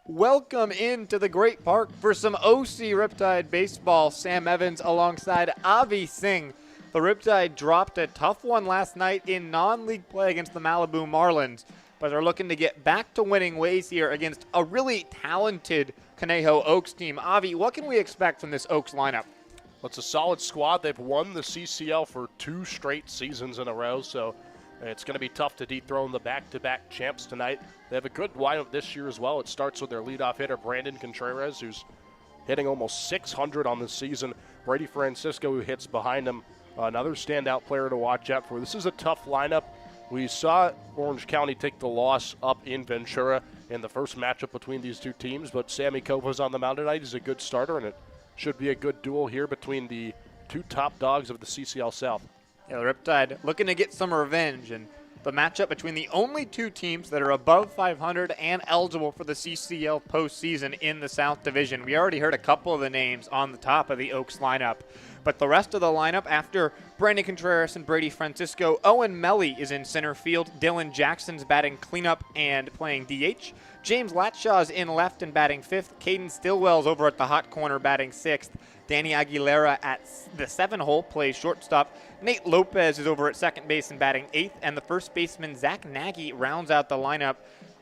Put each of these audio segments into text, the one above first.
Welcome into the Great Park for some OC Riptide baseball. Sam Evans alongside Avi Singh. The Riptide dropped a tough one last night in non-league play against the Malibu Marlins, but they're looking to get back to winning ways here against a really talented Conejo Oaks team. Avi, what can we expect from this Oaks lineup? Well, it's a solid squad. They've won the CCL for 2 straight seasons in a row, so it's going to be tough to dethrone the back-to-back champs tonight. They have a good lineup this year as well. It starts with their leadoff hitter, Brandon Contreras, who's hitting almost 600 on the season. Brady Francisco, who hits behind him, another standout player to watch out for. This is a tough lineup. We saw Orange County take the loss up in Ventura in the first matchup between these two teams, but Sammy Kova's on the mound tonight. He's a good starter, and it should be a good duel here between the two top dogs of the CCL South. Yeah, the Riptide looking to get some revenge, and the matchup between the only two teams that are above 500 and eligible for the CCL postseason in the South Division. We already heard a couple of the names on the top of the Oaks lineup, but the rest of the lineup, after Brandon Contreras and Brady Francisco, Owen Melly is in center field. Dylan Jackson's batting cleanup and playing DH. James Latshaw's in left and batting fifth. Caden Stillwell's over at the hot corner batting sixth. Danny Aguilera at the 7-hole plays shortstop. Nate Lopez is over at second base and batting eighth. And the first baseman, Zach Nagy, rounds out the lineup.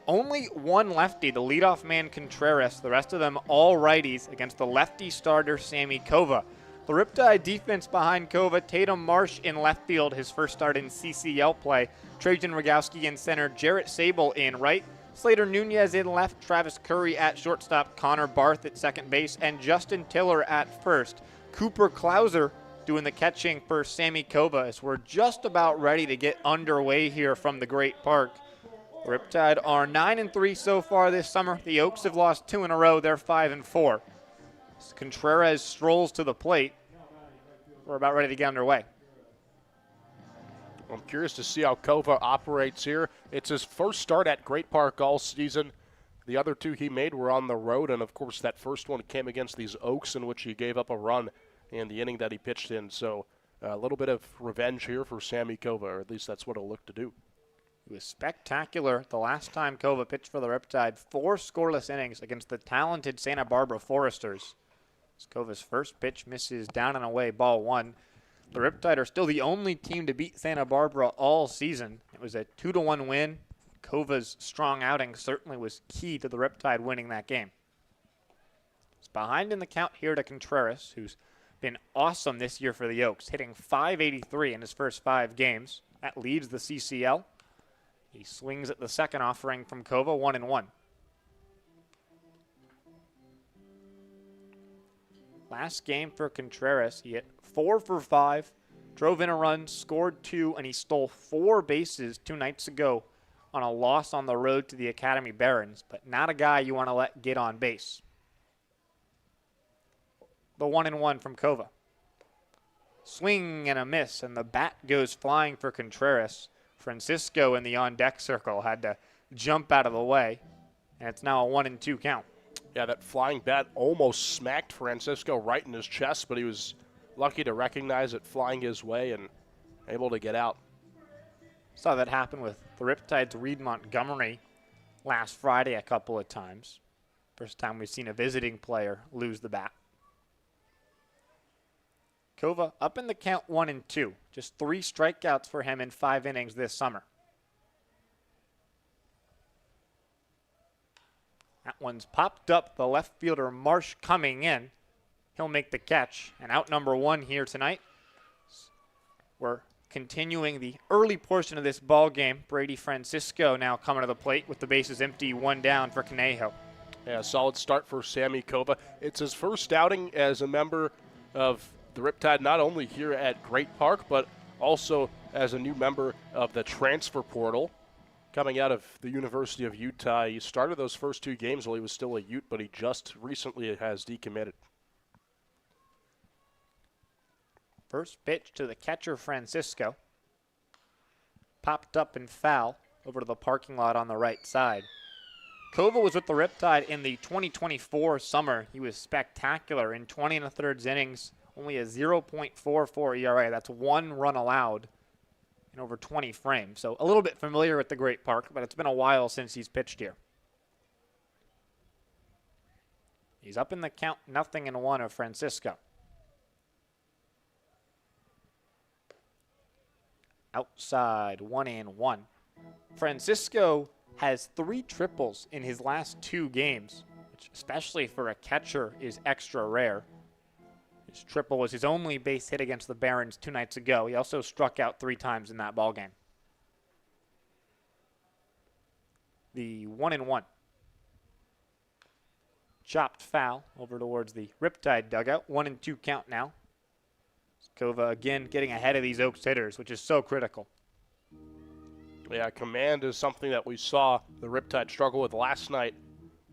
Only one lefty, the leadoff man Contreras. The rest of them all righties against the lefty starter, Sammy Kova. The Riptide defense behind Kova, Tatum Marsh in left field, his first start in CCL play. Trajan Rogowski in center, Jarrett Sable in right. Slater Nunez in left, Travis Curry at shortstop, Connor Barth at second base, and Justin Tiller at first. Cooper Klauser doing the catching for Sammy Kova as we're just about ready to get underway here from the Great Park. Riptide are 9-3 so far this summer. The Oaks have lost 2 in a row. They're 5-4. Contreras strolls to the plate. We're about ready to get underway. I'm curious to see how Kova operates here. It's his first start at Great Park all season. The other two he made were on the road, and of course that first one came against these Oaks, in which he gave up a run in the inning that he pitched in. So a little bit of revenge here for Sammy Kova, or at least that's what he'll look to do. It was spectacular the last time Kova pitched for the Riptide. 4 scoreless innings against the talented Santa Barbara Foresters. Kova's first pitch misses down and away, ball 1. The Riptide are still the only team to beat Santa Barbara all season. It was a 2-1 win. Kova's strong outing certainly was key to the Riptide winning that game. It's behind in the count here to Contreras, who's been awesome this year for the Oaks, hitting .583 in his first 5 games. That leads the CCL. He swings at the second offering from Kova, 1-1. Last game for Contreras, he hit 4 for 5, drove in a run, scored 2, and he stole 4 bases 2 nights ago on a loss on the road to the Academy Barons, but not a guy you want to let get on base. The 1-1 from Kova. Swing and a miss, and the bat goes flying for Contreras. Francisco in the on-deck circle had to jump out of the way, and it's now a 1-2 count. Yeah, that flying bat almost smacked Francisco right in his chest, but he was lucky to recognize it flying his way and able to get out. Saw that happen with the Riptide's Reed Montgomery last Friday a couple of times. First time we've seen a visiting player lose the bat. Kova up in the count 1-2. Just 3 strikeouts for him in 5 innings this summer. That one's popped up. The left fielder Marsh coming in. He'll make the catch. And out number 1 here tonight. We're continuing the early portion of this ball game. Brady Francisco now coming to the plate with the bases empty, 1 down for Conejo. Yeah, solid start for Sammy Kova. It's his first outing as a member of the Riptide, not only here at Great Park, but also as a new member of the transfer portal. Coming out of the University of Utah, he started those first 2 games while he was still a Ute, but he just recently has decommitted. First pitch to the catcher, Francisco. Popped up and foul over to the parking lot on the right side. Kova was with the Riptide in the 2024 summer. He was spectacular in 20 1/3 innings, only a 0.44 ERA. That's 1 run allowed in over 20 frames. So a little bit familiar with the Great Park, but it's been a while since he's pitched here. He's up in the count, 0-1 of Francisco. Outside, 1-1. Francisco has 3 triples in his last 2 games, which especially for a catcher is extra rare. His triple was his only base hit against the Barons 2 nights ago. He also struck out 3 times in that ballgame. The 1-1. Chopped foul over towards the Riptide dugout. 1-2 count now. Kova again getting ahead of these Oaks hitters, which is so critical. Yeah, command is something that we saw the Riptide struggle with last night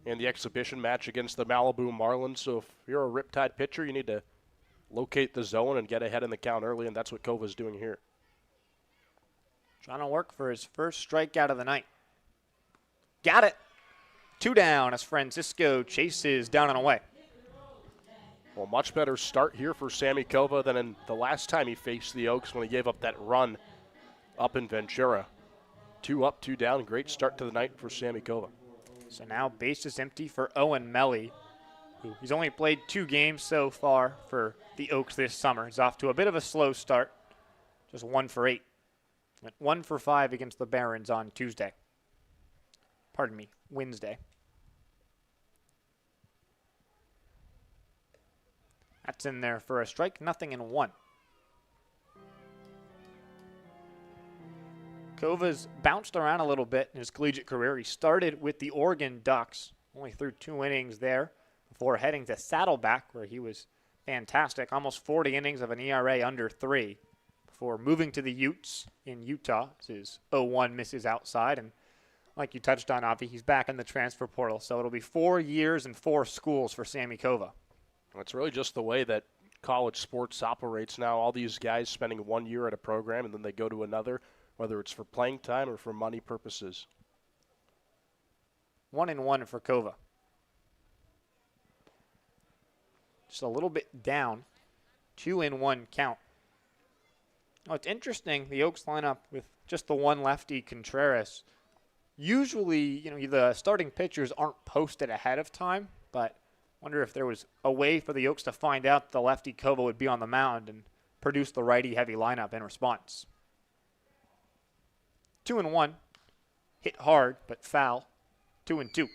in the exhibition match against the Malibu Marlins. So if you're a Riptide pitcher, you need to locate the zone and get ahead in the count early, and that's what Kova's doing here. Trying to work for his first strikeout of the night. Got it. 2 down as Francisco chases down and away. Well, much better start here for Sammy Kova than in the last time he faced the Oaks when he gave up that run up in Ventura. 2 up, 2 down. Great start to the night for Sammy Kova. So now base is empty for Owen Melly, who he's only played 2 games so far for the Oaks this summer. He's off to a bit of a slow start, just 1 for 8. Went 1 for 5 against the Barons on Tuesday. Pardon me, Wednesday. That's in there for a strike, 0-1. Kova's bounced around a little bit in his collegiate career. He started with the Oregon Ducks, only threw 2 innings there before heading to Saddleback, where he was fantastic, almost 40 innings of an ERA under 3, before moving to the Utes in Utah. His 0-1 misses outside, and like you touched on, Avi, he's back in the transfer portal, so it'll be 4 years and 4 schools for Sammy Kova. It's really just the way that college sports operates now. All these guys spending 1 year at a program and then they go to another, whether it's for playing time or for money purposes. 1-1 for Kova. Just a little bit down. 2-1 count. Oh, it's interesting, the Oaks lineup with just the one lefty, Contreras. Usually, the starting pitchers aren't posted ahead of time, but wonder if there was a way for the Oaks to find out the lefty Kova would be on the mound and produce the righty-heavy lineup in response. 2-1. Hit hard, but foul. 2-2.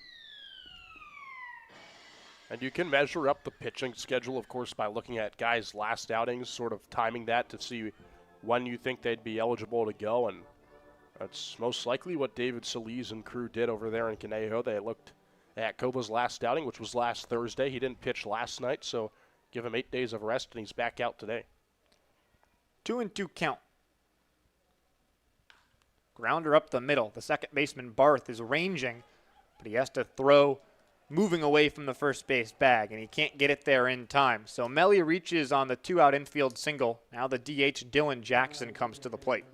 And you can measure up the pitching schedule, of course, by looking at guys' last outings, sort of timing that to see when you think they'd be eligible to go. And that's most likely what David Solis and crew did over there in Conejo. They looked at Kova's last outing, which was last Thursday. He didn't pitch last night, so give him 8 days of rest, and he's back out today. 2-2 count. Grounder up the middle. The second baseman, Barth, is ranging, but he has to throw moving away from the first base bag, and he can't get it there in time. So Melly reaches on the 2-out infield single. Now the DH, Dylan Jackson, comes to the plate.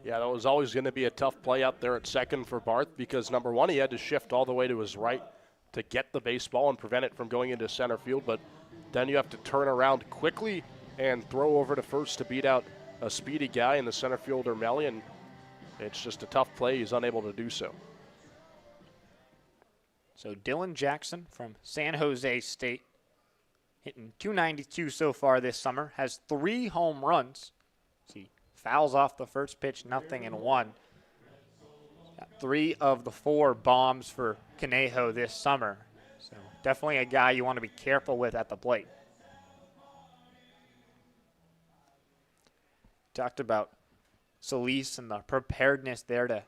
Yeah, that was always going to be a tough play out there at second for Barth because, number one, he had to shift all the way to his right to get the baseball and prevent it from going into center field. But then you have to turn around quickly and throw over to first to beat out a speedy guy in the center fielder, Melly, and it's just a tough play. He's unable to do so. So Dylan Jackson from San Jose State, hitting .292 so far this summer, has 3 home runs. He fouls off the first pitch, 0-1. Got 3 of the 4 bombs for Conejo this summer. So definitely a guy you want to be careful with at the plate. Talked about Solis and the preparedness there to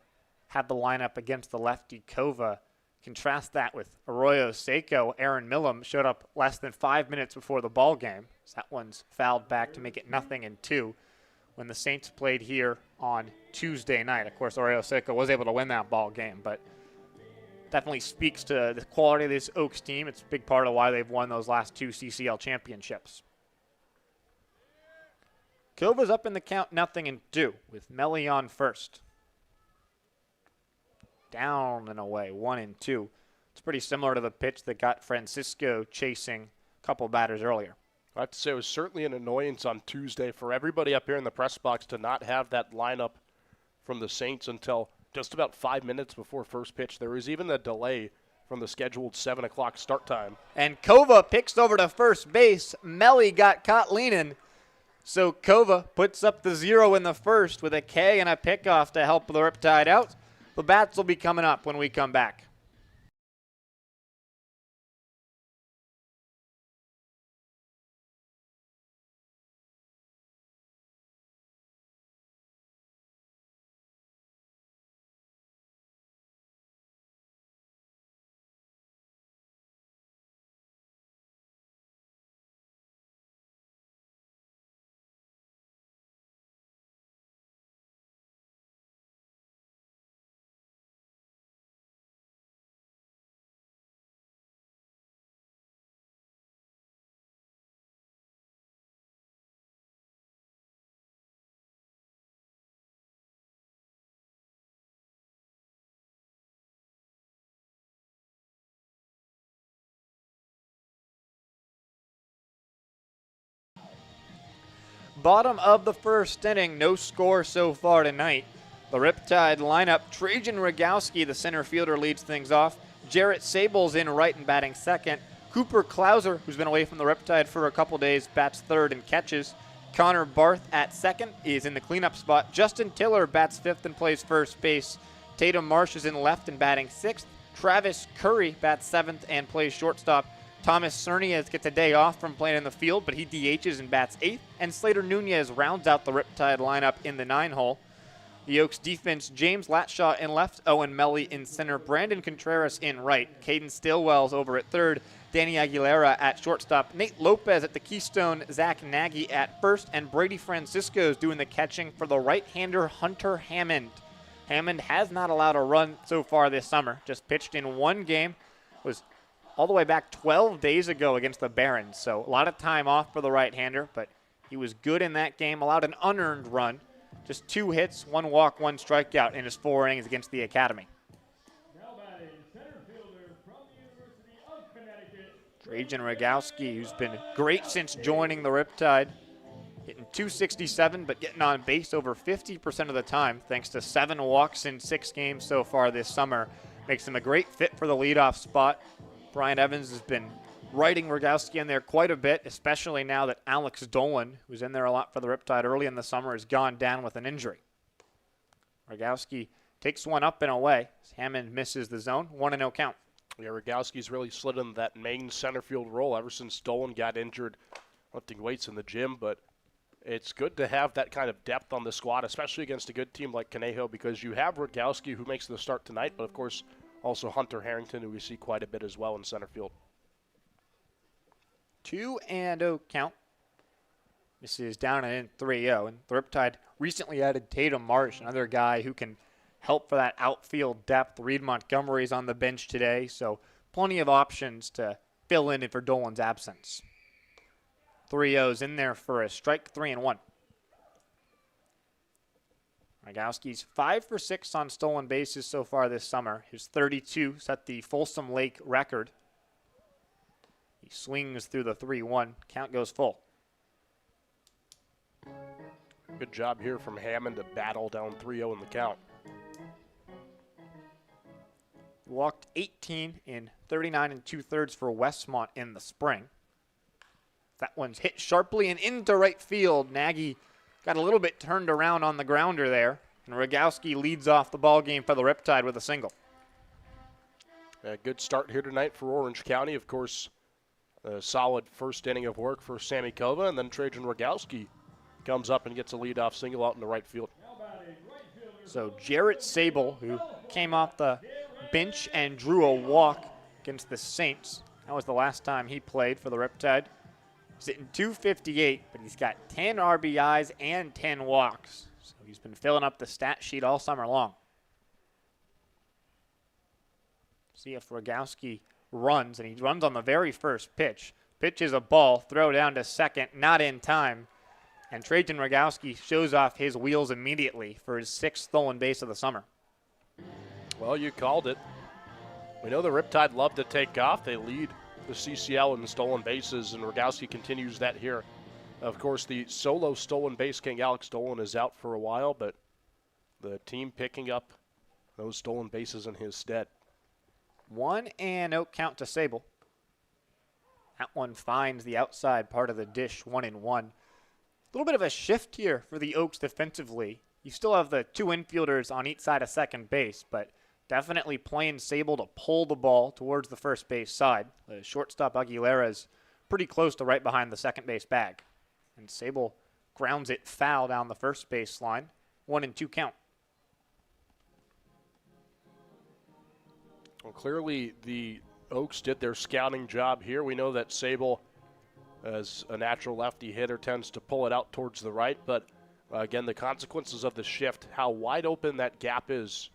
have the lineup against the lefty Kova. Contrast that with Arroyo Seco. Aaron Millam showed up less than 5 minutes before the ball game. So that one's fouled back to make it 0-2 when the Saints played here on Tuesday night. Of course, Arroyo Seco was able to win that ball game, but definitely speaks to the quality of this Oaks team. It's a big part of why they've won those last 2 CCL championships. Kova's up in the count 0-2 with Melly on first. Down and away, 1-2. It's pretty similar to the pitch that got Francisco chasing a couple batters earlier. I have to say it was certainly an annoyance on Tuesday for everybody up here in the press box to not have that lineup from the Saints until just about 5 minutes before first pitch. There was even a delay from the scheduled 7 o'clock start time. And Kova picks over to first base. Melly got caught leaning. So Kova puts up the 0 in the first with a K and a pickoff to help the Riptide out. The bats will be coming up when we come back. Bottom of the first inning, no score so far tonight. The Riptide lineup, Trajan Rogowski, the center fielder, leads things off. Jarrett Sable's in right and batting second. Cooper Klauser, who's been away from the Riptide for a couple days, bats third and catches. Connor Barth at second is in the cleanup spot. Justin Tiller bats fifth and plays first base. Tatum Marsh is in left and batting sixth. Travis Curry bats seventh and plays shortstop. Thomas Cernias gets a day off from playing in the field, but he DHs and bats eighth. And Slater Nunez rounds out the Riptide lineup in the 9-hole. The Oaks defense, James Latshaw in left, Owen Melly in center, Brandon Contreras in right, Caden Stillwell's over at third, Danny Aguilera at shortstop, Nate Lopez at the keystone, Zach Nagy at first, and Brady Francisco's doing the catching for the right-hander Hunter Hammond. Hammond has not allowed a run so far this summer, just pitched in one game, was all the way back 12 days ago against the Barons. So a lot of time off for the right-hander, but he was good in that game, allowed an unearned run. Just 2 hits, 1 walk, 1 strikeout in his 4 innings against the Academy. Trajan Rogowski, who's been great since joining the Riptide, hitting .267, but getting on base over 50% of the time, thanks to 7 walks in 6 games so far this summer. Makes him a great fit for the leadoff spot. Brian Evans has been riding Rogowski in there quite a bit, especially now that Alex Dolan, who's in there a lot for the Riptide early in the summer, has gone down with an injury. Rogowski takes one up and away. Hammond misses the zone. 1-0 count. Yeah, Rogowski's really slid into that main center field role ever since Dolan got injured lifting weights in the gym, but it's good to have that kind of depth on the squad, especially against a good team like Conejo, because you have Rogowski, who makes the start tonight, but of course also Hunter Harrington, who we see quite a bit as well in center field. 2-0 count. This is down and in 3-0. And the Riptide recently added Tatum Marsh, another guy who can help for that outfield depth. Reed Montgomery's on the bench today, so plenty of options to fill in for Dolan's absence. 3-0's in there for a strike, 3-1. Rogowski's 5 for 6 on stolen bases so far this summer. His 32 set the Folsom Lake record. He swings through the 3-1. Count goes full. Good job here from Hammond to battle down 3-0 in the count. Walked 18 in 39 2/3 for Westmont in the spring. That one's hit sharply and into right field. Nagy got a little bit turned around on the grounder there. And Rogowski leads off the ball game for the Riptide with a single. A good start here tonight for Orange County. Of course, a solid first inning of work for Sammy Kova, and then Trajan Rogowski comes up and gets a leadoff single out in the right field. So Jarrett Sable, who came off the bench and drew a walk against the Saints. That was the last time he played for the Riptide. He's hitting .258, but he's got 10 RBIs and 10 walks. So he's been filling up the stat sheet all summer long. See if Rogowski runs, and he runs on the very first pitch. Pitches a ball, throw down to second, not in time. And Trajan Rogowski shows off his wheels immediately for his 6th stolen base of the summer. Well, you called it. We know the Riptide love to take off. They lead the CCL in stolen bases, and Rogowski continues that here. Of course, the solo stolen base king, Alex Dolan, is out for a while, but the team picking up those stolen bases in his stead. 1-0 count to Sable. That one finds the outside part of the dish, 1-1. A little bit of a shift here for the Oaks defensively. You still have the two infielders on each side of second base, but definitely playing Sable to pull the ball towards the first base side. The shortstop Aguilera is pretty close to right behind the second base bag. And Sable grounds it foul down the first base line. 1-2 count. Well, clearly the Oaks did their scouting job here. We know that Sable, as a natural lefty hitter, tends to pull it out towards the right, but again, the consequences of the shift, how wide open that gap is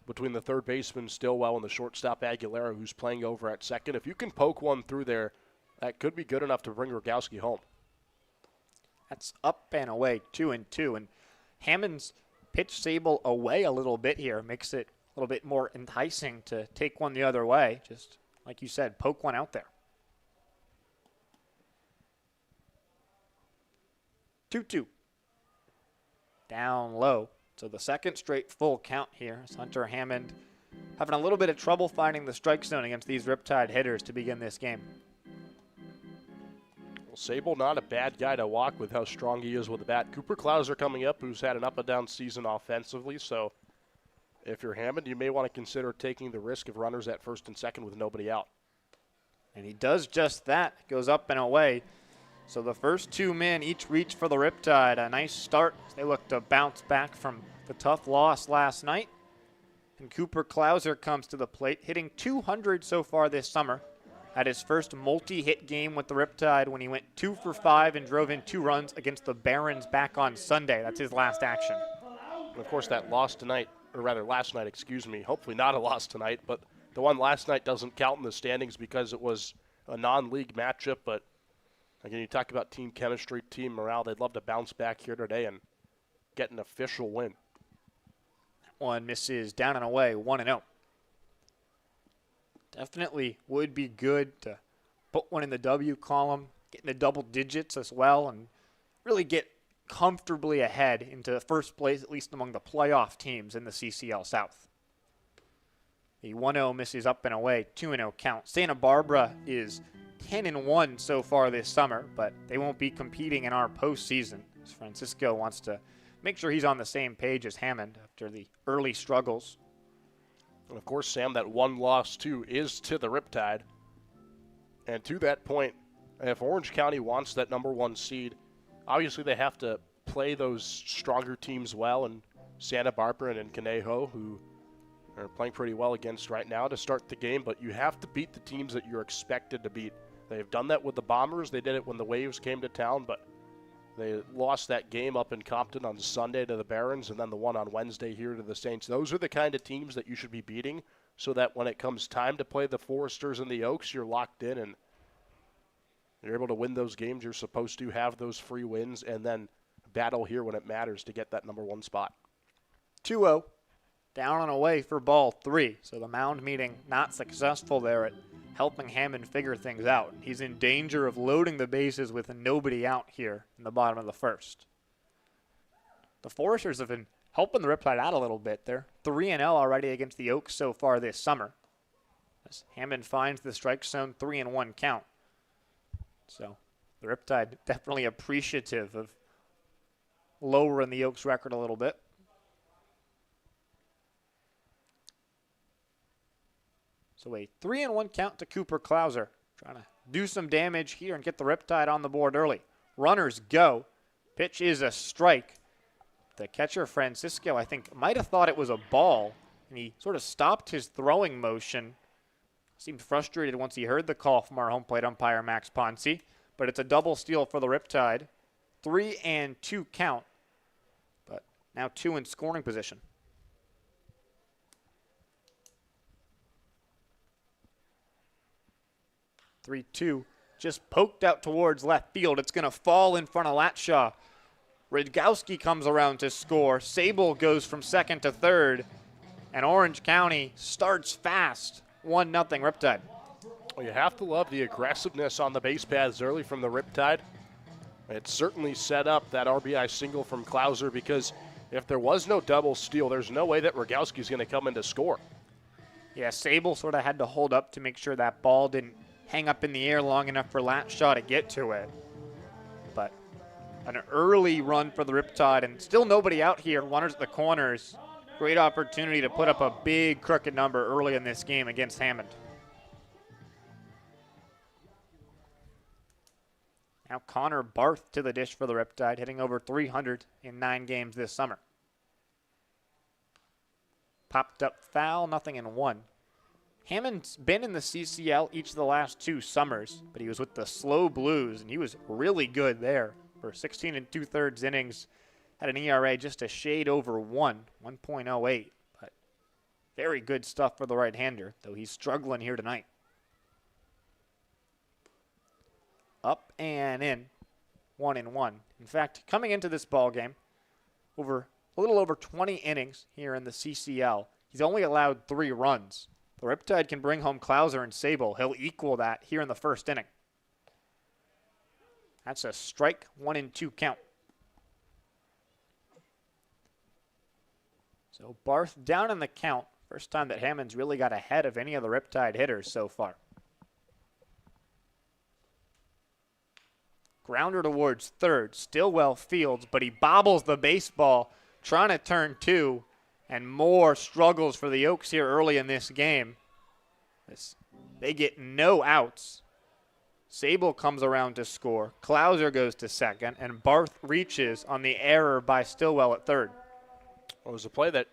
between the third baseman Stillwell and the shortstop Aguilera, who's playing over at second. If you can poke one through there, that could be good enough to bring Rogowski home. That's up and away, 2-2. And Hammond's pitch Sable away a little bit here, makes it a little bit more enticing to take one the other way. Just like you said, poke one out there. 2-2. Down low. So the second straight full count here. Hunter Hammond having a little bit of trouble finding the strike zone against these Riptide hitters to begin this game. Well, Sable not a bad guy to walk with how strong he is with the bat. Cooper Klauser coming up, who's had an up and down season offensively. So if you're Hammond, you may want to consider taking the risk of runners at first and second with nobody out. And he does just that. Goes up and away. So the first two men each reach for the Riptide. A nice start. They look to bounce back from the tough loss last night. And Cooper Klauser comes to the plate, hitting 200 so far this summer. Had his first multi-hit game with the Riptide when he went 2 for 5 and drove in 2 runs against the Barons back on Sunday. That's his last action. And of course, that loss tonight, or rather last night, excuse me, hopefully not a loss tonight, but the one last night doesn't count in the standings because it was a non-league matchup. But again, you talk about team chemistry, team morale. They'd love to bounce back here today and get an official win. That one misses down and away, 1-0. Definitely would be good to put one in the W column, get in the double digits as well, and really get comfortably ahead into first place, at least among the playoff teams in the CCL South. The 1-0 misses up and away, 2-0 count. Santa Barbara is 10-1 so far this summer, but they won't be competing in our postseason. Francisco wants to make sure he's on the same page as Hammond after the early struggles. And of course, Sam, that one loss too is to the Riptide. And to that point, if Orange County wants that #1 seed, obviously they have to play those stronger teams well, and Santa Barbara and Conejo, who are playing pretty well against right now to start the game, but you have to beat the teams that you're expected to beat. They've done that with the Bombers. They did it when the Waves came to town, but they lost that game up in Compton on Sunday to the Barons, and then the one on Wednesday here to the Saints. Those are the kind of teams that you should be beating so that when it comes time to play the Foresters and the Oaks, you're locked in and you're able to win those games you're supposed to, have those free wins, and then battle here when it matters to get that #1 spot. 2-0, down and away for ball 3. So the mound meeting not successful there at helping Hammond figure things out. He's in danger of loading the bases with nobody out here in the bottom of the first. The Foresters have been helping the Riptide out a little bit. They're 3-0 already against the Oaks so far this summer. As Hammond finds the strike zone, 3-1 count. So the Riptide definitely appreciative of lowering the Oaks record a little bit. So a 3-1 count to Cooper Klauser. Trying to do some damage here and get the Riptide on the board early. Runners go. Pitch is a strike. The catcher, Francisco, I think, might have thought it was a ball, and he sort of stopped his throwing motion. Seemed frustrated once he heard the call from our home plate umpire, Max Ponce. But it's a double steal for the Riptide. 3-2 count, but now 2 in scoring position. (3-2) just poked out towards left field. It's going to fall in front of Latshaw. Rogowski comes around to score. Sable goes from second to third, and Orange County starts fast. 1-0 Riptide. Well, you have to love the aggressiveness on the base paths early from the Riptide. It certainly set up that RBI single from Klauser, because if there was no double steal, there's no way that Rogowski's going to come in to score. Yeah, Sable sort of had to hold up to make sure that ball didn't hang up in the air long enough for Latshaw to get to it. But an early run for the Riptide, and still nobody out here. Runners at the corners. Great opportunity to put up a big crooked number early in this game against Hammond. Now Connor Barth to the dish for the Riptide, hitting over 300 in 9 games this summer. Popped up foul, nothing in 1. Hammond's been in the CCL each of the last 2 summers, but he was with the Slow Blues, and he was really good there for 16 2/3 innings. Had an ERA just a shade over 1.08, but very good stuff for the right-hander, though he's struggling here tonight. Up and in, 1-1. In fact, coming into this ball game, a little over 20 innings here in the CCL, he's only allowed 3 runs. The Riptide can bring home Clouser and Sable. He'll equal that here in the first inning. That's a strike, 1-2 count. So Barth down in the count. First time that Hammond's really got ahead of any of the Riptide hitters so far. Grounder towards third. Stillwell fields, but he bobbles the baseball, trying to turn 2, and more struggles for the Oaks here early in this game. They get no outs. Sable comes around to score. Clouser goes to second, and Barth reaches on the error by Stillwell at third. Well, it was a play that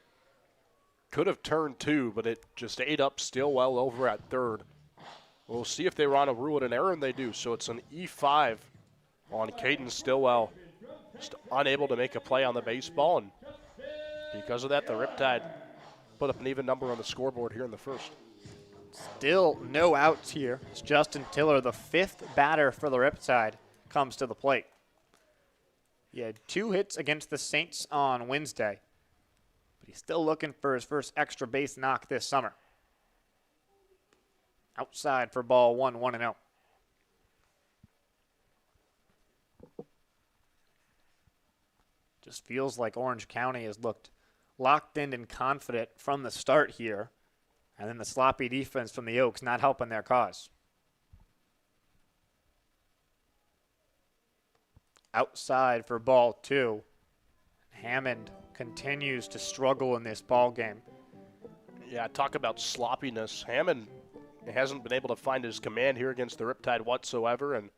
could have turned 2, but it just ate up Stillwell over at third. We'll see if they run a rule an error, and they do. So it's an E5 on Caden Stillwell. Just unable to make a play on the baseball, and because of that, the Riptide put up an even number on the scoreboard here in the first. Still no outs here. It's Justin Tiller, the 5th batter for the Riptide, comes to the plate. He had 2 hits against the Saints on Wednesday, but he's still looking for his first extra base knock this summer. Outside for ball 1, 1-0. Just feels like Orange County has looked locked in and confident from the start here. And then the sloppy defense from the Oaks not helping their cause. Outside for ball 2. Hammond continues to struggle in this ball game. Yeah, talk about sloppiness. Hammond hasn't been able to find his command here against the Riptide whatsoever, and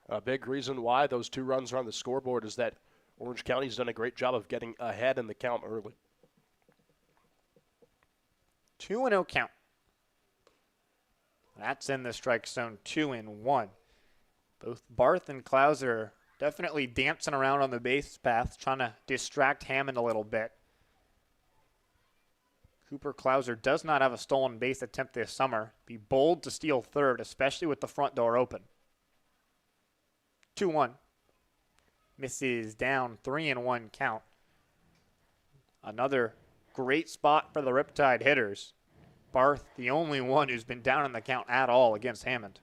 a big reason why those 2 runs are on the scoreboard is that Orange County's done a great job of getting ahead in the count early. 2-0 count. That's in the strike zone, 2-1. Both Barth and Clouser definitely dancing around on the base path, trying to distract Hammond a little bit. Cooper Clouser does not have a stolen base attempt this summer. Be bold to steal third, especially with the front door open. 2-1. Misses down, 3-1 count. Another great spot for the Riptide hitters. Barth, the only one who's been down in the count at all against Hammond.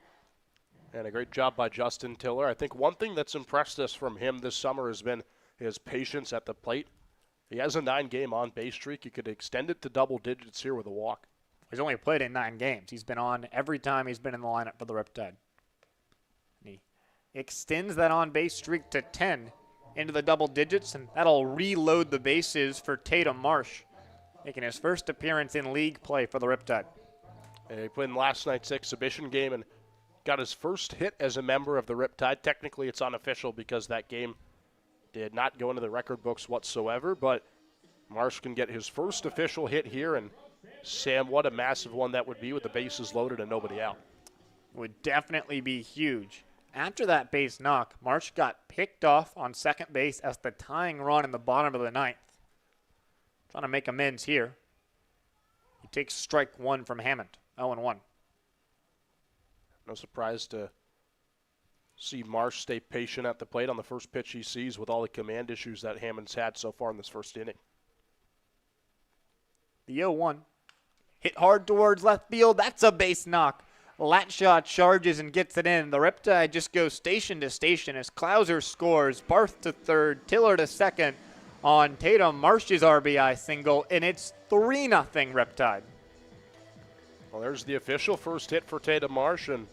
And a great job by Justin Tiller. I think one thing that's impressed us from him this summer has been his patience at the plate. He has a 9-game on-base streak. He could extend it to double digits here with a walk. He's only played in 9 games. He's been on every time he's been in the lineup for the Riptide. He extends that on-base streak to 10 into the double digits, and that'll reload the bases for Tatum Marsh, making his first appearance in league play for the Riptide. And he played in last night's exhibition game and got his first hit as a member of the Riptide. Technically, it's unofficial because that game did not go into the record books whatsoever, but Marsh can get his first official hit here, and Sam, what a massive one that would be with the bases loaded and nobody out. Would definitely be huge. After that base knock, Marsh got picked off on second base as the tying run in the bottom of the 9th. Trying to make amends here. He takes strike 1 from Hammond, 0-1. No surprise to see Marsh stay patient at the plate on the first pitch he sees with all the command issues that Hammond's had so far in this first inning. The 0-1. Hit hard towards left field. That's a base knock. Latshaw charges and gets it in. The Riptide just goes station to station as Clouser scores. Barth to third, Tiller to second on Tatum Marsh's RBI single, and it's 3-0 Riptide. Well, there's the official first hit for Tatum Marsh, and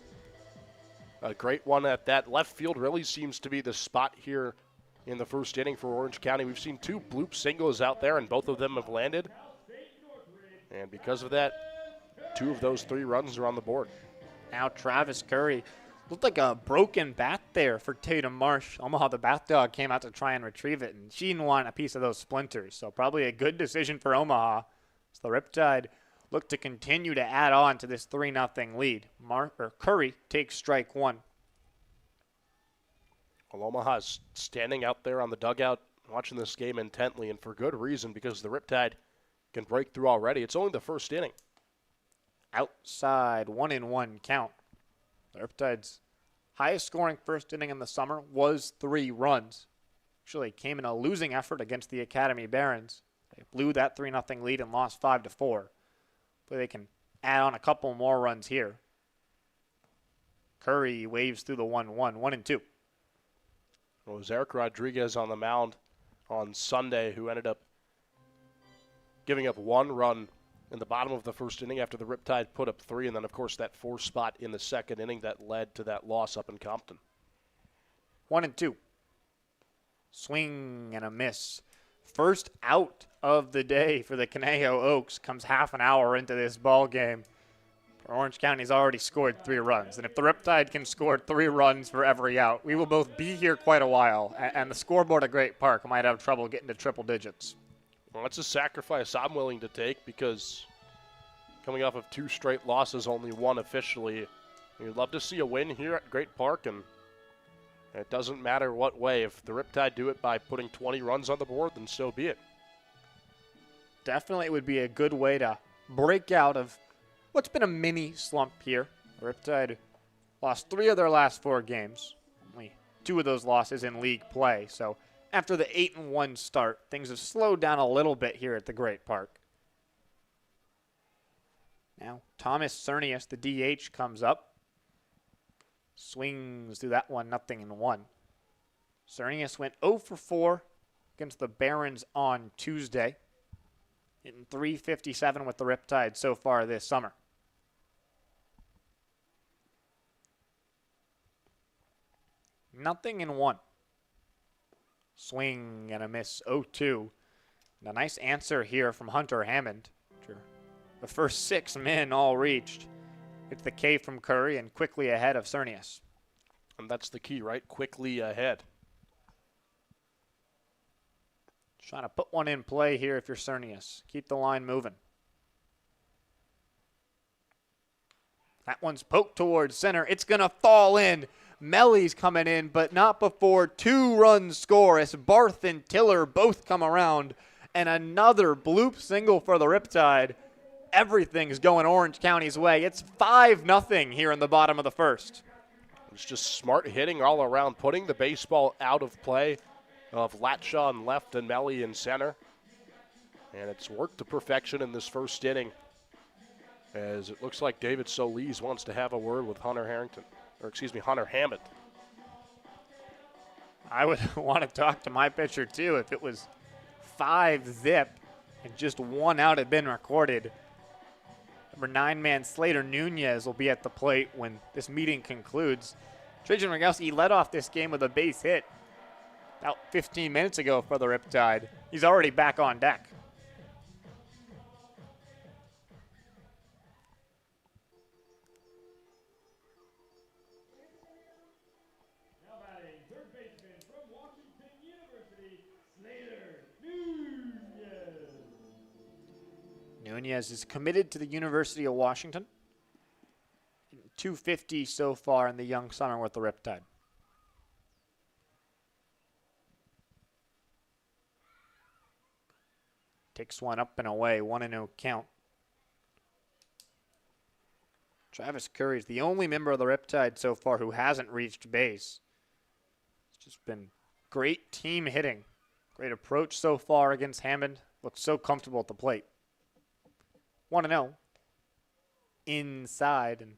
a great one at that. Left field really seems to be the spot here in the first inning for Orange County. We've seen 2 bloop singles out there, and both of them have landed. And because of that, 2 of those 3 runs are on the board. Now Travis Curry. Looked like a broken bat there for Tatum Marsh. Omaha, the bat dog, came out to try and retrieve it, and she didn't want a piece of those splinters. So probably a good decision for Omaha. So the Riptide look to continue to add on to this 3-0 lead. Curry takes strike 1. Well, Omaha's standing out there on the dugout watching this game intently, and for good reason, because the Riptide can break through already. It's only the first inning. Outside 1-1 count. The Riptide's highest scoring first inning in the summer was 3 runs. Actually came in a losing effort against the Academy Barons. They blew that 3-0 lead and lost 5-4. But they can add on a couple more runs here. Curry waves through the 1-1, 1-2. Well, it was Eric Rodriguez on the mound on Sunday who ended up giving up 1 run in the bottom of the first inning after the Riptide put up 3, and then, of course, that 4 spot in the second inning that led to that loss up in Compton. 1-2. Swing and a miss. First out of the day for the Conejo Oaks comes half an hour into this ball game. Orange County's already scored 3 runs, and if the Riptide can score 3 runs for every out, we will both be here quite a while, and the scoreboard at Great Park might have trouble getting to triple digits. Well, that's a sacrifice I'm willing to take, because coming off of 2 straight losses, only 1 officially, we'd love to see a win here at Great Park, and it doesn't matter what way. If the Riptide do it by putting 20 runs on the board, then so be it. Definitely would be a good way to break out of what's been a mini slump here. The Riptide lost 3 of their last 4 games. Only 2 of those losses in league play, so after the 8-1 start, things have slowed down a little bit here at the Great Park. Now, Thomas Cernius, the DH, comes up. Swings through that 1-0-1. Cernius went 0 for 4 against the Barons on Tuesday. Hitting .357 with the Riptide so far this summer. Nothing in 1. Swing and a miss, 0-2. And a nice answer here from Hunter Hammond. The first 6 men all reached. It's the K from Curry and quickly ahead of Cernius. And that's the key, right? Quickly ahead. Trying to put one in play here if you're Cernius. Keep the line moving. That one's poked towards center. It's going to fall in. Melly's coming in, but not before 2 runs score as Barth and Tiller both come around. And another bloop single for the Riptide. Everything's going Orange County's way. It's 5-0 here in the bottom of the first. It's just smart hitting all around, putting the baseball out of play of Latshaw in left and Melly in center. And it's worked to perfection in this first inning, as it looks like David Solis wants to have a word with Hunter Hammond. I would want to talk to my pitcher too if it was 5-0 and just 1 out had been recorded. Number 9-man Slater Nunez will be at the plate when this meeting concludes. Trajan Rogowski led off this game with a base hit about 15 minutes ago for the Riptide. He's already back on deck. Nunez is committed to the University of Washington. 250 so far in the young summer with the Riptide. Takes one up and away, 1-0 count. Travis Curry is the only member of the Riptide so far who hasn't reached base. It's just been great team hitting. Great approach so far against Hammond. Looks so comfortable at the plate. 1-0 inside, and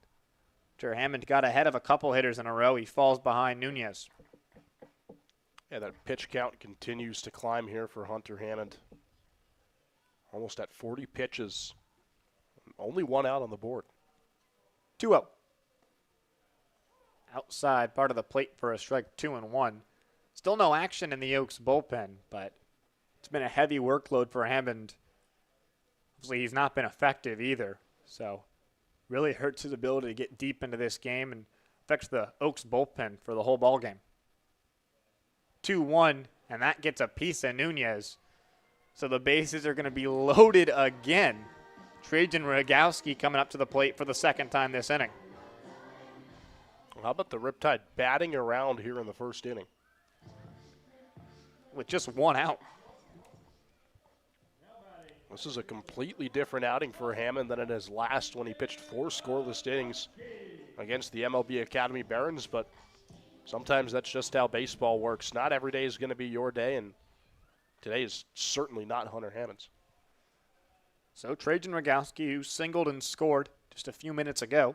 after Hammond got ahead of a couple hitters in a row, he falls behind Nunez. Yeah, that pitch count continues to climb here for Hunter Hammond. Almost at 40 pitches. Only 1 out on the board. 2-0. Outside part of the plate for a strike, 2-1. Still no action in the Oaks bullpen, but it's been a heavy workload for Hammond. Obviously, he's not been effective either, so really hurts his ability to get deep into this game and affects the Oaks bullpen for the whole ball game. 2-1, and that gets a piece of Nunez. So the bases are going to be loaded again. Trajan Rogowski coming up to the plate for the second time this inning. How about the Riptide batting around here in the first inning? With just one out. This is a completely different outing for Hammond than in his last when he pitched 4 scoreless innings against the MLB Academy Barons, but sometimes that's just how baseball works. Not every day is going to be your day, and today is certainly not Hunter Hammond's. So Trajan Rogowski, who singled and scored just a few minutes ago.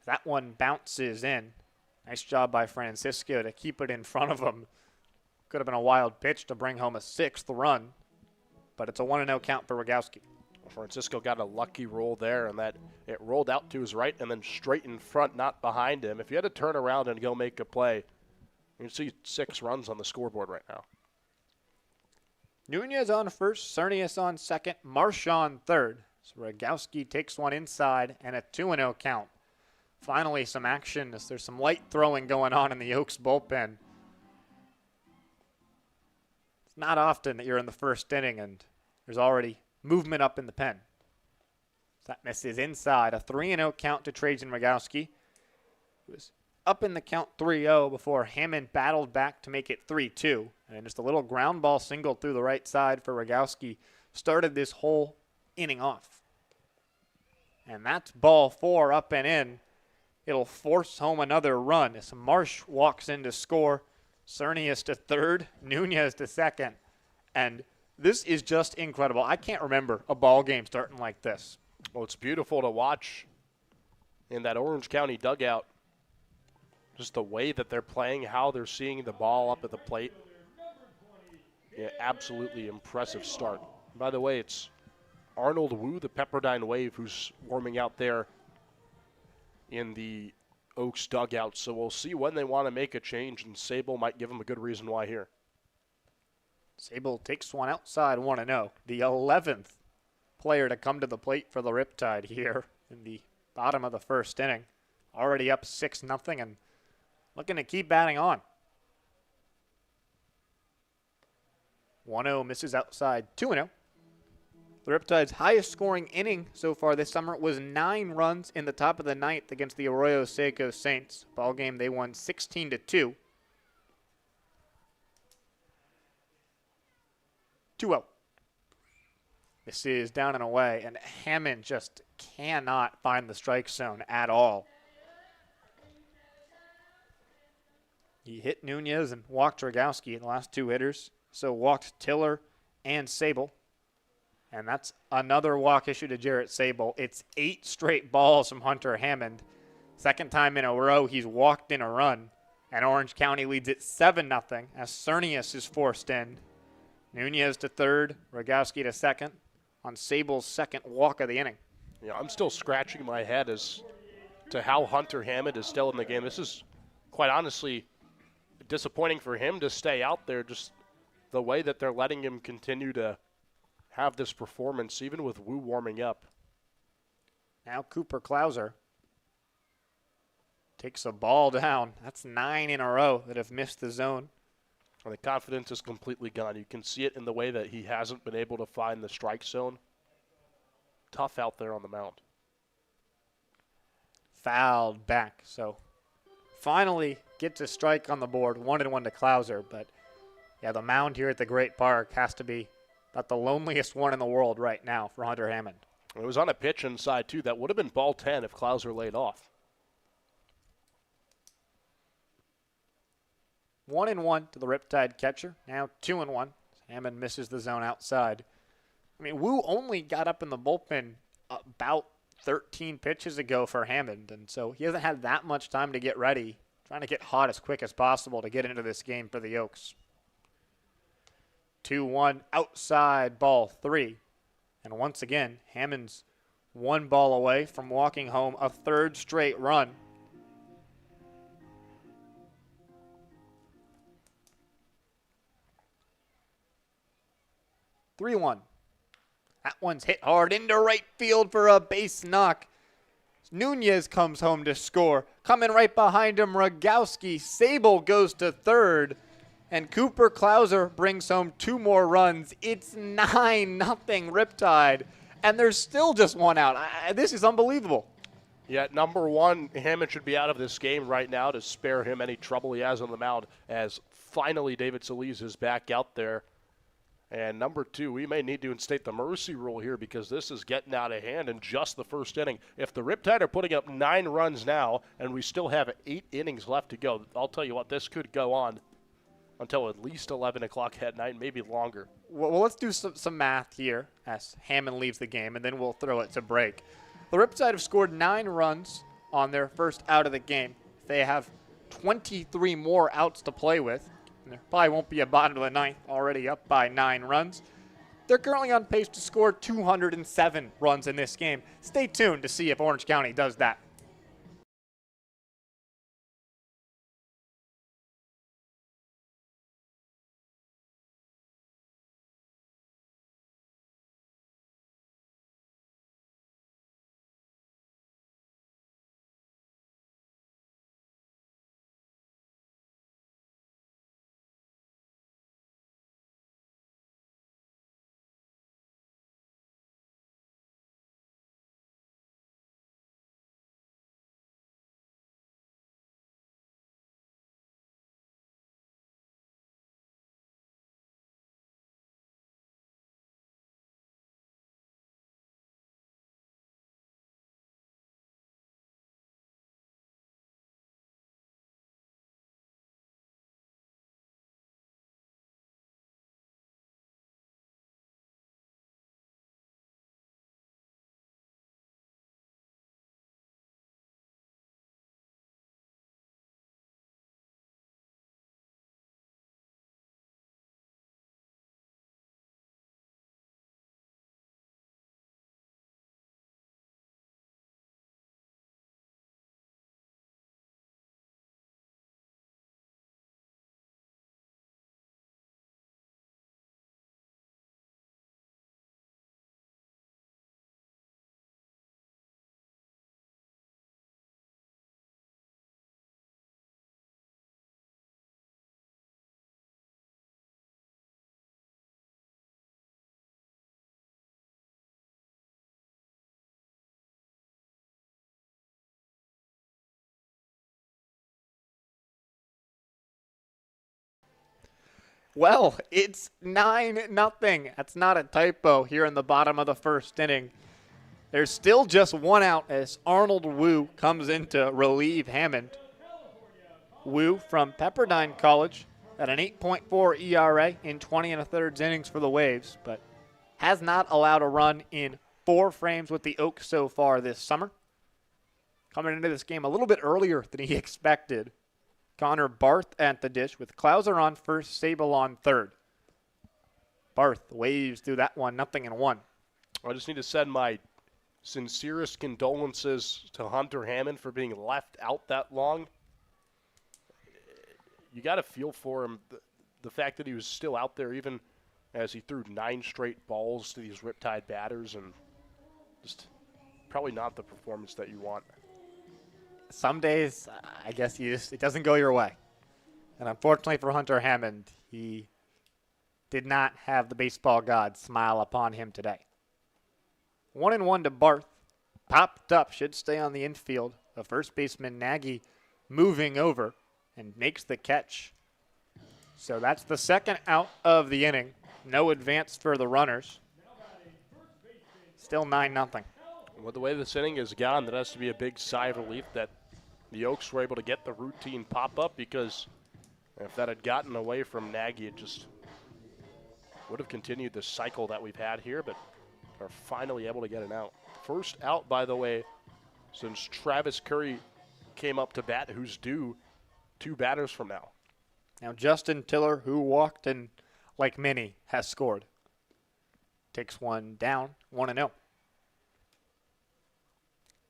That one bounces in. Nice job by Francisco to keep it in front of him. Could have been a wild pitch to bring home a 6th run, but it's a 1-0 count for Rogowski. Francisco got a lucky roll there, and that it rolled out to his right and then straight in front, not behind him. If you had to turn around and go make a play, you'd see 6 runs on the scoreboard right now. Nunez on first, Cernius on second, Marsh on third. So Rogowski takes one inside and a 2-0 count. Finally, some action as there's some light throwing going on in the Oaks bullpen. It's not often that you're in the first inning and there's already movement up in the pen. That misses inside. A 3-0 count to Trajan Rogowski. He was up in the count 3-0 before Hammond battled back to make it 3-2. And just a little ground ball single through the right side for Rogowski started this whole inning off. And that's ball 4 up and in. It'll force home another run as Marsh walks in to score. Cernius to third, Nunez to second. And this is just incredible. I can't remember a ball game starting like this. Well, it's beautiful to watch in that Orange County dugout. Just the way that they're playing, how they're seeing the ball up at the plate. Yeah, absolutely impressive start. By the way, it's Arnold Wu, the Pepperdine Wave, who's warming out there in the Oaks dugout. So we'll see when they want to make a change, and Sable might give them a good reason why here. Sable takes one outside, 1-0. The 11th player to come to the plate for the Riptide here in the bottom of the first inning. Already up 6-0 and looking to keep batting on. 1-0 misses outside, 2-0. The Riptide's highest scoring inning so far this summer was 9 runs in the top of the 9th against the Arroyo Seco Saints. Ball game they won 16-2. 2-0. This is down and away, and Hammond just cannot find the strike zone at all. He hit Nunez and walked Rogowski, the last 2 hitters, so walked Tiller and Sable. And that's another walk issue to Jarrett Sable. It's 8 straight balls from Hunter Hammond. Second time in a row he's walked in a run. And Orange County leads it 7-0 as Cernius is forced in. Nunez to third, Rogowski to second on Sable's second walk of the inning. Yeah, I'm still scratching my head as to how Hunter Hammond is still in the game. This is quite honestly disappointing for him to stay out there, just the way that they're letting him continue to have this performance, even with Wu warming up. Now Cooper Klauser takes a ball down. That's 9 in a row that have missed the zone. And the confidence is completely gone. You can see it in the way that he hasn't been able to find the strike zone. Tough out there on the mound. Fouled back. So finally gets a strike on the board. 1-1 to Klauser. But yeah, the mound here at the Great Park has to be about the loneliest one in the world right now for Hunter Hammond. It was on a pitch inside, too. That would have been ball 10 if Klauser laid off. 1-1 to the Riptide catcher. Now 2-1. Hammond misses the zone outside. I mean, Wu only got up in the bullpen about 13 pitches ago for Hammond, and so he hasn't had that much time to get ready. Trying to get hot as quick as possible to get into this game for the Oaks. 2-1 outside, ball 3. And once again, Hammond's one ball away from walking home a third straight run. (3-1). That one's hit hard into right field for a base knock. Nunez comes home to score. Coming right behind him, Rogowski. Sable goes to third. And Cooper Klauser brings home 2 more runs. It's 9-0 Riptide. And there's still just one out. This is unbelievable. Yeah, number 1, Hammond should be out of this game right now to spare him any trouble he has on the mound, as finally David Solis is back out there. And number 2, we may need to instate the mercy rule here, because this is getting out of hand in just the first inning. If the Riptide are putting up 9 runs now and we still have 8 innings left to go, I'll tell you what, this could go on until at least 11 o'clock at night, maybe longer. Well, let's do some math here as Hammond leaves the game, and then we'll throw it to break. The Riptide have scored 9 runs on their first out of the game. They have 23 more outs to play with. There probably won't be a bottom of the ninth, already up by 9 runs. They're currently on pace to score 207 runs in this game. Stay tuned to see if Orange County does that. Well, it's 9-0. That's not a typo here in the bottom of the first inning. There's still just one out as Arnold Wu comes in to relieve Hammond. Wu from Pepperdine College at an 8.4 ERA in 20 1/3 innings for the Waves, but has not allowed a run in 4 frames with the Oaks so far this summer. Coming into this game a little bit earlier than he expected. Connor Barth at the dish with Klauser on first, Sable on third. Barth waves through that one, 0-1. I just need to send my sincerest condolences to Hunter Hammond for being left out that long. You got to feel for him. The fact that he was still out there even as he threw 9 straight balls to these Riptide batters, and just probably not the performance that you want. Some days, I guess it doesn't go your way. And unfortunately for Hunter Hammond, he did not have the baseball god smile upon him today. 1-1 to Barth. Popped up, should stay on the infield. The first baseman, Nagy, moving over and makes the catch. So that's the second out of the inning. No advance for the runners. Still 9-0. With the way this inning has gone, that has to be a big sigh of relief that the Oaks were able to get the routine pop-up, because if that had gotten away from Nagy, it just would have continued the cycle that we've had here, but are finally able to get an out. First out, by the way, since Travis Curry came up to bat, who's due 2 batters from now. Now Justin Tiller, who walked and, like many, has scored. Takes one down, 1-0.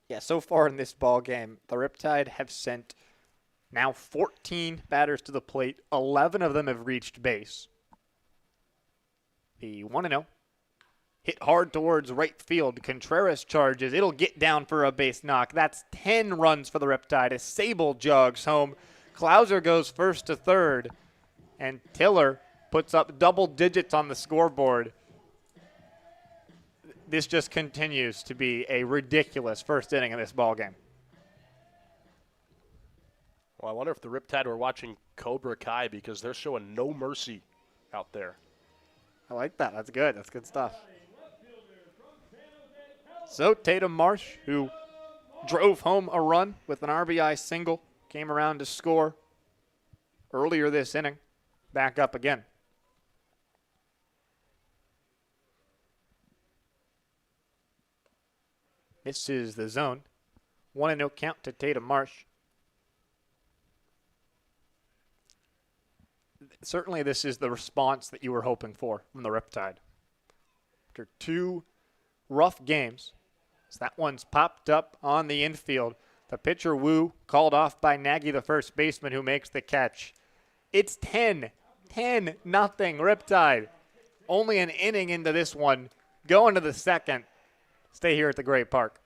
Yeah, so far in this ball game, the Riptide have sent now 14 batters to the plate. 11 of them have reached base. The 1-0 hit hard towards right field. Contreras charges. It'll get down for a base knock. That's 10 runs for the Riptide as Sable jogs home. Klauser goes first to third, and Tiller puts up double digits on the scoreboard. This just continues to be a ridiculous first inning of this ball game. Well, I wonder if the Riptide were watching Cobra Kai because they're showing no mercy out there. I like that. That's good. That's good stuff. So Tatum Marsh, who drove home a run with an RBI single, came around to score earlier this inning, back up again. This is the zone. 1-0 count to Tatum Marsh. Certainly this is the response that you were hoping for from the Riptide. After two rough games, so that one's popped up on the infield. The pitcher, Wu, called off by Nagy, the first baseman, who makes the catch. It's 10-0 Riptide. Only an inning into this one. Going to the second. Stay here at the Great Park.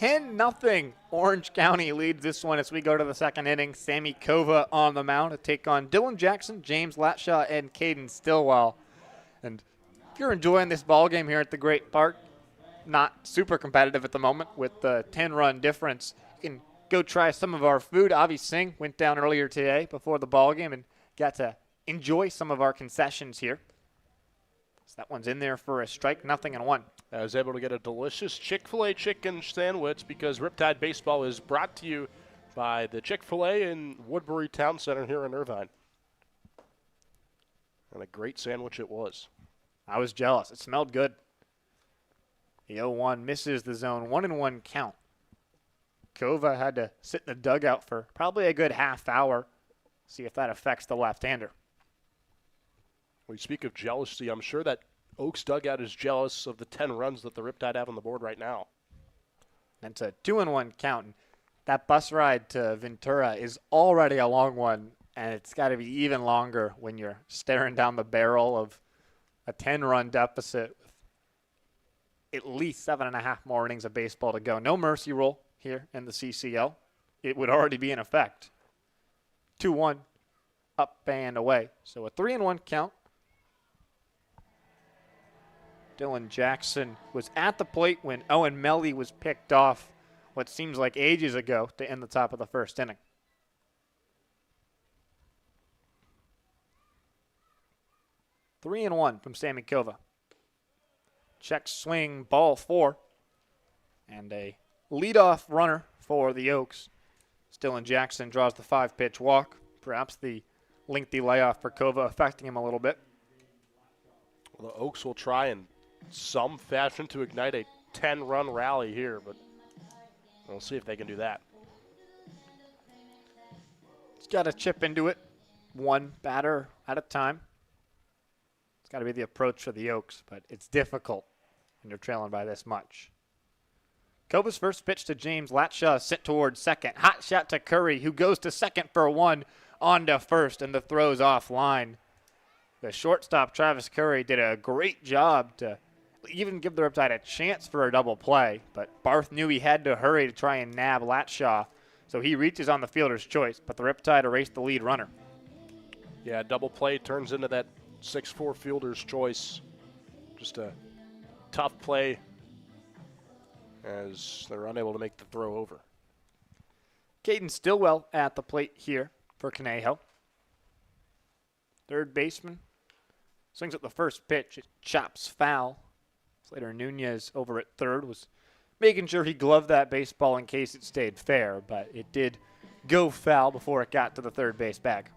Nothing. Orange County leads this one as we go to the second inning. Sammy Kova on the mound to take on Dylan Jackson, James Latshaw, and Caden Stillwell. And if you're enjoying this ball game here at the Great Park, not super competitive at the moment with the 10-run difference, you can go try some of our food. Avi Singh went down earlier today before the ball game and got to enjoy some of our concessions here. So that one's in there for a strike, 0-1. I was able to get a delicious Chick-fil-A chicken sandwich because Riptide Baseball is brought to you by the Chick-fil-A in Woodbury Town Center here in Irvine. And a great sandwich it was. I was jealous. It smelled good. The 0-1 misses the zone. 1-1 count. Kova had to sit in the dugout for probably a good half hour. See if that affects the left-hander. We speak of jealousy. I'm sure that Oaks dugout is jealous of the 10 runs that the Riptide have on the board right now. And it's a 2-1 count. And that bus ride to Ventura is already a long one, and it's got to be even longer when you're staring down the barrel of a 10-run deficit with at least 7.5 more innings of baseball to go. No mercy rule here in the CCL. It would already be in effect. 2-1, up and away. So a 3-1 count. Dylan Jackson was at the plate when Owen Melly was picked off what seems like ages ago to end the top of the first inning. Three and one from Sammy Kova. Check swing, ball 4. And a leadoff runner for the Oaks. Dylan Jackson draws the 5-pitch walk. Perhaps the lengthy layoff for Kova affecting him a little bit. Well, the Oaks will try in some fashion to ignite a 10-run rally here, but we'll see if they can do that. It's got to chip into it, one batter at a time. It's got to be the approach for the Oaks, but it's difficult when you're trailing by this much. Kova's first pitch to James Latshaw sent towards second. Hot shot to Curry, who goes to second for 1, on to first, and the throw's offline. The shortstop, Travis Curry, did a great job to even give the Riptide a chance for a double play, but Barth knew he had to hurry to try and nab Latshaw, so he reaches on the fielder's choice, but the Riptide erased the lead runner. Yeah, double play turns into that 6-4 fielder's choice. Just a tough play as they're unable to make the throw over. Caden Stillwell at the plate here for Conejo. Third baseman swings at the first pitch. It chops foul. Slater Nunez over at third was making sure he gloved that baseball in case it stayed fair, but it did go foul before it got to the third base bag.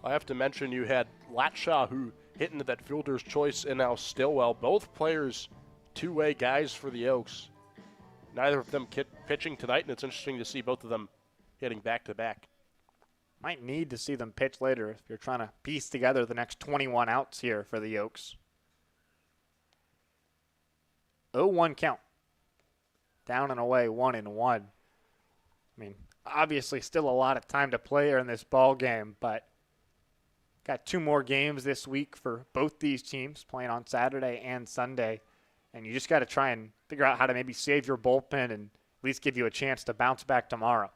I have to mention you had Latshaw who hit into that fielder's choice, and now Stillwell. Both players two-way guys for the Oaks. Neither of them pitching tonight, and it's interesting to see both of them hitting back-to-back. Might need to see them pitch later if you're trying to piece together the next 21 outs here for the Oaks. 0-1 count. Down and away, 1-1. I mean, obviously still a lot of time to play here in this ball game, but got 2 more games this week for both these teams playing on Saturday and Sunday, and you just got to try and figure out how to maybe save your bullpen and at least give you a chance to bounce back tomorrow.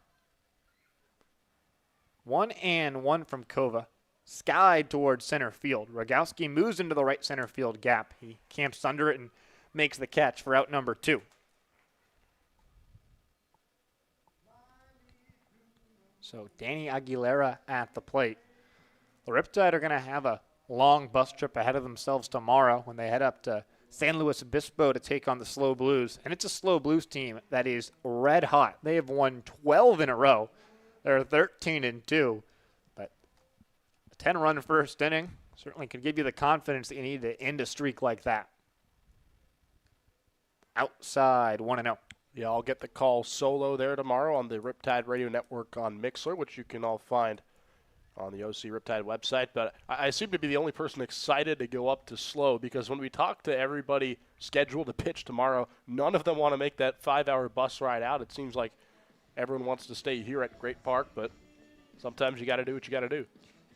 1-1 from Kova. Skied towards center field. Rogowski moves into the right center field gap. He camps under it and makes the catch for out number 2. So Danny Aguilera at the plate. The Riptide are going to have a long bus trip ahead of themselves tomorrow when they head up to San Luis Obispo to take on the Slow Blues. And it's a Slow Blues team that is red hot. They have won 12 in a row. They're 13-2. But a 10-run first inning certainly could give you the confidence that you need to end a streak like that. Outside, 1-0. Yeah, I'll get the call solo there tomorrow on the Riptide Radio Network on Mixler, which you can all find on the OC Riptide website. But I seem to be the only person excited to go up to Slow, because when we talk to everybody scheduled to pitch tomorrow, none of them want to make that 5-hour bus ride out. It seems like everyone wants to stay here at Great Park, but sometimes you got to do what you got to do.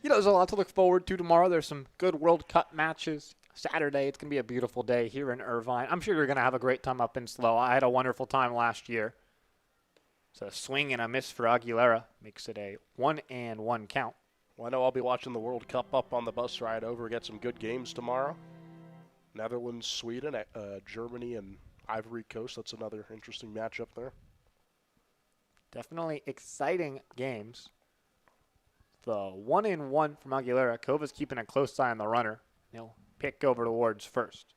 You know, there's a lot to look forward to tomorrow. There's some good World Cup matches. Saturday, it's going to be a beautiful day here in Irvine. I'm sure you're going to have a great time up in Slow. I had a wonderful time last year. So a swing and a miss for Aguilera makes it a 1-1 count. Well, I know I'll be watching the World Cup up on the bus ride over. Get some good games tomorrow. Netherlands, Sweden, Germany, and Ivory Coast. That's another interesting matchup there. Definitely exciting games. The 1-1 from Aguilera. Kova's keeping a close eye on the runner. He'll pick over towards first.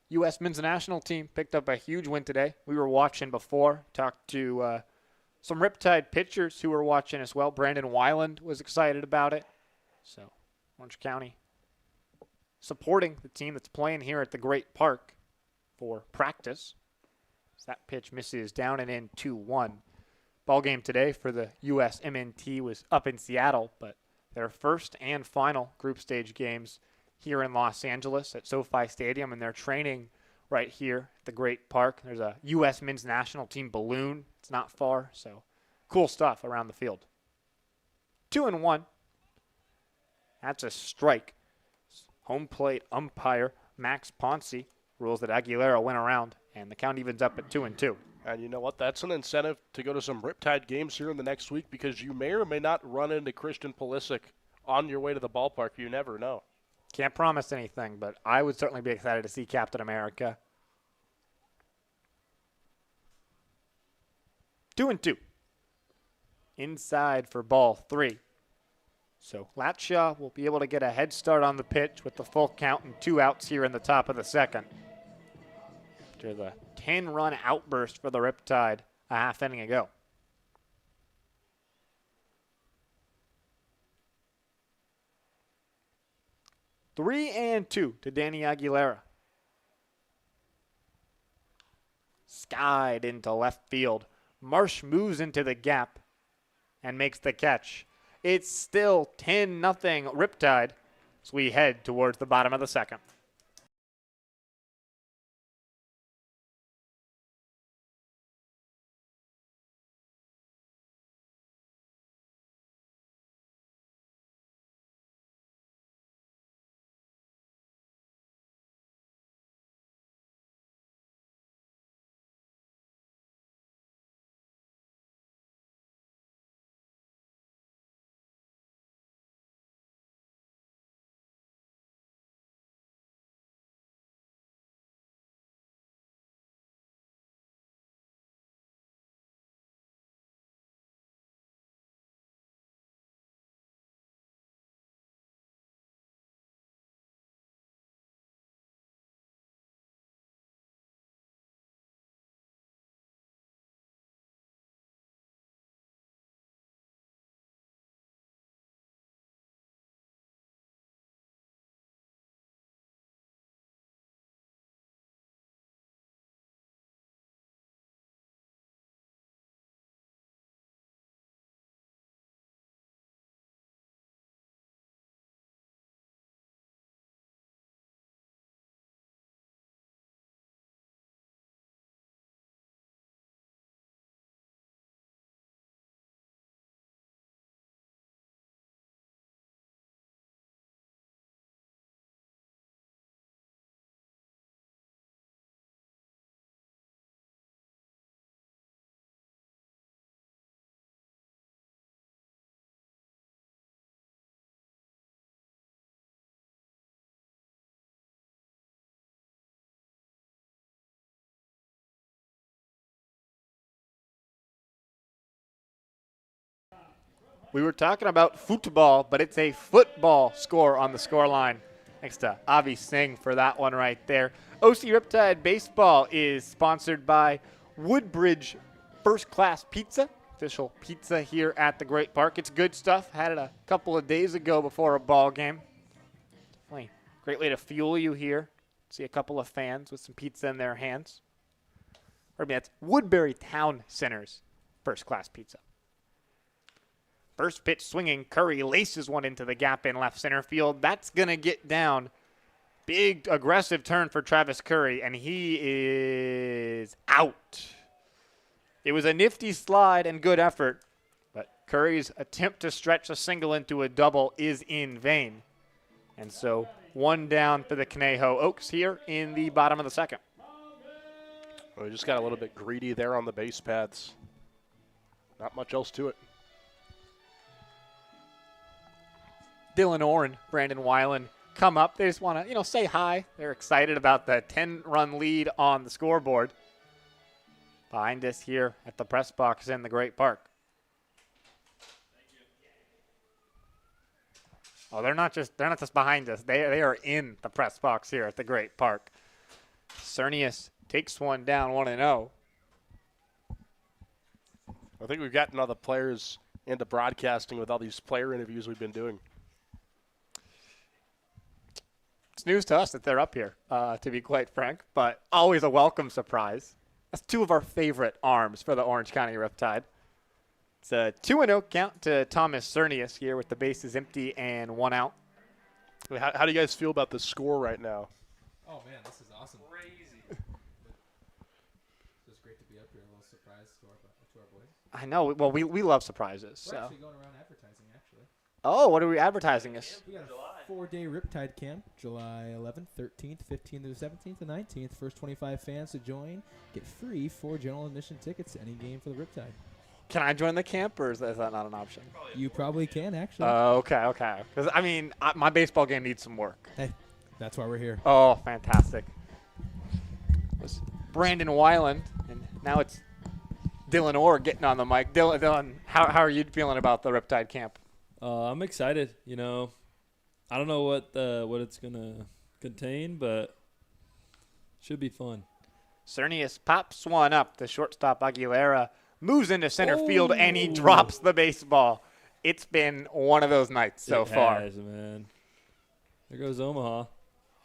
U.S. men's national team picked up a huge win today. We were watching before. Talked to some Riptide pitchers who were watching as well. Brandon Weiland was excited about it. So Orange County supporting the team that's playing here at the Great Park for practice. So that pitch misses down and in 2-1. Ball game today for the U.S. MNT was up in Seattle, but their first and final group stage games here in Los Angeles at SoFi Stadium, and they're training right here at the Great Park. There's a U.S. men's national team balloon. It's not far, so cool stuff around the field. 2-1. That's a strike. Home plate umpire Max Ponce rules that Aguilera went around, and the count evens up at 2-2. And you know what? That's an incentive to go to some Riptide games here in the next week because you may or may not run into Christian Pulisic on your way to the ballpark. You never know. Can't promise anything, but I would certainly be excited to see Captain America. 2-2. Inside for ball 3. So Latshaw will be able to get a head start on the pitch with the full count and 2 outs here in the top of the second. After the 10-run outburst for the Riptide a half inning ago. Three and 2 to Danny Aguilera. Skied into left field. Marsh moves into the gap and makes the catch. It's still 10-0 Riptide as we head towards the bottom of the second. We were talking about football, but it's a football score on the score line. Thanks to Avi Singh for that one right there. OC Riptide Baseball is sponsored by Woodbridge First Class Pizza, official pizza here at the Great Park. It's good stuff. Had it a couple of days ago before a ball game. Definitely a great way to fuel you here. See a couple of fans with some pizza in their hands. That's Woodbury Town Center's First Class Pizza. First pitch swinging, Curry laces one into the gap in left center field. That's going to get down. Big aggressive turn for Travis Curry, and he is out. It was a nifty slide and good effort, but Curry's attempt to stretch a single into a double is in vain. And so one down for the Conejo Oaks here in the bottom of the second. Well, we just got a little bit greedy there on the base paths. Not much else to it. Dylan Orr and Brandon Weiland come up. They just want to, say hi. They're excited about the 10-run lead on the scoreboard. Behind us here at the press box in the Great Park. Oh, they're not just behind us. They are in the press box here at the Great Park. Cernius takes one down 1-0. I think we've gotten all the players into broadcasting with all these player interviews we've been doing. It's news to us that they're up here, to be quite frank, but always a welcome surprise. That's two of our favorite arms for the Orange County Riptide. It's a 2-0 count to Thomas Cernius here with the bases empty and one out. How do you guys feel about the score right now? Oh, man, this is awesome. Crazy. It's great to be up here. A little surprise to our boys. I know. Well, we love surprises. We're so. actually going around advertising, actually. Oh, what are we advertising us? We got 4-day Riptide Camp, July 11th, 13th, 15th through the 17th, and 19th. First 25 fans to join get free 4 general admission tickets to any game for the Riptide. Can I join the camp, or is that not an option? You probably can, actually. Okay. Because, my baseball game needs some work. Hey, that's why we're here. Oh, fantastic. It was Brandon Weiland, and now it's Dylan Orr getting on the mic. Dylan, how are you feeling about the Riptide camp? I'm excited. I don't know what it's gonna contain, but should be fun. Cernius pops one up. The shortstop Aguilera moves into center field, and he drops the baseball. It's been one of those nights so far. It has, man. There goes Omaha.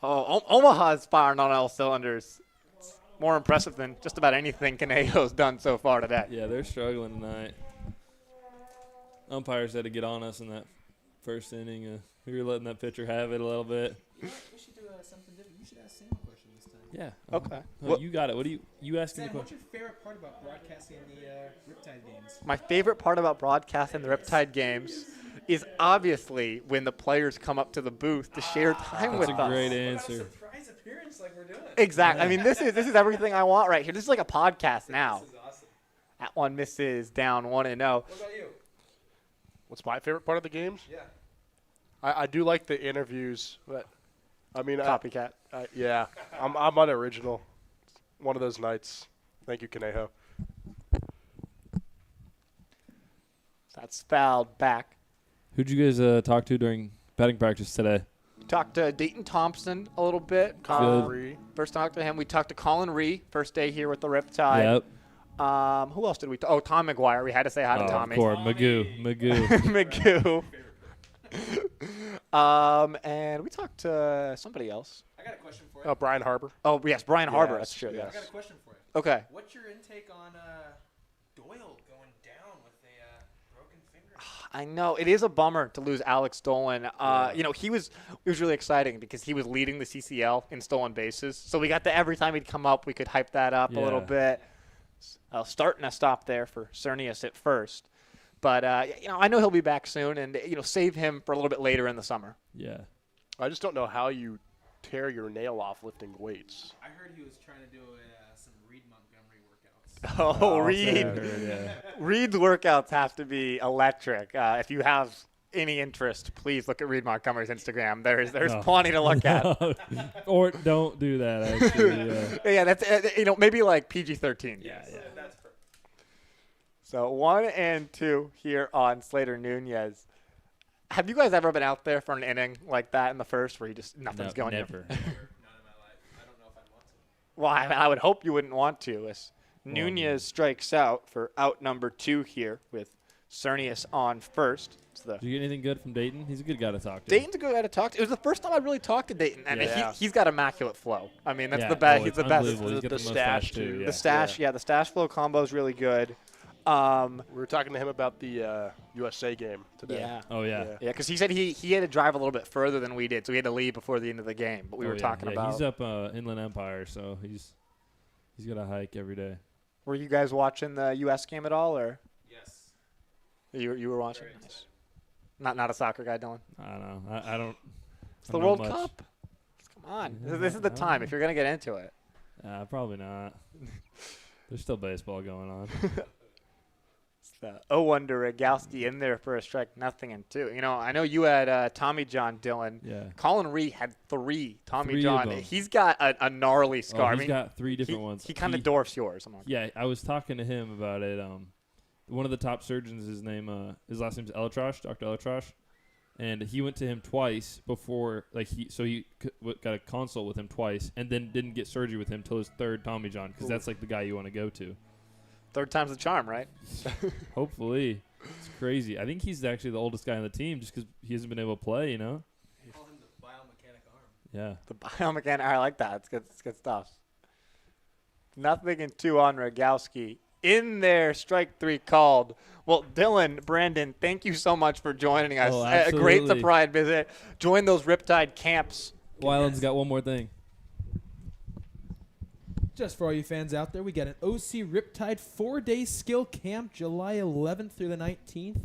Oh, Omaha's firing on all cylinders. It's more impressive than just about anything Conejo's done so far today. Yeah, they're struggling tonight. Umpires had to get on us in that first inning. We were letting that pitcher have it a little bit. We should do something different. You should ask Sam a question this time. Yeah. Okay. Oh, you got it. What do you asking Sam, the what's question? your favorite part about broadcasting the Riptide games? My favorite part about broadcasting the Riptide games is obviously when the players come up to the booth to share time That's with a us. great answer. Surprise appearance like we're doing. Exactly. This is everything I want right here. This is like a podcast now. This is awesome. That one misses down 1-0. What about you? What's my favorite part of the games? Yeah. I do like the interviews, but Copycat. yeah, I'm unoriginal. One of those nights. Thank you, Conejo. That's fouled back. Who'd you guys talk to during batting practice today? Talked to Dayton Thompson a little bit. Colin Good. Ree. First talked to him. We talked to Colin Ree, first day here with the Riptide. Yep. Who else did we talk? Tom McGuire. We had to say hi to Of Tommy. course, Magoo. Magoo. And we talked to somebody else. I got a question for you. Brian Harbour. Oh, yes, Brian Harbour. Yes, That's true, yes. I got a question for you. Okay. What's your intake on Doyle going down with a broken finger? I know. It is a bummer to lose Alex Dolan. It was really exciting because he was leading the CCL in stolen bases. So we got to, every time he'd come up, we could hype that up a little bit. Starting to stop there for Cernius at first. But, I know he'll be back soon and, save him for a little bit later in the summer. Yeah. I just don't know how you tear your nail off lifting weights. I heard he was trying to do some Reed Montgomery workouts. Oh, Reed. Yeah. Reed's workouts have to be electric. If you have any interest, please look at Reed Montgomery's Instagram. There's plenty to look at. Or don't do that, actually. Yeah, that's maybe like PG-13. Yeah, that's perfect. So 1 and 2 here on Slater Nunez. Have you guys ever been out there for an inning like that in the first where you just nothing's going? Never. None in my life. I don't know if I'd want to. Well, I would hope you wouldn't want to. As Nunez strikes out for out number 2 here with Cernius on first. Did you get anything good from Dayton? He's a good guy to talk to. Dayton's a good guy to talk to. It was the first time I really talked to Dayton, and Yeah. he's got immaculate flow. That's Yeah. the best. Oh, He's it's the best. unbelievable. He's got The the stash, mustache, too. too. Yeah. The stash, the stash flow combo is really good. We were talking to him about the USA game today. Yeah. Oh, yeah. Yeah, because he said he had to drive a little bit further than we did, so he had to leave before the end of the game. But we were talking about. He's up Inland Empire, so he's got to hike every day. Were you guys watching the U.S. game at all, or Yes. you were watching? Very Nice. Not a soccer guy, Dylan. I don't know. I don't. It's the know World much. Cup. Come on, Yeah, this is the I time don't if you're gonna get into it. Probably not. There's still baseball going on. It's the 0-1 to Rogowski in there for a strike, 0-2. I know you had Tommy John, Dylan. Yeah. Colin Ree had 3 Tommy 3 of John. them. He's got a gnarly scar. He's got 3 different ones. He kind of dwarfs yours. Yeah, I was talking to him about it. One of the top surgeons, his last name's Elatrosh, Dr. Elatrosh, and he went to him twice before, he got a consult with him twice, and then didn't get surgery with him till his 3rd Tommy John, because that's like the guy you want to go to. 3rd time's the charm, right? Hopefully. It's crazy. I think he's actually the oldest guy on the team just because he hasn't been able to play, Call him the biomechanic arm. Yeah. The biomechanic. I like that. It's good stuff. 0-2 on Rogowski. In there, strike 3 called. Well, Dylan, Brandon, thank you so much for joining us. Oh, A great absolutely. surprise visit. Join those Riptide camps. Weiland's got one more thing. Just for all you fans out there, we got an OC Riptide 4-day skill camp July 11th through the 19th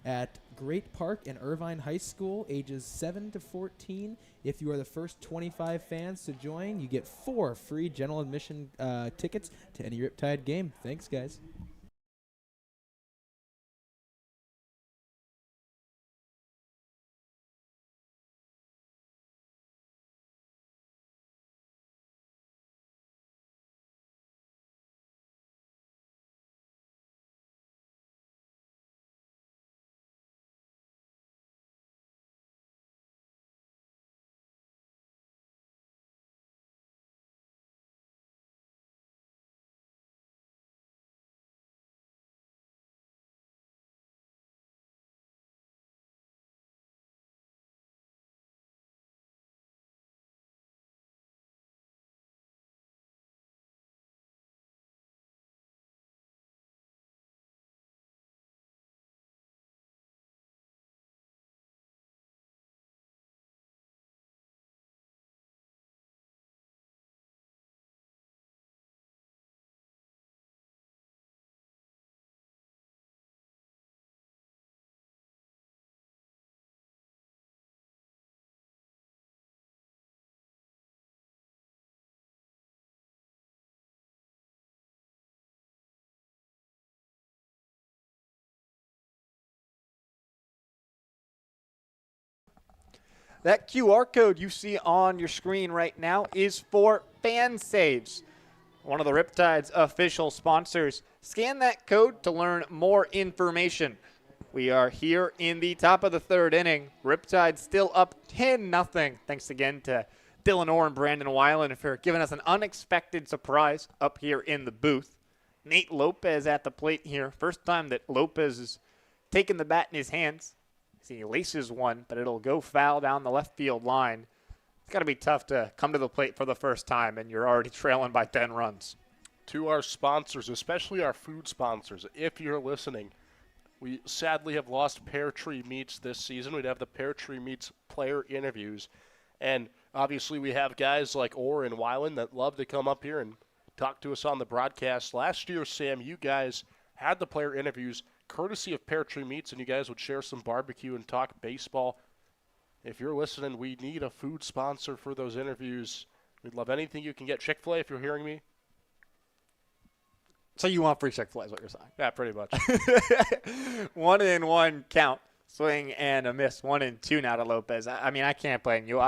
at Great Park and Irvine High School, ages 7 to 14. If you are the first 25 fans to join, you get 4 free general admission tickets to any Riptide game. Thanks, guys. That QR code you see on your screen right now is for Fan Saves, one of the Riptide's official sponsors. Scan that code to learn more information. We are here in the top of the third inning. Riptide still up 10-0. Thanks again to Dylan Orr and Brandon Weiland for giving us an unexpected surprise up here in the booth. Nate Lopez at the plate here. First time that Lopez has taken the bat in his hands. He laces one, but it'll go foul down the left field line. It's got to be tough to come to the plate for the first time, and you're already trailing by 10 runs. To our sponsors, especially our food sponsors, if you're listening, we sadly have lost Pear Tree Meats this season. We'd have the Pear Tree Meats player interviews. And obviously we have guys like Orr and Weiland that love to come up here and talk to us on the broadcast. Last year, Sam, you guys had the player interviews courtesy of Pear Tree Meats, and you guys would share some barbecue and talk baseball. If you're listening, we need a food sponsor for those interviews. We'd love anything you can get. Chick-fil-A, if you're hearing me. So you want free Chick-fil-A is what you're saying? Yeah, pretty much. 1-1 count. Swing and a miss. 1-2 now to Lopez. I mean, I can't blame you.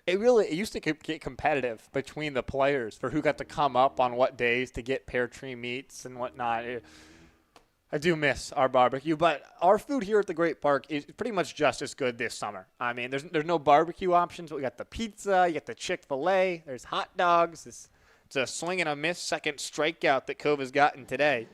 It used to get competitive between the players for who got to come up on what days to get Pear Tree Meats and whatnot. I do miss our barbecue, but our food here at the Great Park is pretty much just as good this summer. I mean, there's no barbecue options, but we got the pizza, you got the Chick-fil-A, there's hot dogs. It's a swing and a miss second strikeout that Cove has gotten today.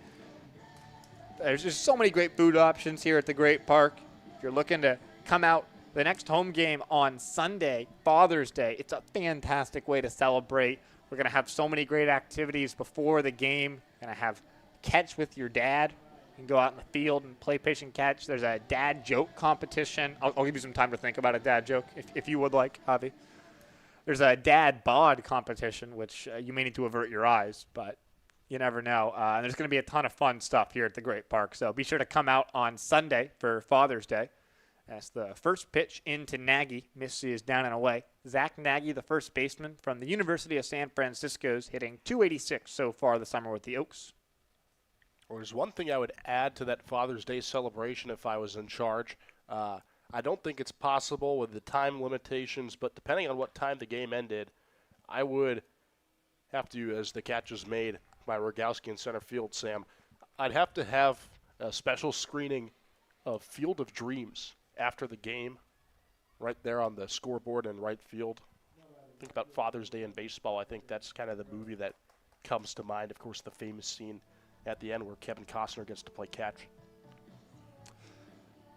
There's just so many great food options here at the Great Park. If you're looking to come out the next home game on Sunday, Father's Day, it's a fantastic way to celebrate. We're going to have so many great activities before the game. We're going to have catch with your dad. You can go out in the field and play pitch and catch. There's a dad joke competition. I'll give you some time to think about a dad joke if you would like, Javi. There's a dad bod competition, which you may need to avert your eyes, but you never know. And there's going to be a ton of fun stuff here at the Great Park. So be sure to come out on Sunday for Father's Day. That's the first pitch into Nagy. Misses down and away. Zach Nagy, the first baseman from the University of San Francisco's, hitting .286 so far this summer with the Oaks. Well, there's one thing I would add to that Father's Day celebration if I was in charge. I don't think it's possible with the time limitations, but depending on what time the game ended, I would have to, as the catch is made by Rogowski in center field, Sam, I'd have to have a special screening of Field of Dreams after the game right there on the scoreboard in right field. Think about Father's Day in baseball. I think that's kind of the movie that comes to mind. Of course, the famous scene at the end where Kevin Costner gets to play catch.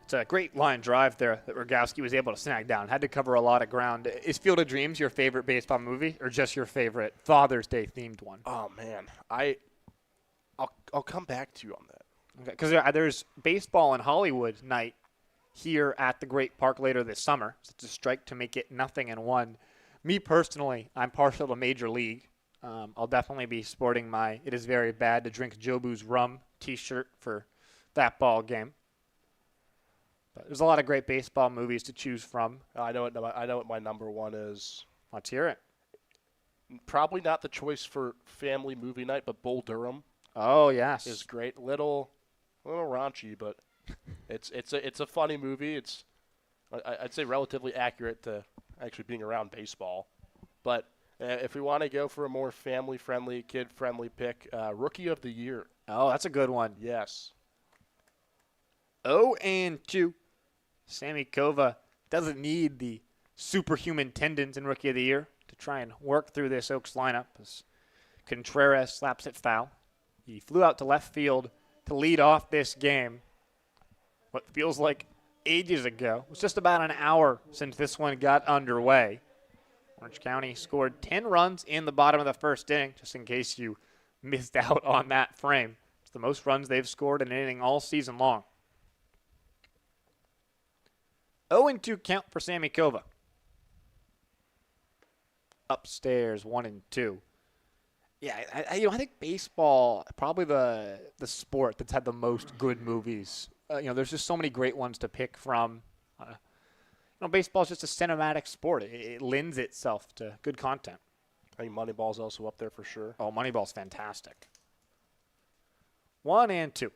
It's a great line drive there that Rogowski was able to snag down. Had to cover a lot of ground. Is Field of Dreams your favorite baseball movie or just your favorite Father's Day themed one? Oh, man. I'll come back to you on that. Okay, because there's baseball in Hollywood night here at the Great Park later this summer. So it's a strike to make it 0-1. Me personally, I'm partial to Major League. I'll definitely be sporting my "It is very bad to drink Jobu's rum" t-shirt for that ball game. But there's a lot of great baseball movies to choose from. I know what my number one is. Let's hear it. Probably not the choice for family movie night, but Bull Durham Oh, yes. is great. Little raunchy, but it's a funny movie. It's I'd say relatively accurate to actually being around baseball. But if we want to go for a more family-friendly, kid-friendly pick, Rookie of the Year. Oh, that's a good one. Yes. 0-2. Sammy Kova doesn't need the superhuman tendons in Rookie of the Year to try and work through this Oaks lineup as Contreras slaps it foul. He flew out to left field to lead off this game. What feels like ages ago. It was just about an hour since this one got underway. Orange County scored 10 runs in the bottom of the first inning, just in case you missed out on that frame. It's the most runs they've scored in an inning all season long. 0-2 count for Sammy Kova. Upstairs, 1-2. Yeah, I think baseball, probably the sport that's had the most good movies. There's just so many great ones to pick from. Baseball is just a cinematic sport. It lends itself to good content. I think Moneyball's also up there for sure. Oh, Moneyball's fantastic. 1-2.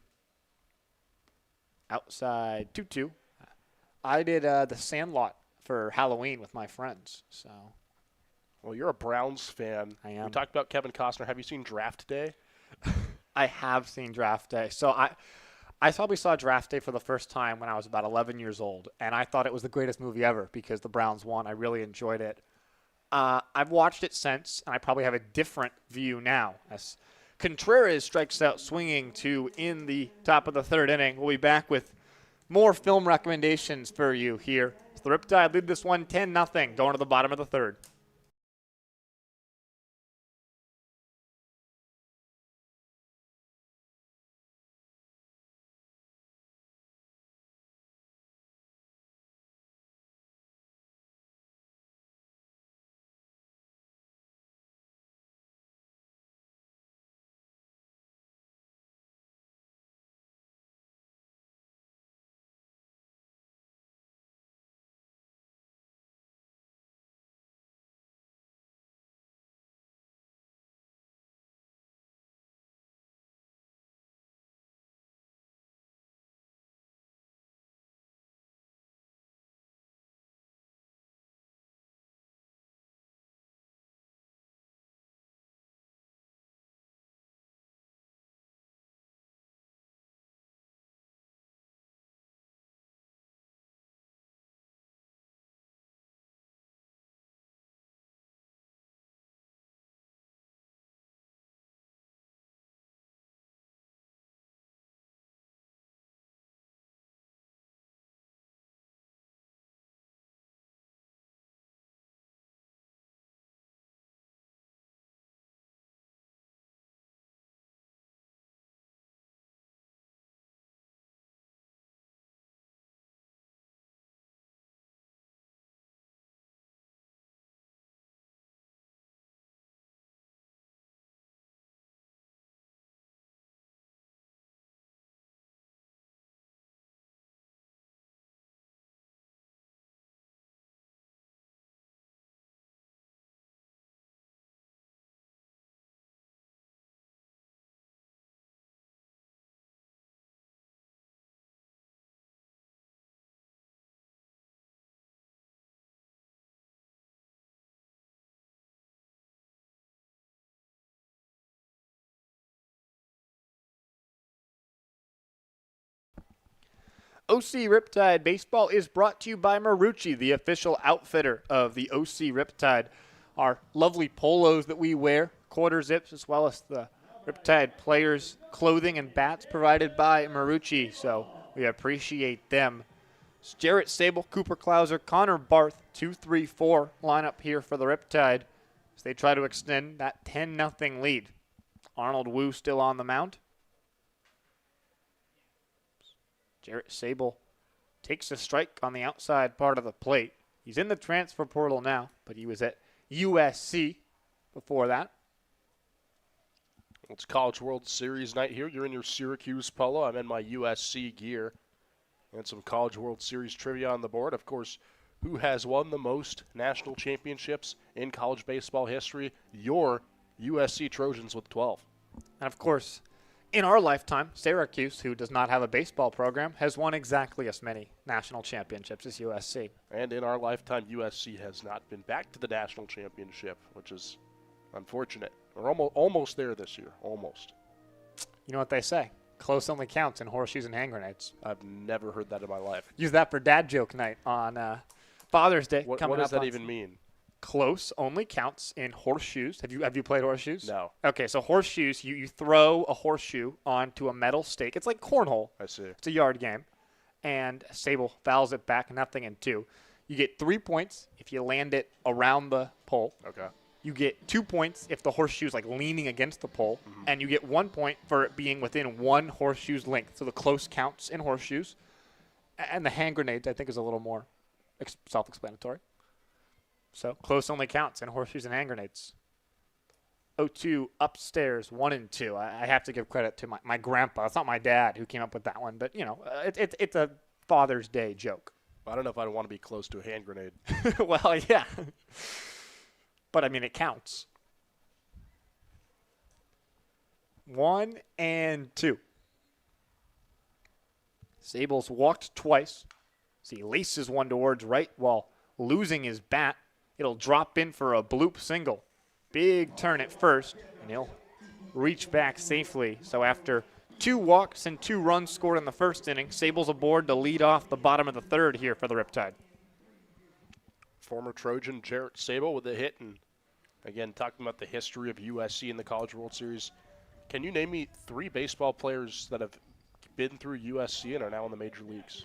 Outside, 2-2. I did The Sandlot for Halloween with my friends, so. Well, you're a Browns fan. I am. We talked about Kevin Costner. Have you seen Draft Day? I have seen Draft Day. So I probably saw Draft Day for the first time when I was about 11 years old, and I thought it was the greatest movie ever because the Browns won. I really enjoyed it. I've watched it since, and I probably have a different view now. As Contreras strikes out swinging in the top of the third inning. We'll be back with more film recommendations for you here. The Riptide lead this one 10-0 going to the bottom of the third. OC Riptide Baseball is brought to you by Marucci, the official outfitter of the OC Riptide. Our lovely polos that we wear, quarter zips, as well as the Riptide players' clothing and bats provided by Marucci, so we appreciate them. It's Jarrett Sable, Cooper Klauser, Connor Barth, 2-3-4 lineup here for the Riptide as they try to extend that 10-0 lead. Arnold Wu still on the mound. Jarrett Sable takes a strike on the outside part of the plate. He's in the transfer portal now, but he was at USC before that. It's College World Series night here. You're in your Syracuse polo. I'm in my USC gear. and some College World Series trivia on the board. Of course, who has won the most national championships in college baseball history? Your USC Trojans with 12. And of course, in our lifetime, Syracuse, who does not have a baseball program, has won exactly as many national championships as USC. And in our lifetime, USC has not been back to the national championship, which is unfortunate. We're almost there this year, almost. You know what they say? Close only counts in horseshoes and hand grenades. I've never heard that in my life. Use that for dad joke night on Father's Day. What coming does up that even mean? Close only counts in horseshoes. Have you played horseshoes? No. Okay, so horseshoes, you throw a horseshoe onto a metal stake. It's like cornhole. I see. It's a yard game. And Sable fouls it back, nothing in 2. You get 3 points if you land it around the pole. Okay. You get 2 points if the horseshoe's like leaning against the pole, and you get 1 point for it being within one horseshoe's length. So the close counts in horseshoes. And the hand grenades, I think, is a little more self-explanatory. So close only counts in horseshoes and hand grenades. 0-2 upstairs, 1 and 2. I have to give credit to my grandpa. It's not my dad who came up with that one, but it's a Father's Day joke. I don't know if I'd want to be close to a hand grenade. Well, yeah. But, I mean, it counts. 1 and 2. Sables walked twice. So he laces one towards right while losing his bat. It'll drop in for a bloop single. Big turn at first, and he'll reach back safely. So after 2 walks and 2 runs scored in the first inning, Sables aboard to lead off the bottom of the third here for the Riptide. Former Trojan Jarrett Sable with a hit, and again, talking about the history of USC in the College World Series. Can you name me 3 baseball players that have been through USC and are now in the major leagues?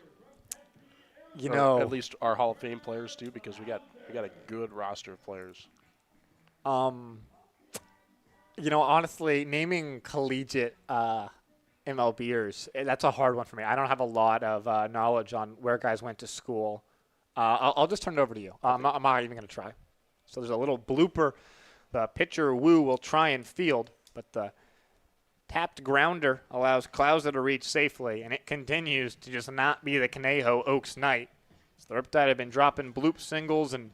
Or at least our Hall of Fame players too, because we got a good roster of players. Honestly, naming collegiate MLBers, that's a hard one for me. I don't have a lot of knowledge on where guys went to school. I'll just turn it over to you. I'm not even going to try. So there's a little blooper. The pitcher, Wu, will try and field, but the tapped grounder allows Klauser to reach safely, and it continues to just not be the Conejo Oaks night. So the Riptide have been dropping bloop singles and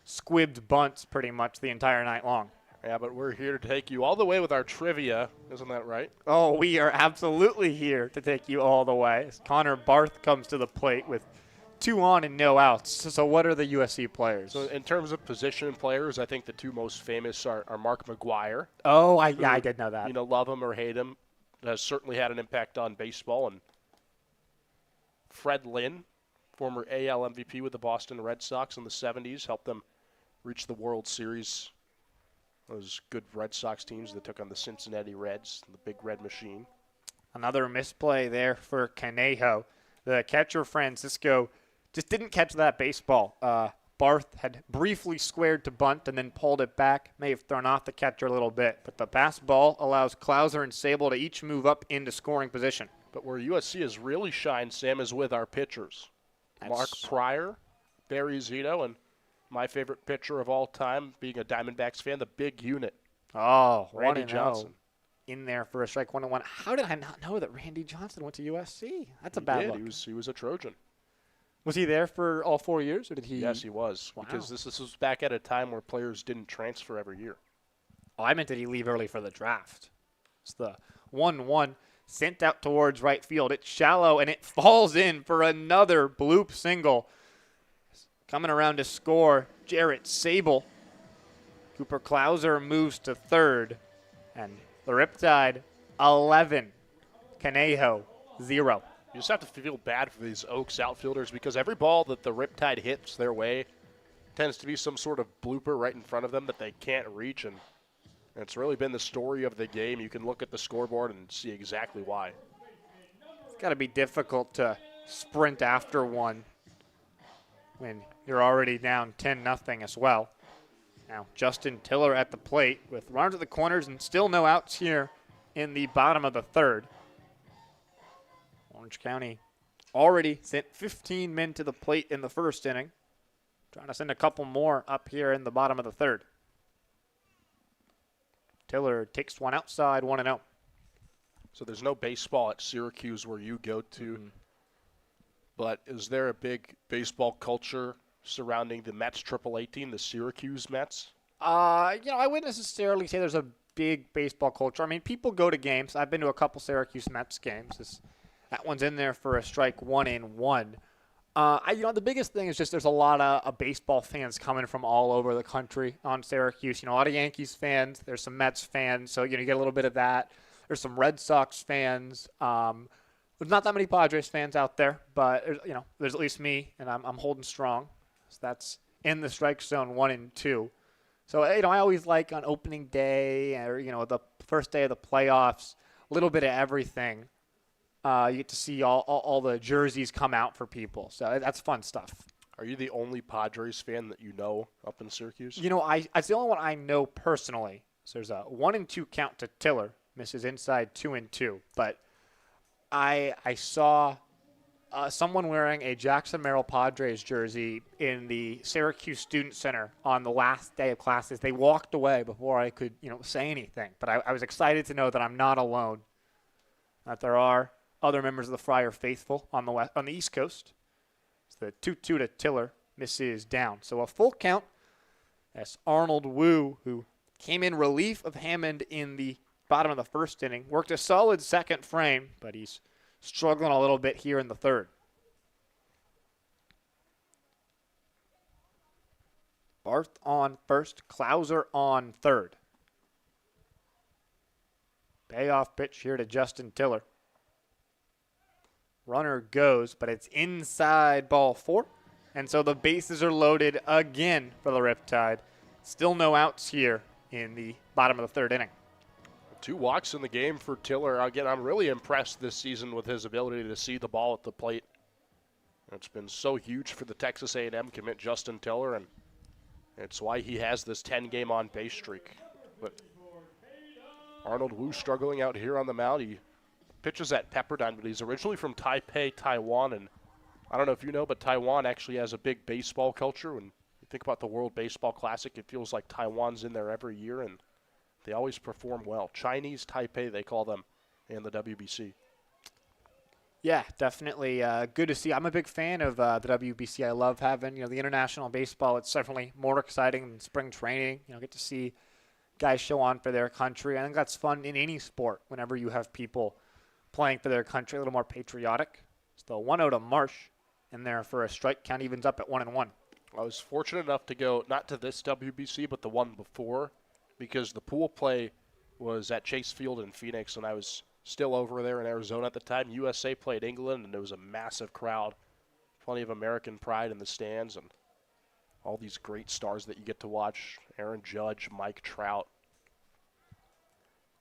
squibbed bunts pretty much the entire night long. Yeah, but we're here to take you all the way with our trivia. Isn't that right? Oh, we are absolutely here to take you all the way. As Connor Barth comes to the plate with 2 on and no outs. So what are the USC players? So in terms of position players, I think the 2 most famous are Mark McGuire. Oh, I did know that. Love him or hate him, has certainly had an impact on baseball. And Fred Lynn, former AL MVP with the Boston Red Sox in the 70s, helped them reach the World Series. Those good Red Sox teams that took on the Cincinnati Reds, the Big Red Machine. Another misplay there for Conejo. The catcher, Francisco, just didn't catch that baseball. Barth had briefly squared to bunt and then pulled it back. May have thrown off the catcher a little bit. But the pass ball allows Klauser and Sable to each move up into scoring position. But where USC has really shined, Sam, is with our pitchers. Mark Pryor, Barry Zito, and my favorite pitcher of all time, being a Diamondbacks fan, the big unit. Oh, Randy Johnson. In there for a strike 1-1. How did I not know that Randy Johnson went to USC? That's a bad look. He was a Trojan. Was he there for all 4 years, or did he? Yes, he was. Wow. Because this was back at a time where players didn't transfer every year. Oh, I meant did he leave early for the draft? It's the 1-1 sent out towards right field. It's shallow, and it falls in for another bloop single. Coming around to score, Jarrett Sable. Cooper Klauser moves to third, and the Riptide 11, Conejo 0. You just have to feel bad for these Oaks outfielders because every ball that the Riptide hits their way tends to be some sort of blooper right in front of them that they can't reach, and it's really been the story of the game. You can look at the scoreboard and see exactly why. It's got to be difficult to sprint after one when you're already down 10-0 as well. Now Justin Tiller at the plate with runners at the corners and still no outs here in the bottom of the third. Orange County already sent 15 men to the plate in the first inning. Trying to send a couple more up here in the bottom of the third. Tiller takes one outside, 1-0. So there's no baseball at Syracuse where you go to. but is there a big baseball culture surrounding the Mets AAA team, the Syracuse Mets? I wouldn't necessarily say there's a big baseball culture. I mean, people go to games. I've been to a couple Syracuse Mets games. That one's in there for a strike 1-1. The biggest thing is just there's a lot of baseball fans coming from all over the country on Syracuse. A lot of Yankees fans. There's some Mets fans, so you get a little bit of that. There's some Red Sox fans. There's not that many Padres fans out there, but there's at least me, and I'm holding strong. So that's in the strike zone 1 and 2. So I always like on opening day or the first day of the playoffs, a little bit of everything. You get to see all the jerseys come out for people. So that's fun stuff. Are you the only Padres fan that you know up in Syracuse? It's the only one I know personally. So there's a 1-2 count to Tiller. Misses inside 2-2. But I saw someone wearing a Jackson Merrill Padres jersey in the Syracuse Student Center on the last day of classes. They walked away before I could say anything. But I was excited to know that I'm not alone, that there are other members of the Friar Faithful on the East Coast. It's the 2-2 to Tiller, misses down. So a full count. That's Arnold Wu, who came in relief of Hammond in the bottom of the first inning. Worked a solid second frame, but he's struggling a little bit here in the third. Barth on first, Klauser on third. Payoff pitch here to Justin Tiller. Runner goes, but it's inside ball 4. And so the bases are loaded again for the Riptide. Still no outs here in the bottom of the third inning. 2 walks in the game for Tiller. Again, I'm really impressed this season with his ability to see the ball at the plate. It's been so huge for the Texas A&M commit Justin Tiller, and it's why he has this 10-game on-base streak. But Arnold Wu struggling out here on the mound. He pitches at Pepperdine, but he's originally from Taipei, Taiwan, and I don't know if you know, but Taiwan actually has a big baseball culture. When you think about the World Baseball Classic, it feels like Taiwan's in there every year, and they always perform well. Chinese Taipei, they call them in the WBC. Yeah, definitely good to see. I'm a big fan of the WBC. I love having the international baseball. It's definitely more exciting than spring training. Get to see guys show on for their country. I think that's fun in any sport whenever you have people playing for their country, a little more patriotic. It's the 1-0 to Marsh in there for a strike. Count evens up at 1-1. I was fortunate enough to go not to this WBC, but the one before, because the pool play was at Chase Field in Phoenix, and I was still over there in Arizona at the time. USA played England, and there was a massive crowd, plenty of American pride in the stands, and all these great stars that you get to watch, Aaron Judge, Mike Trout.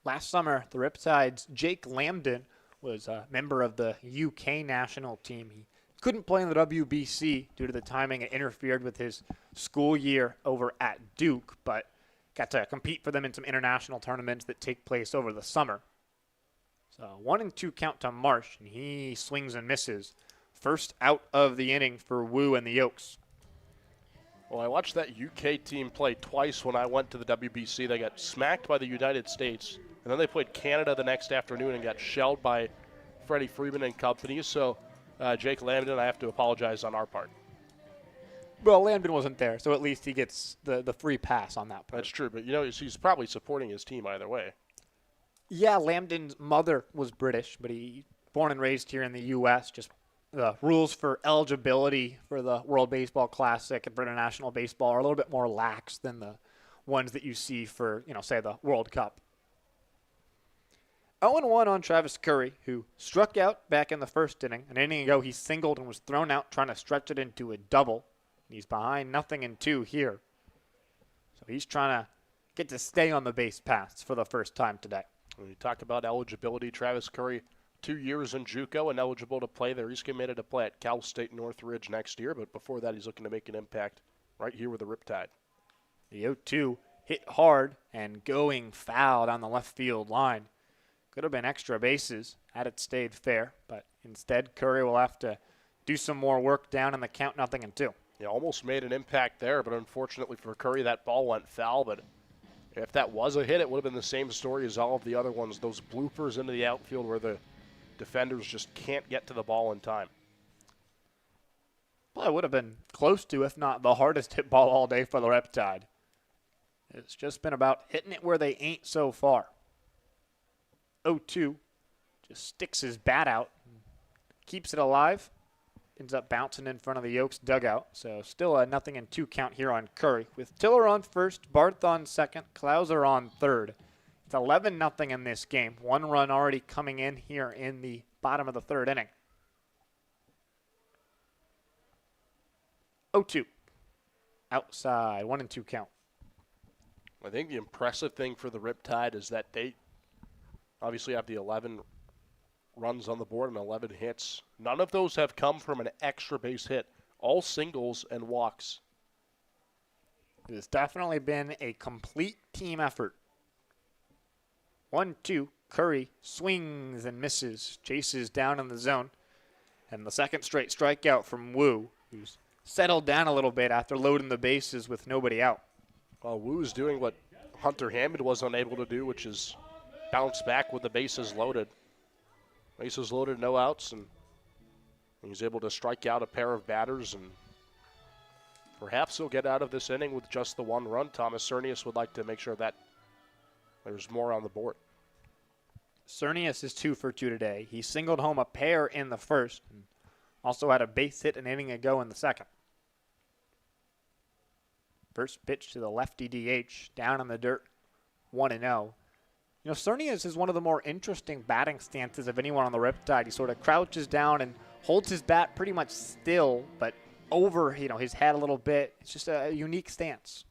Last summer, the Riptide's Jake Lambden was a member of the UK national team. He couldn't play in the WBC due to the timing. It interfered with his school year over at Duke, but got to compete for them in some international tournaments that take place over the summer. So 1-2 count to Marsh, and he swings and misses. First out of the inning for Wu and the Oaks. Well, I watched that UK team play twice when I went to the WBC. They got smacked by the United States, and then they played Canada the next afternoon and got shelled by Freddie Freeman and company. So Jake Lambden, I have to apologize on our part. Well, Lambden wasn't there, so at least he gets the free pass on that part. That's true, but he's probably supporting his team either way. Yeah, Lambden's mother was British, but he born and raised here in the U.S. Just the rules for eligibility for the World Baseball Classic and for international baseball are a little bit more lax than the ones that you see for, say the World Cup. 0-1 on Travis Curry, who struck out back in the first inning. An inning ago, he singled and was thrown out trying to stretch it into a double. He's behind 0-2 here. So he's trying to get to stay on the base paths for the first time today. When you talk about eligibility, Travis Curry, 2 years in JUCO and eligible to play there. He's committed to play at Cal State Northridge next year, but before that, he's looking to make an impact right here with the Riptide. The 0-2 hit hard and going foul down the left field line. Could have been extra bases had it stayed fair, but instead Curry will have to do some more work down in the count 0-2. He almost made an impact there, but unfortunately for Curry, that ball went foul. But if that was a hit, it would have been the same story as all of the other ones. Those bloopers into the outfield where the defenders just can't get to the ball in time. Probably would have been close to, if not the hardest hit ball all day for the Riptide. It's just been about hitting it where they ain't so far. 0-2. Just sticks his bat out. Keeps it alive. Ends up bouncing in front of the Oaks dugout. So still a 0-2 count here on Curry. With Tiller on first, Barth on second, Klauser on third. It's 11-0 in this game. 1 run already coming in here in the bottom of the third inning. 0-2. Outside, 1-2 count. I think the impressive thing for the Riptide is that they obviously have the 11 runs on the board and 11 hits. None of those have come from an extra base hit. All singles and walks. It has definitely been a complete team effort. 1-2. Curry swings and misses. Chases down in the zone. And the second straight strikeout from Wu, who's settled down a little bit after loading the bases with nobody out. Well, Wu's doing what Hunter Hammond was unable to do, which is bounce back with the bases loaded. Bases loaded, no outs, and he's able to strike out a pair of batters, and perhaps he'll get out of this inning with just the 1 run. Thomas Cernius would like to make sure that there's more on the board. Cernius is 2 for 2 today. He singled home a pair in the first, and also had a base hit an inning ago in the second. First pitch to the lefty DH, down in the dirt, 1-0. You know, Cernius is one of the more interesting batting stances of anyone on the Riptide. He sort of crouches down and holds his bat pretty much still, but over, his head a little bit. It's just a unique stance.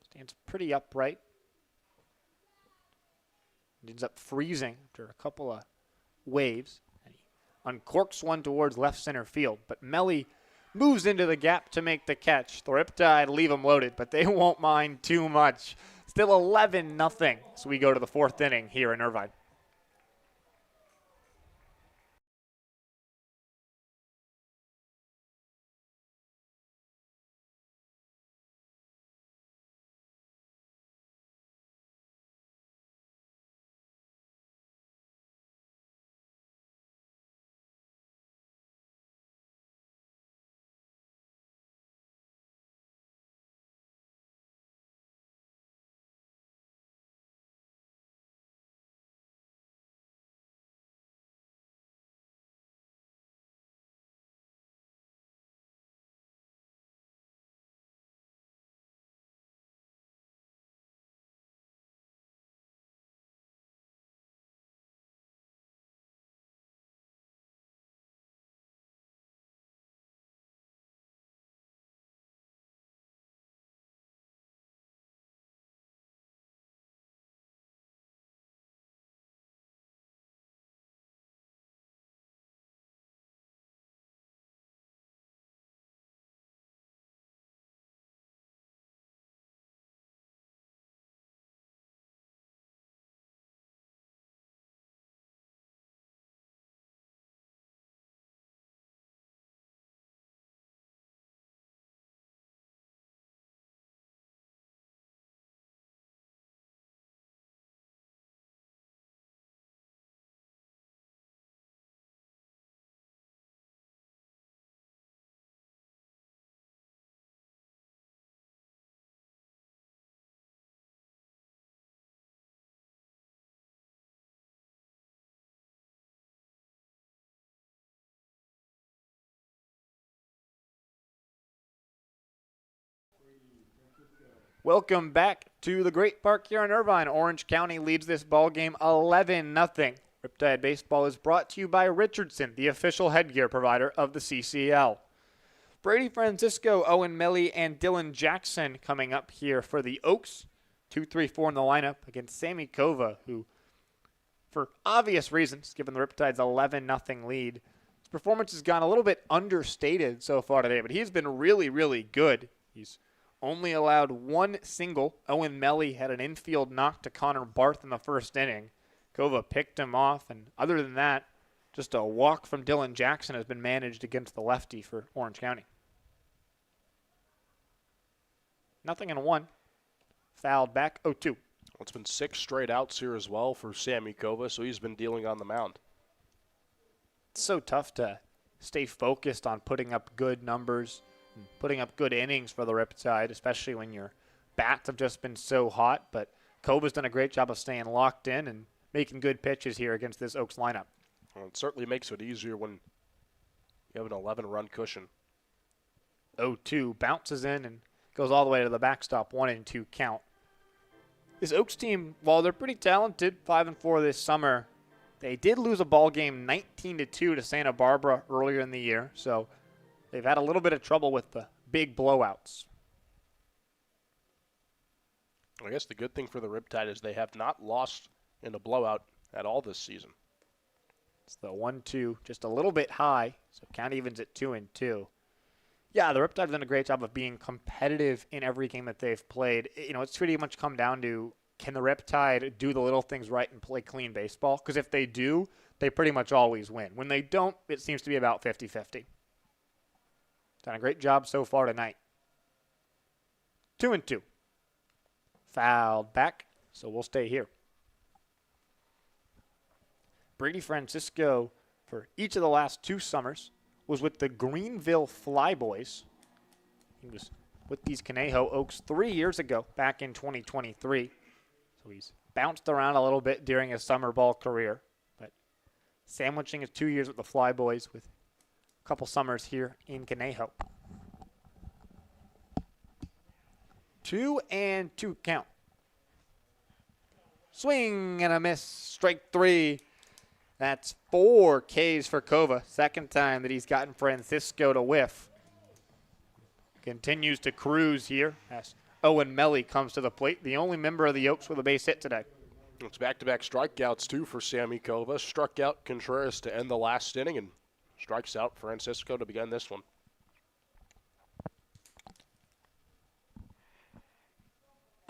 Stands pretty upright. He ends up freezing after a couple of waves. And he uncorks one towards left center field, but Melly moves into the gap to make the catch. The Riptide leave them loaded, but they won't mind too much. Still 11-0, so we go to the 4th inning here in Irvine. Welcome back to the Great Park here in Irvine. Orange County leads this ball game 11-0. Riptide Baseball is brought to you by Richardson, the official headgear provider of the CCL. Brady Francisco, Owen Melly, and Dylan Jackson coming up here for the Oaks. 2-3-4 in the lineup against Sammy Kova, who, for obvious reasons, given the Riptide's 11-0 lead, his performance has gone a little bit understated so far today, but he's been really, really good. He's only allowed 1 single. Owen Melly had an infield knock to Connor Barth in the first inning. Kova picked him off, and other than that, just a walk from Dylan Jackson has been managed against the lefty for Orange County. 0-1. Fouled back, 0-2. Well, it's been 6 straight outs here as well for Sammy Kova, so he's been dealing on the mound. It's so tough to stay focused on putting up good numbers, and putting up good innings for the Riptide, especially when your bats have just been so hot. But Kova's done a great job of staying locked in and making good pitches here against this Oaks lineup. Well, it certainly makes it easier when you have an 11-run cushion. 0-2 bounces in and goes all the way to the backstop, 1-2 count. This Oaks team, while they're pretty talented, 5-4 this summer, they did lose a ball game 19-2 to Santa Barbara earlier in the year, so they've had a little bit of trouble with the big blowouts. I guess the good thing for the Riptide is they have not lost in a blowout at all this season. It's the 1-2, just a little bit high, so count evens at 2-2. Yeah, the Riptide's done a great job of being competitive in every game that they've played. You know, it's pretty much come down to, can the Riptide do the little things right and play clean baseball? Because if they do, they pretty much always win. When they don't, it seems to be about 50-50. Done a great job so far tonight. 2-2. Fouled back, so we'll stay here. Brady Francisco, for each of the last 2 summers, was with the Greenville Flyboys. He was with these Conejo Oaks 3 years ago, back in 2023. So he's bounced around a little bit during his summer ball career, but sandwiching his 2 years with the Flyboys with a couple summers here in Conejo. 2-2 count. Swing and a miss, strike 3. That's 4 Ks for Kova. Second time that he's gotten Francisco to whiff. Continues to cruise here as Owen Melly comes to the plate, the only member of the Oaks with a base hit today. It's back-to-back strikeouts, too, for Sammy Kova. Struck out Contreras to end the last inning and strikes out Francisco to begin this one.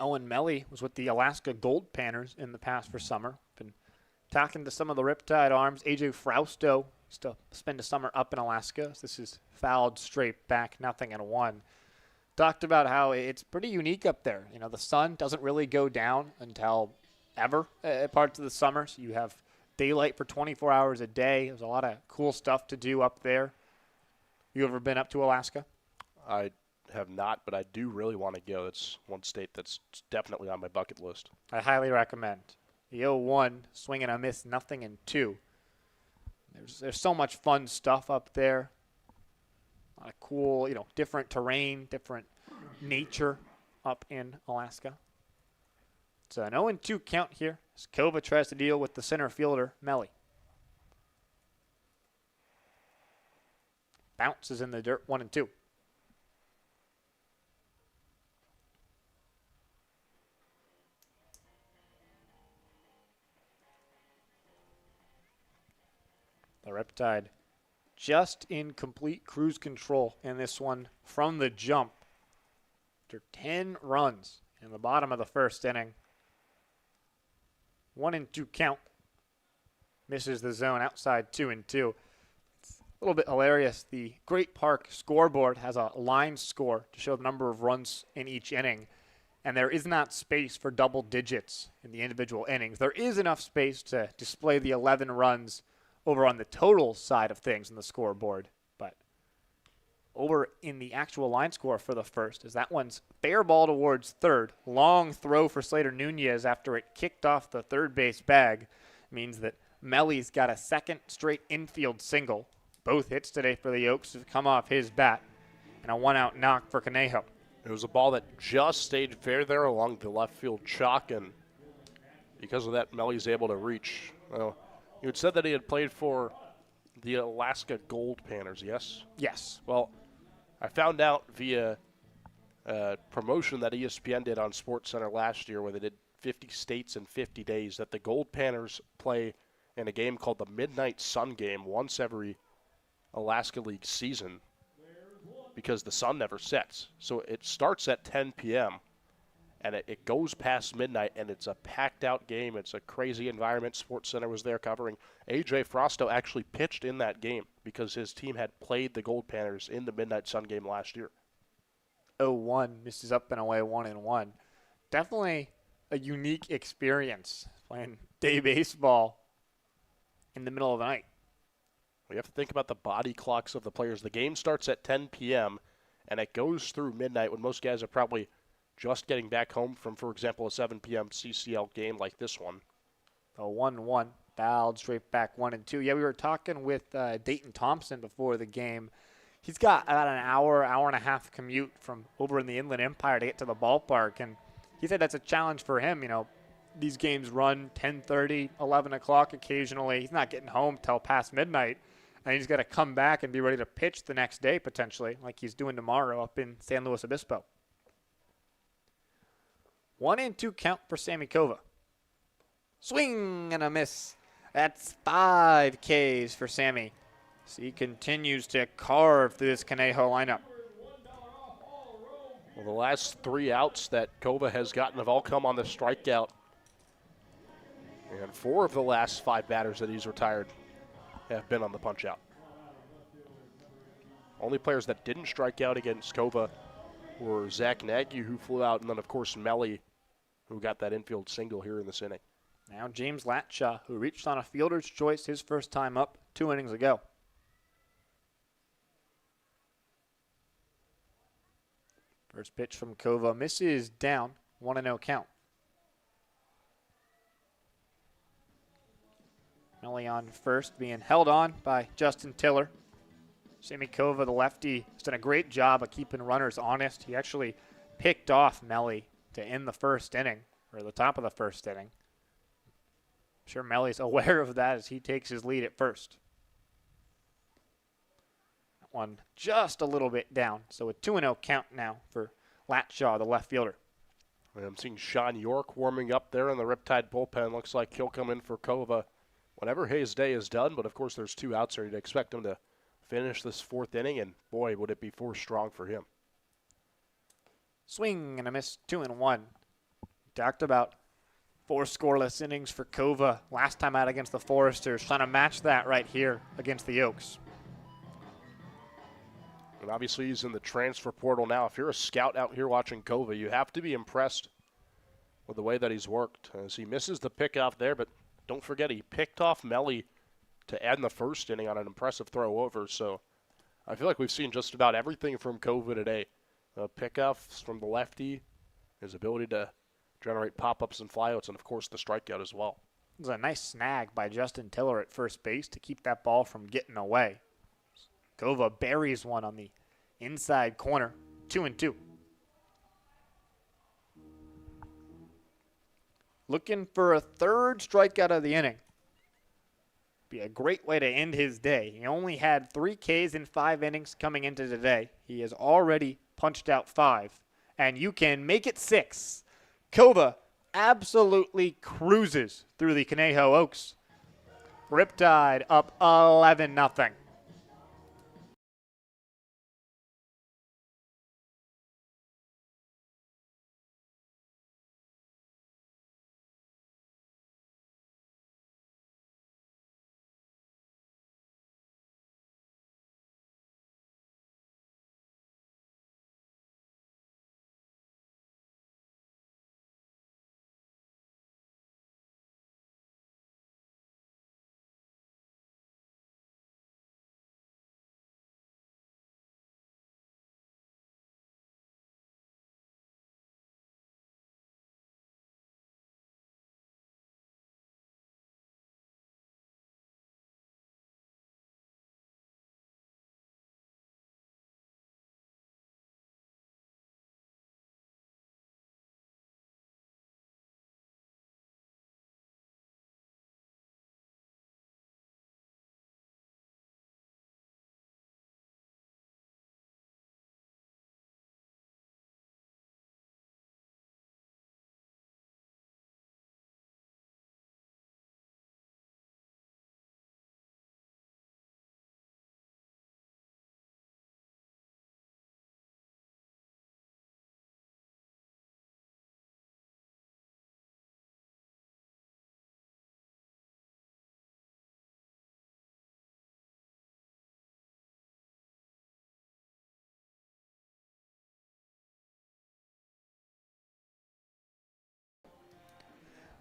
Owen Melly was with the Alaska Gold Panners in the past for summer. Been talking to some of the Riptide arms. AJ Frausto used to spend a summer up in Alaska. So this is fouled straight back, 0-1. Talked about how it's pretty unique up there. You know, the sun doesn't really go down until ever at parts of the summer. So you have daylight for 24 hours a day. There's a lot of cool stuff to do up there. You ever been up to Alaska? I have not, but I do really want to go. It's one state that's definitely on my bucket list. I highly recommend. The 0-1, swing and a miss, 0-2. There's so much fun stuff up there. A lot of cool, different terrain, different nature up in Alaska. It's an 0-2 count here as Kova tries to deal with the center fielder, Melly. Bounces in the dirt, 1-2. The Riptide just in complete cruise control in this one from the jump. After 10 runs in the bottom of the first inning. 1-2 count. Misses the zone outside 2-2. It's a little bit hilarious. The Great Park scoreboard has a line score to show the number of runs in each inning. And there is not space for double digits in the individual innings. There is enough space to display the 11 runs over on the total side of things on the scoreboard, but over in the actual line score for the first, as that one's fair ball towards third. Long throw for Slater Nunez after it kicked off the third base bag means that Melly's got a second straight infield single. Both hits today for the Oaks have come off his bat, and a one-out knock for Conejo. It was a ball that just stayed fair there along the left field chalk, and because of that, Melly's able to reach. Well, you had said that he had played for the Alaska Gold Panners, yes? Yes. Well, I found out via a promotion that ESPN did on SportsCenter last year where they did 50 states in 50 days that the Gold Panners play in a game called the Midnight Sun Game once every Alaska League season because the sun never sets. So it starts at 10 p.m., and it goes past midnight, and it's a packed-out game. It's a crazy environment. SportsCenter was there covering. A.J. Frausto actually pitched in that game because his team had played the Gold Panners in the Midnight Sun game last year. 0-1, misses up and away, 1-1. Definitely a unique experience playing day baseball in the middle of the night. We have to think about the body clocks of the players. The game starts at 10 p.m., and it goes through midnight when most guys are probably just getting back home from, for example, a 7 p.m. CCL game like this one. A 1-1, fouled straight back 1-2. Yeah, we were talking with Dayton Thompson before the game. He's got about an hour and a half commute from over in the Inland Empire to get to the ballpark, and he said that's a challenge for him. You know, these games run 10:30, 11 o'clock occasionally. He's not getting home till past midnight, and he's got to come back and be ready to pitch the next day potentially, like he's doing tomorrow up in San Luis Obispo. 1-2 count for Sammy Kova. Swing and a miss. That's 5 Ks for Sammy. So he continues to carve through this Conejo lineup. Well, the last 3 outs that Kova has gotten have all come on the strikeout. And 4 of the last 5 batters that he's retired have been on the punch-out. Only players that didn't strike out against Kova were Zach Nagy, who flew out, and then, of course, Melly, who got that infield single here in this inning. Now James Latshaw, who reached on a fielder's choice his first time up 2 innings ago. First pitch from Kova misses down, 1-0 count. Melly on first, being held on by Justin Tiller. Sammy Kova, the lefty, has done a great job of keeping runners honest. He actually picked off Melly to end the first inning, or the top of the first inning. I'm sure Melly's aware of that as he takes his lead at first. That one just a little bit down, so a 2-0 count now for Latshaw, the left fielder. And I'm seeing Sean York warming up there in the Riptide bullpen. Looks like he'll come in for Kova whenever his day is done, but of course there's 2 outs there. You'd expect him to finish this 4th inning, and boy, would it be 4 strong for him. Swing and a miss, 2-1. We talked about 4 scoreless innings for Kova last time out against the Foresters, trying to match that right here against the Oaks. And obviously he's in the transfer portal now. If you're a scout out here watching Kova, you have to be impressed with the way that he's worked. As he misses the pickoff there, but don't forget he picked off Melly to add in the first inning on an impressive throw over. So I feel like we've seen just about everything from Kova today. Pickoffs from the lefty, his ability to generate pop-ups and flyouts, and of course the strikeout as well. It was a nice snag by Justin Tiller at first base to keep that ball from getting away. Kova buries one on the inside corner, 2-2. Looking for a 3rd strikeout of the inning. Be a great way to end his day. He only had 3 Ks in 5 innings coming into today. He has already punched out 5, and you can make it 6. Kova absolutely cruises through the Conejo Oaks. Riptide up 11-0.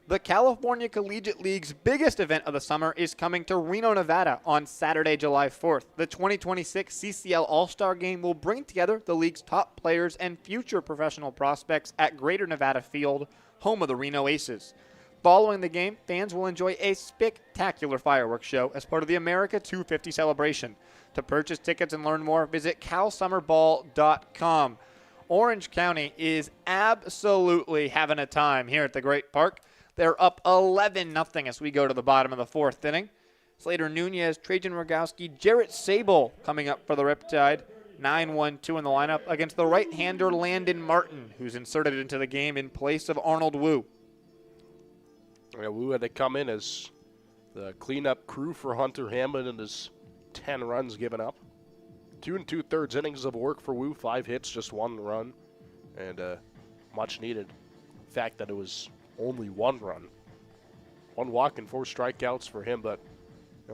The California Collegiate League's biggest event of the summer is coming to Reno, Nevada on Saturday, July 4th. The 2026 CCL All-Star Game will bring together the league's top players and future professional prospects at Greater Nevada Field, home of the Reno Aces. Following the game, fans will enjoy a spectacular fireworks show as part of the America 250 celebration. To purchase tickets and learn more, visit calsummerball.com. Orange County is absolutely having a time here at the Great Park. They're up 11-0 as we go to the bottom of the fourth inning. Slater Nunez, Trajan Rogowski, Jarrett Sable coming up for the Riptide. 9-1-2 in the lineup against the right-hander Landon Martin, who's inserted into the game in place of Arnold Wu. Yeah, Wu had to come in as the cleanup crew for Hunter Hammond and his 10 runs given up. 2 2/3 innings of work for Wu, 5 hits, just 1 run, and much needed. The fact that it was only 1 run, 1 walk and 4 strikeouts for him, but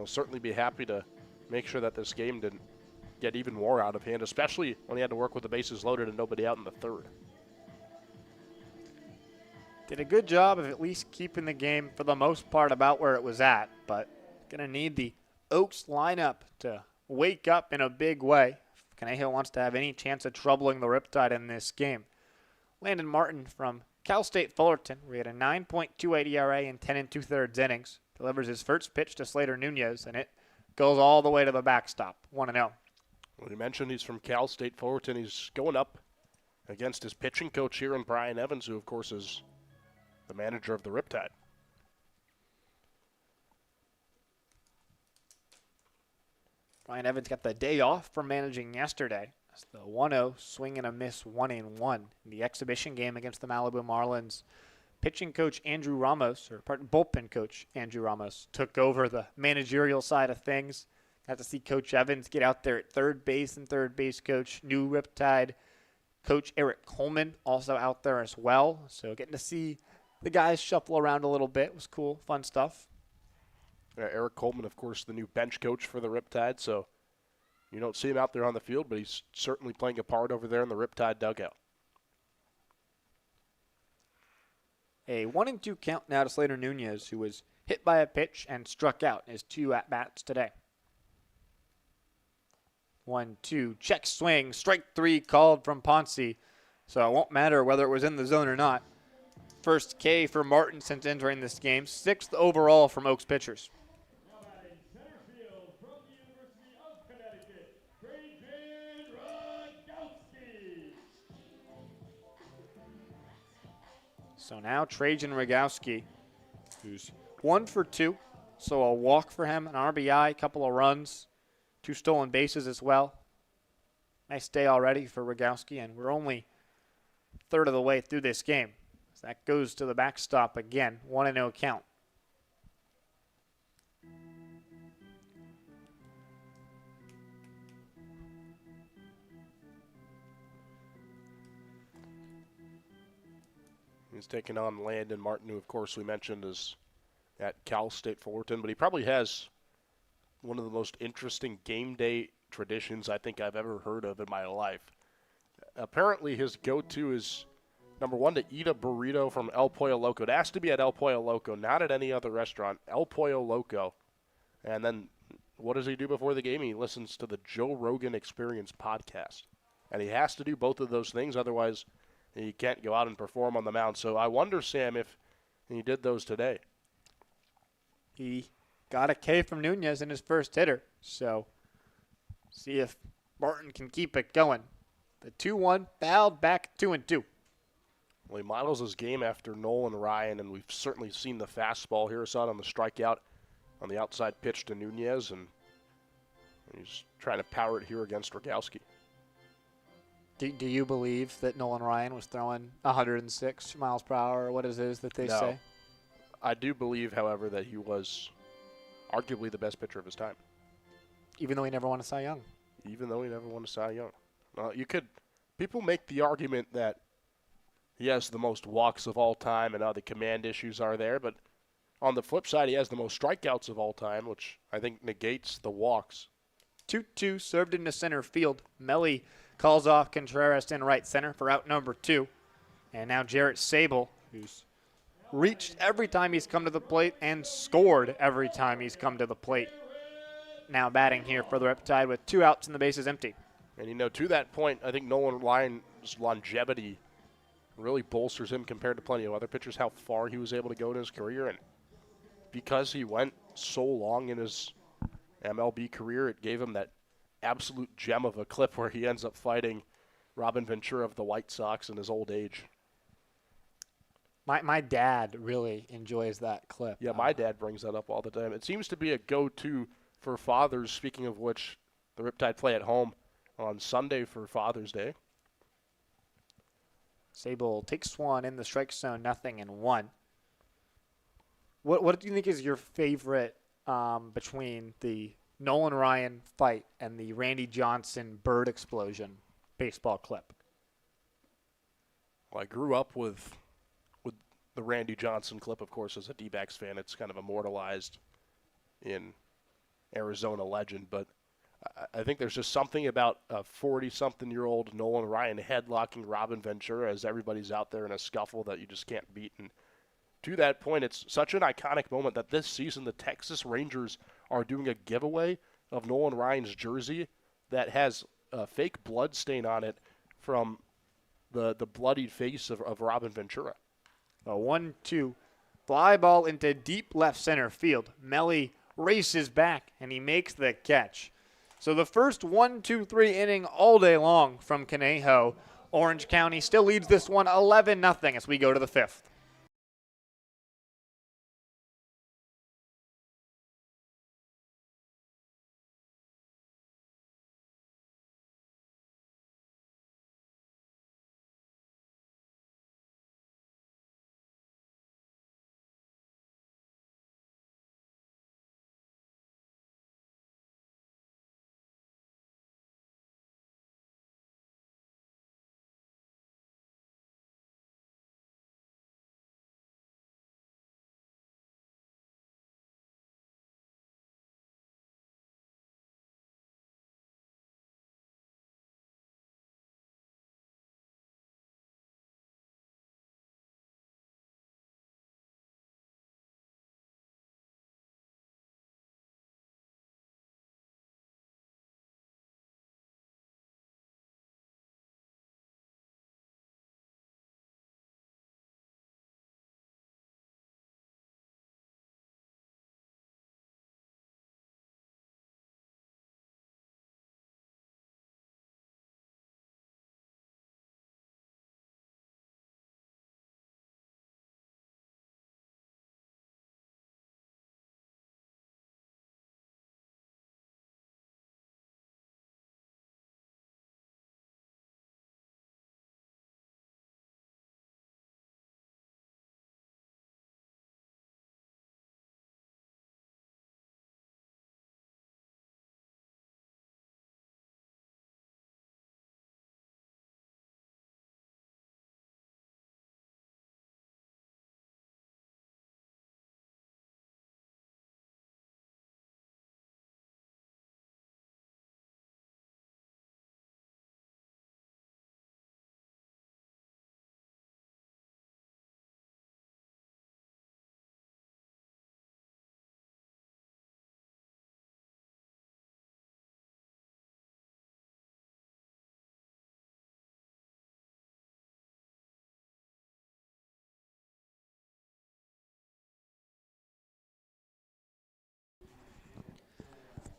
certainly be happy to make sure that this game didn't get even more out of hand, especially when he had to work with the bases loaded and nobody out in the third. Did a good job of at least keeping the game for the most part about where it was at, but going to need the Oaks lineup to wake up in a big way if Conejo wants to have any chance of troubling the Riptide in this game. Landon Martin from Cal State Fullerton, where he had a 9.28 ERA in 10 2/3 innings, delivers his first pitch to Slater Nunez, and it goes all the way to the backstop, 1-0. Well, you mentioned he's from Cal State Fullerton. He's going up against his pitching coach here in Brian Evans, who, of course, is the manager of the Riptide. Brian Evans got the day off from managing yesterday. That's the 1-0 swing and a miss 1-1 in the exhibition game against the Malibu Marlins. Pitching coach Andrew Ramos, bullpen coach Andrew Ramos, took over the managerial side of things. Got to see Coach Evans get out there at third base and third base coach. New Riptide coach Eric Coleman also out there as well. So getting to see the guys shuffle around a little bit was cool, fun stuff. Eric Coleman, of course, the new bench coach for the Riptide, so you don't see him out there on the field, but he's certainly playing a part over there in the Riptide dugout. A 1-2 count now to Slater Nunez, who was hit by a pitch and struck out in his 2 at-bats today. 1-2, check swing, strike 3 called from Ponce, so it won't matter whether it was in the zone or not. First K for Martin since entering this game, 6th overall from Oaks pitchers. So now Trajan Rogowski, who's 1 for 2. So a walk for him, an RBI, couple of runs, 2 stolen bases as well. Nice day already for Rogowski, and we're only third of the way through this game. So that goes to the backstop again, 1-0 count. He's taking on Landon Martin, who, of course, we mentioned is at Cal State Fullerton, but he probably has one of the most interesting game day traditions I think I've ever heard of in my life. Apparently, his go-to is, number 1, to eat a burrito from El Pollo Loco. It has to be at El Pollo Loco, not at any other restaurant. El Pollo Loco. And then what does he do before the game? He listens to the Joe Rogan Experience podcast. And he has to do both of those things, otherwise he can't go out and perform on the mound. So I wonder, Sam, if he did those today. He got a K from Nunez in his first hitter, so see if Martin can keep it going. The 2-1 fouled back 2-2. Well, he models his game after Nolan Ryan, and we've certainly seen the fastball here. Saw it on the strikeout on the outside pitch to Nunez, and he's trying to power it here against Rogowski. Do you believe that Nolan Ryan was throwing 106 miles per hour, or what it is that they say? I do believe, however, that he was arguably the best pitcher of his time. Even though he never won a Cy Young. Even though he never won a Cy Young. People make the argument that he has the most walks of all time and the command issues are there, but on the flip side, he has the most strikeouts of all time, which I think negates the walks. 2-2 served into center field. Melly calls off Contreras in right center for out number 2. And now Jarrett Sable, who's reached every time he's come to the plate and scored every time he's come to the plate. Now batting here for the Riptide with 2 outs and the bases empty. And, to that point, I think Nolan Ryan's longevity really bolsters him compared to plenty of other pitchers, how far he was able to go in his career. And because he went so long in his MLB career, it gave him that absolute gem of a clip where he ends up fighting Robin Ventura of the White Sox in his old age. My dad really enjoys that clip. Yeah, my dad brings that up all the time. It seems to be a go-to for fathers, speaking of which the Riptide play at home on Sunday for Father's Day. Sable takes one in the strike zone, 0-1. What do you think is your favorite between the Nolan Ryan fight and the Randy Johnson bird explosion baseball clip? Well, I grew up with the Randy Johnson clip, of course, as a D-backs fan. It's kind of immortalized in Arizona legend, but I think there's just something about a 40-something-year-old Nolan Ryan headlocking Robin Ventura as everybody's out there in a scuffle that you just can't beat. And to that point, it's such an iconic moment that this season the Texas Rangers are doing a giveaway of Nolan Ryan's jersey that has a fake blood stain on it from the bloodied face of Robin Ventura. A 1-2 fly ball into deep left center field. Melly races back, and he makes the catch. So the first 1-2-3 inning all day long from Conejo. Orange County still leads this one 11-0 as we go to the 5th.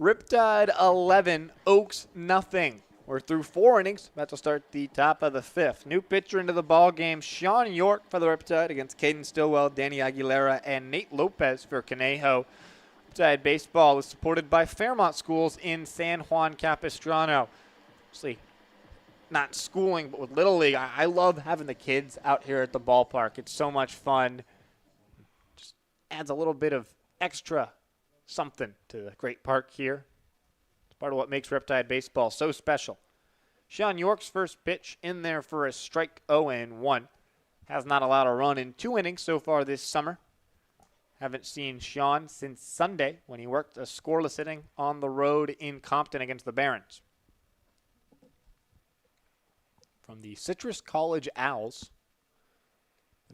Riptide 11, Oaks nothing. We're through 4 innings, about to start the top of the 5th. New pitcher into the ball game, Sean York for the Riptide against Caden Stillwell, Danny Aguilera, and Nate Lopez for Conejo. Riptide Baseball is supported by Fairmont Schools in San Juan Capistrano. Actually, not schooling, but with Little League. I love having the kids out here at the ballpark. It's so much fun. Just adds a little bit of extra something to the great park here. It's part of what makes Riptide Baseball so special. Sean York's first pitch in there for a strike 0-1. Has not allowed a run in 2 innings so far this summer. Haven't seen Sean since Sunday when he worked a scoreless inning on the road in Compton against the Barons. From the Citrus College Owls,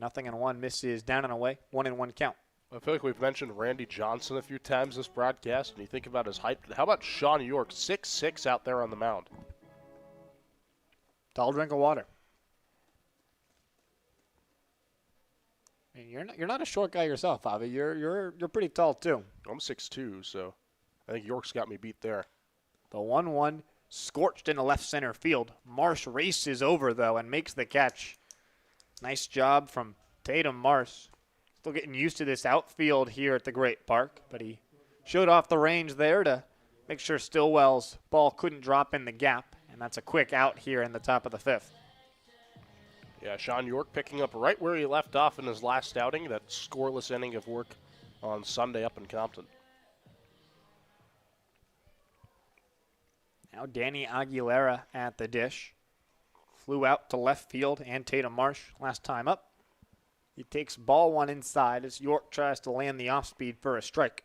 0-1 misses down and away, 1-1 count. I feel like we've mentioned Randy Johnson a few times this broadcast, and you think about his height. How about Sean York, 6'6" out there on the mound? Tall drink of water. I mean, you're not a short guy yourself, Avi. You're pretty tall too. I'm 6'2", so I think York's got me beat there. The 1-1 scorched into left center field. Marsh races over though and makes the catch. Nice job from Tatum Marsh. Still getting used to this outfield here at the Great Park, but he showed off the range there to make sure Stillwell's ball couldn't drop in the gap, and that's a quick out here in the top of the 5th. Yeah, Sean York picking up right where he left off in his last outing, that scoreless inning of work on Sunday up in Compton. Now Danny Aguilera at the dish. Flew out to left field, and Tatum Marsh last time up. He takes ball 1 inside as York tries to land the off-speed for a strike.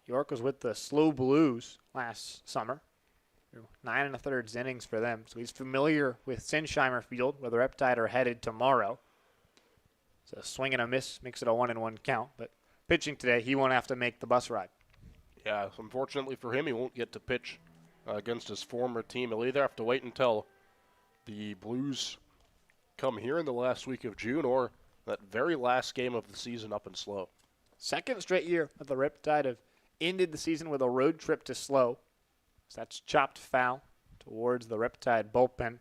York was with the Slow Blues last summer. 9 1/3 innings for them, so he's familiar with Sinsheimer Field, where the Riptide are headed tomorrow. So a swing and a miss makes it a 1-1 count, but pitching today, he won't have to make the bus ride. Yeah, unfortunately for him, he won't get to pitch against his former team. He'll either have to wait until the Blues come here in the last week of June or that very last game of the season up in Slow. Second straight year that the Riptide have ended the season with a road trip to Slow. So that's chopped foul towards the Riptide bullpen.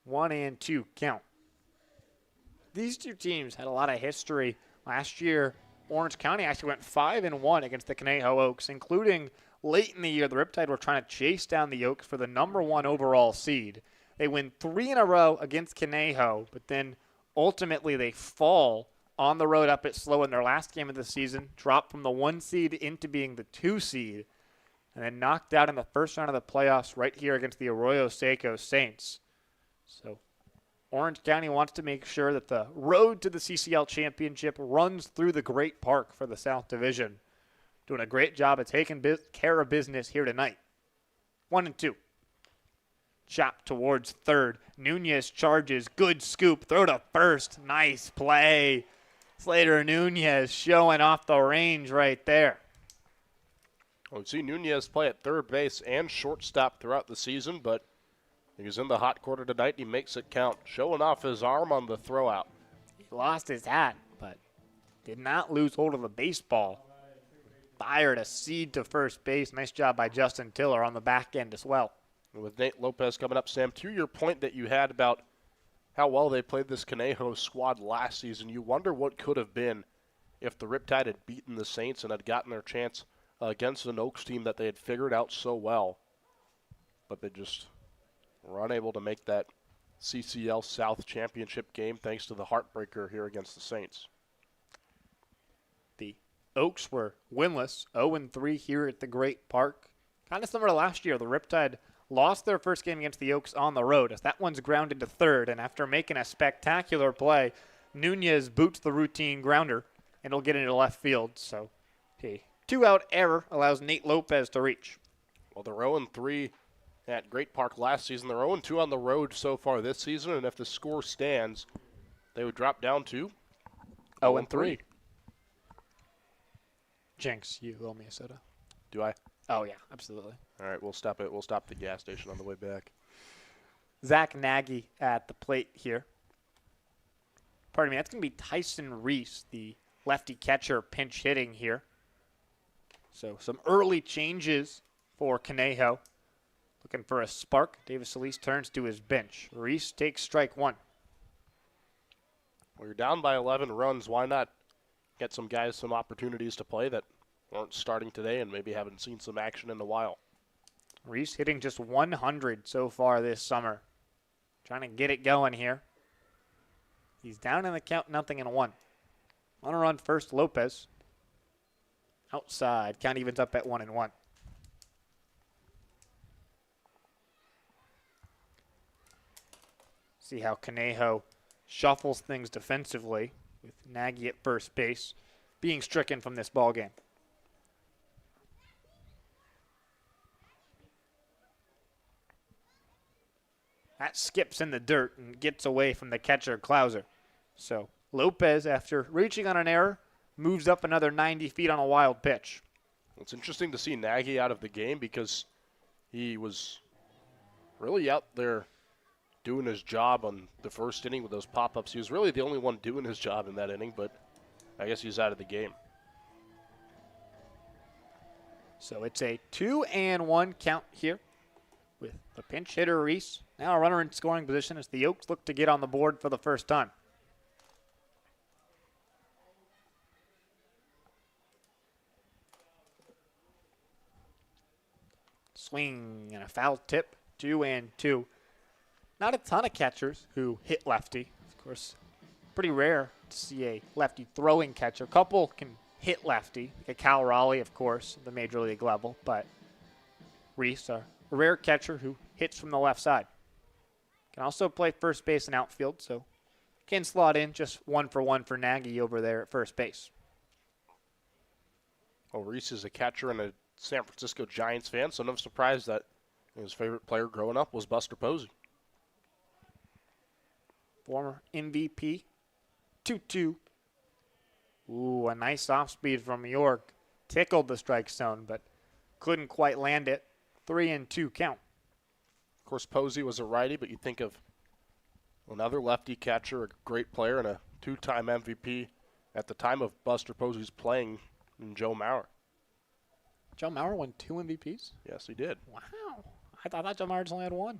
1-2 count. These two teams had a lot of history. Last year, Orange County actually went 5-1 against the Conejo Oaks, including late in the year, the Riptide were trying to chase down the Oaks for the #1 overall seed. They win 3 in a row against Conejo, but then ultimately they fall on the road up at Slow in their last game of the season, drop from the 1 seed into being the 2 seed, and then knocked out in the first round of the playoffs right here against the Arroyo Seco Saints. So Orange County wants to make sure that the road to the CCL championship runs through the Great Park for the South Division. Doing a great job of taking care of business here tonight. 1-2. Chop towards third. Nunez charges. Good scoop. Throw to first. Nice play. Slater Nunez showing off the range right there. Well, we've seen Nunez play at third base and shortstop throughout the season, but he was in the hot quarter tonight. He makes it count, showing off his arm on the throwout. He lost his hat, but did not lose hold of the baseball. Fired a seed to first base. Nice job by Justin Tiller on the back end as well. And with Nate Lopez coming up, Sam, to your point that you had about how well they played this Conejo squad last season, you wonder what could have been if the Riptide had beaten the Saints and had gotten their chance against an Oaks team that they had figured out so well. But they just were unable to make that CCL South championship game thanks to the heartbreaker here against the Saints. The Oaks were winless, 0-3 here at the Great Park. Kind of similar to last year. The Riptide lost their first game against the Oaks on the road, as that one's grounded to third. And after making a spectacular play, Nunez boots the routine grounder, and it'll get into left field. So a 2-out error allows Nate Lopez to reach. Well, they're 0-3 at Great Park last season. They're 0-2 on the road so far this season, and if the score stands, they would drop down to 0-3. Jinx, you owe me a soda. Do I? Oh, yeah, absolutely. All right, we'll stop it. We'll stop at the gas station on the way back. Zach Nagy at the plate here. Pardon me, that's going to be Tyson Reese, the lefty catcher, pinch hitting here. So some early changes for Conejo. Looking for a spark. Davis Solis turns to his bench. Reese takes strike 1. Well, you're down by 11 runs. Why not get some guys some opportunities to play that aren't starting today and maybe haven't seen some action in a while? Reese hitting just 100 so far this summer. Trying to get it going here. He's down in the count, 0-1. On a run first, Lopez. Outside, count evens up at 1-1. See how Conejo shuffles things defensively with Nagy at first base being stricken from this ball game. That skips in the dirt and gets away from the catcher, Clouser. So Lopez, after reaching on an error, moves up another 90 feet on a wild pitch. It's interesting to see Nagy out of the game because he was really out there doing his job on the first inning with those pop-ups. He was really the only one doing his job in that inning, but I guess he's out of the game. So it's a 2-1 count here with the pinch hitter Reese. Now a runner in scoring position as the Oaks look to get on the board for the first time. Swing and a foul tip, 2-2. Not a ton of catchers who hit lefty. Of course, pretty rare to see a lefty throwing catcher. A couple can hit lefty, like a Cal Raleigh, of course, at the major league level. But Reese, a rare catcher who hits from the left side. Can also play first base and outfield, so can slot in just 1-for-1 for Nagy over there at first base. Well, Reese is a catcher and a San Francisco Giants fan, so no surprise that his favorite player growing up was Buster Posey. Former MVP, 2-2. Ooh, a nice off speed from York. Tickled the strike zone, but couldn't quite land it. 3-2 count. Of course, Posey was a righty, but you think of another lefty catcher, a great player, and a two-time MVP at the time of Buster Posey's playing, in Joe Mauer. Joe Mauer won 2 MVPs? Yes, he did. Wow. I thought Joe Mauer just only had 1.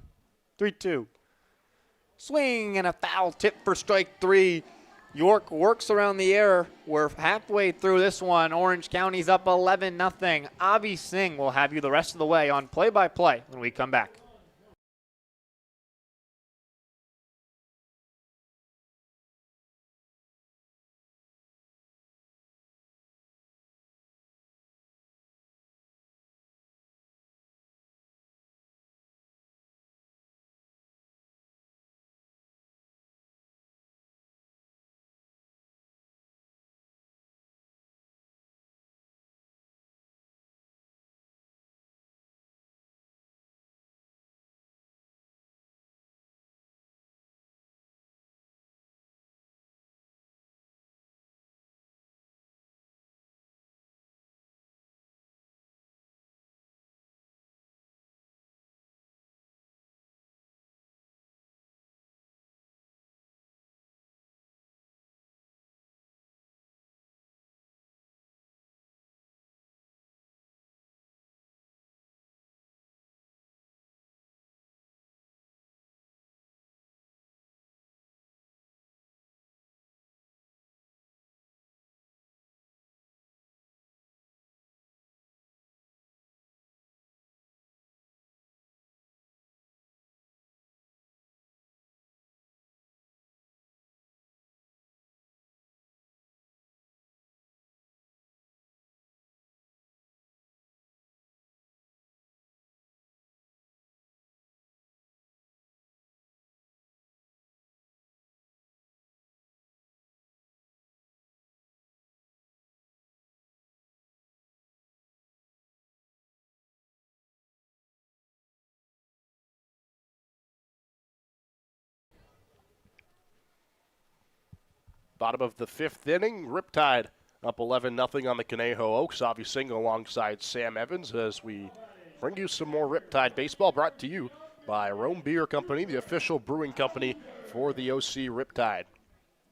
3-2. Swing and a foul tip for strike 3. York works around the error. We're halfway through this one. Orange County's up 11-0. Avi Singh will have you the rest of the way on play-by-play when we come back. Bottom of the 5th inning, Riptide up 11-0 on the Conejo Oaks. Avi Singh alongside Sam Evans as we bring you some more Riptide baseball, brought to you by Rome Beer Company, the official brewing company for the OC Riptide.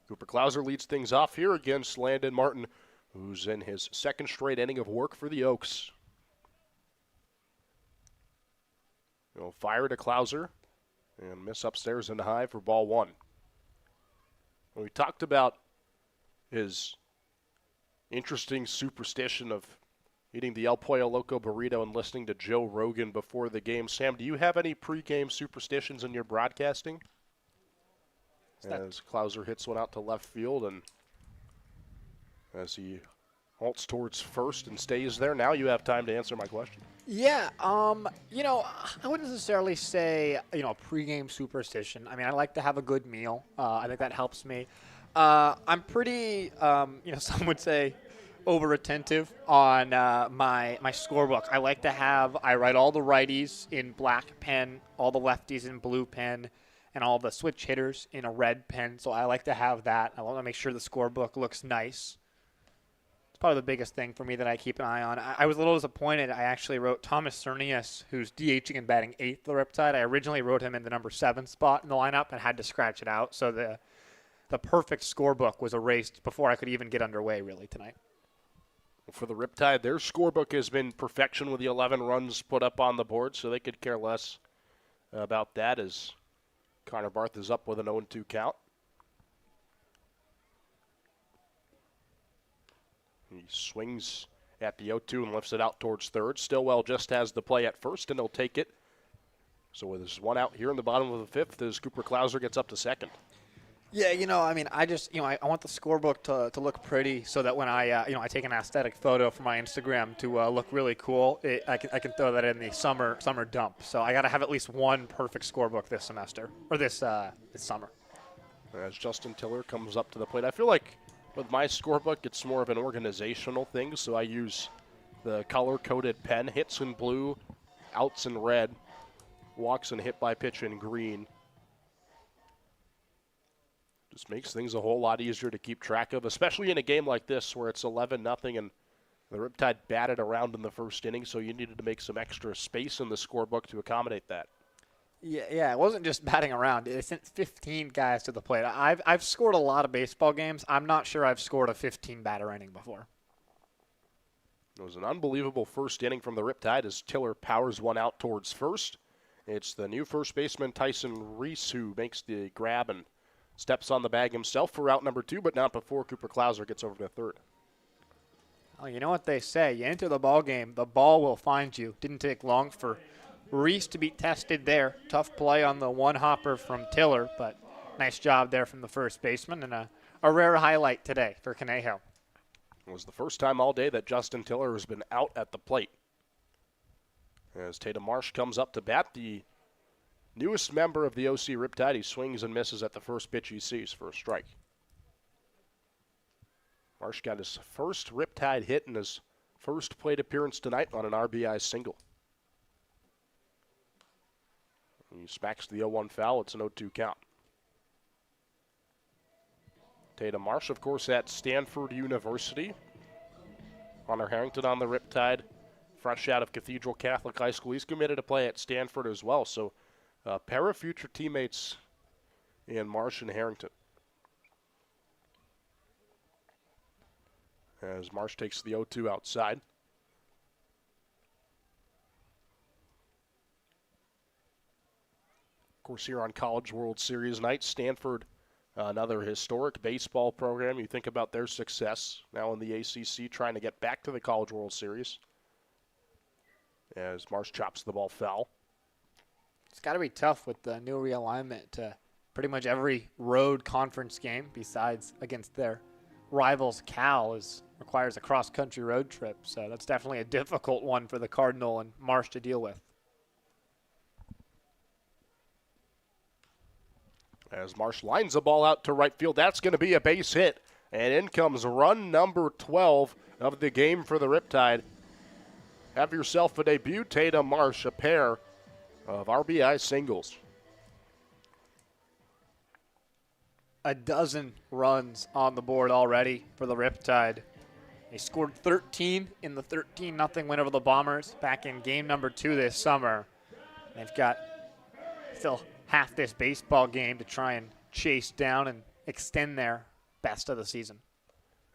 Cooper Clouser leads things off here against Landon Martin, who's in his second straight inning of work for the Oaks. He'll fire to Clouser and miss upstairs and high for ball 1. We talked about his interesting superstition of eating the El Pollo Loco burrito and listening to Joe Rogan before the game. Sam, do you have any pregame superstitions in your broadcasting? As Clouser hits one out to left field, and as he halts towards first and stays there, now you have time to answer my question. Yeah, I wouldn't necessarily say, a pregame superstition. I mean, I like to have a good meal. I think that helps me. I'm pretty, some would say, over attentive on my scorebook. I like to I write all the righties in black pen, all the lefties in blue pen, and all the switch hitters in a red pen. So I like to have that. I want to make sure the scorebook looks nice. It's probably the biggest thing for me that I keep an eye on. I was a little disappointed. I actually wrote Thomas Cernius, who's DHing and batting 8th for the Riptide. I originally wrote him in the number 7 spot in the lineup and had to scratch it out. So the perfect scorebook was erased before I could even get underway, really, tonight. For the Riptide, their scorebook has been perfection with the 11 runs put up on the board, so they could care less about that as Connor Barth is up with an 0-2 count. He swings at the 0-2 and lifts it out towards third. Stillwell just has the play at first, and he'll take it. So with his one out here in the bottom of the fifth as Cooper Klauser gets up to second. Yeah, I want the scorebook to look pretty so that when I take an aesthetic photo for my Instagram to look really cool, I can throw that in the summer dump. So I got to have at least one perfect scorebook this semester or this summer. As Justin Tiller comes up to the plate, I feel like with my scorebook, it's more of an organizational thing. So I use the color-coded pen, hits in blue, outs in red, walks and hit by pitch in green. Just makes things a whole lot easier to keep track of, especially in a game like this where it's 11-0 and the Riptide batted around in the first inning, so you needed to make some extra space in the scorebook to accommodate that. Yeah, it wasn't just batting around. They sent 15 guys to the plate. I've scored a lot of baseball games. I'm not sure I've scored a 15-batter inning before. It was an unbelievable first inning from the Riptide as Tiller powers one out towards first. It's the new first baseman, Tyson Reese, who makes the grab and steps on the bag himself for out number 2, but not before Cooper Klauser gets over to third. Oh, you know what they say. You enter the ball game, the ball will find you. Didn't take long for Reese to be tested there. Tough play on the one-hopper from Tiller, but nice job there from the first baseman, and a rare highlight today for Conejo. It was the first time all day that Justin Tiller has been out at the plate. As Tatum Marsh comes up to bat, the newest member of the OC Riptide, he swings and misses at the first pitch he sees for a strike. Marsh got his first Riptide hit in his first plate appearance tonight on an RBI single. He smacks the 0-1 foul. It's an 0-2 count. Tatum Marsh, of course, at Stanford University. Hunter Harrington on the Riptide, fresh out of Cathedral Catholic High School. He's committed to play at Stanford as well. So a pair of future teammates in Marsh and Harrington. As Marsh takes the 0-2 outside. Of course, here on College World Series night, Stanford, another historic baseball program. You think about their success now in the ACC, trying to get back to the College World Series. As Marsh chops the ball foul. It's got to be tough with the new realignment to pretty much every road conference game besides against their rivals. Cal requires a cross-country road trip, so that's definitely a difficult one for the Cardinal and Marsh to deal with. As Marsh lines the ball out to right field, that's going to be a base hit. And in comes run number 12 of the game for the Riptide. Have yourself a debut, Tatum Marsh, a pair of RBI singles. A dozen runs on the board already for the Riptide. They scored 13 in the 13-0 win over the Bombers back in game number 2 this summer. They've got still half this baseball game to try and chase down and extend their best of the season.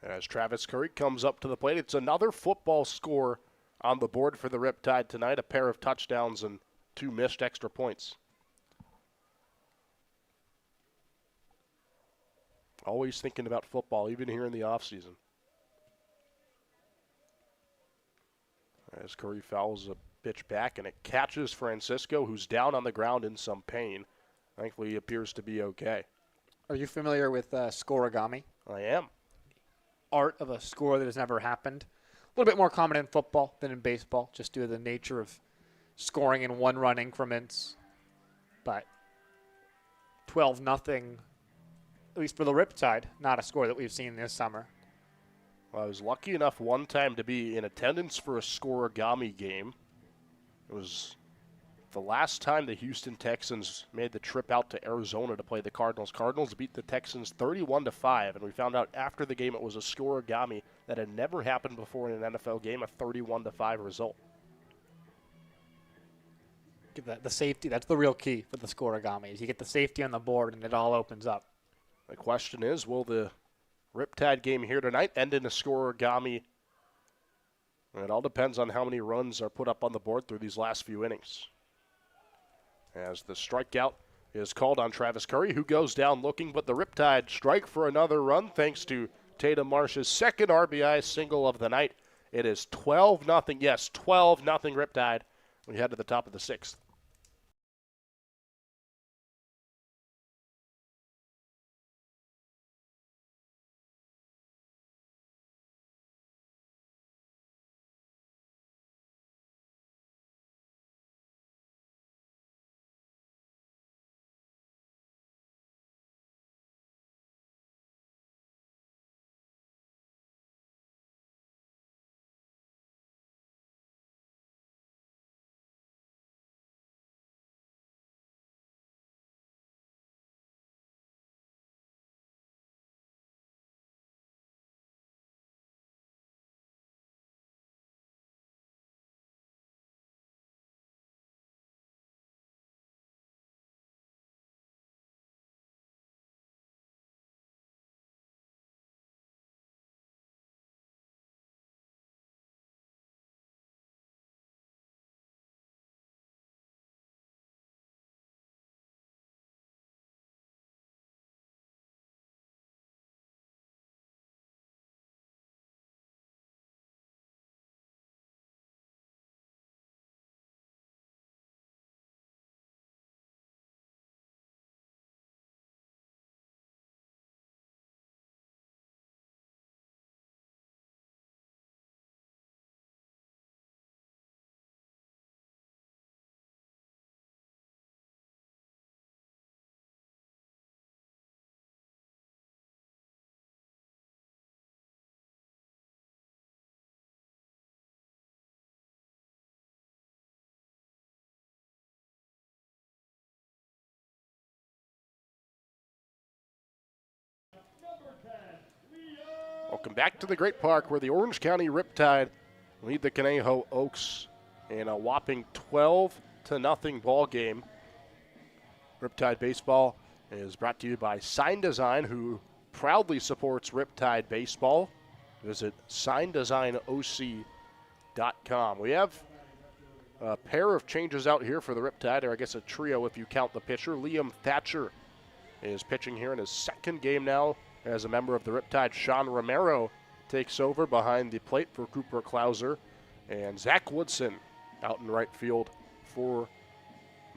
As Travis Curry comes up to the plate, it's another football score on the board for the Riptide tonight, a pair of touchdowns and 2 missed extra points. Always thinking about football, even here in the offseason. As Curry fouls a pitch back, and it catches Francisco, who's down on the ground in some pain. Thankfully, he appears to be okay. Are you familiar with scoregami? I am. Art of a score that has never happened. A little bit more common in football than in baseball, just due to the nature of scoring in one-run increments. But 12-0, at least for the Riptide, not a score that we've seen this summer. I was lucky enough one time to be in attendance for a scoregami game. It was the last time the Houston Texans made the trip out to Arizona to play the Cardinals. Cardinals beat the Texans 31-5, and we found out after the game it was a scoregami that had never happened before in an NFL game, a 31-5 result. Get the safety. That's the real key for the scoregami. Is you get the safety on the board and it all opens up. The question is, will the Riptide game here tonight end in a scoregami? It all depends on how many runs are put up on the board through these last few innings. As the strikeout is called on Travis Curry, who goes down looking, but the Riptide strike for another run thanks to Tatum Marsh's second RBI single of the night. It is 12-0. Yes, 12-0 Riptide. We head to the top of the sixth. Welcome back to the Great Park, where the Orange County Riptide lead the Conejo Oaks in a whopping 12-0 ball game. Riptide Baseball is brought to you by Sign Design, who proudly supports Riptide Baseball. Visit signdesignOC.com. We have a pair of changes out here for the Riptide, or I guess a trio if you count the pitcher. Liam Thatcher is pitching here in his second game now as a member of the Riptide. Sean Romero takes over behind the plate for Cooper Klauser. And Zach Woodson out in right field for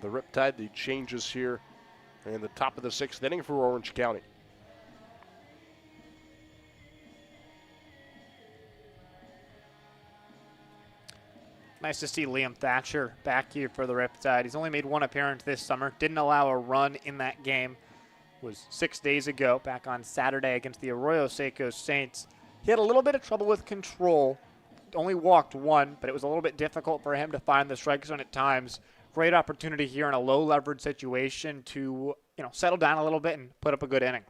the Riptide. The changes here in the top of the sixth inning for Orange County. Nice to see Liam Thatcher back here for the Riptide. He's only made one appearance this summer. Didn't allow a run in that game. Was 6 days ago, back on Saturday against the Arroyo Seco Saints. He had a little bit of trouble with control. Only walked one, but it was a little bit difficult for him to find the strike zone at times. Great opportunity here in a low leverage situation to settle down a little bit and put up a good inning.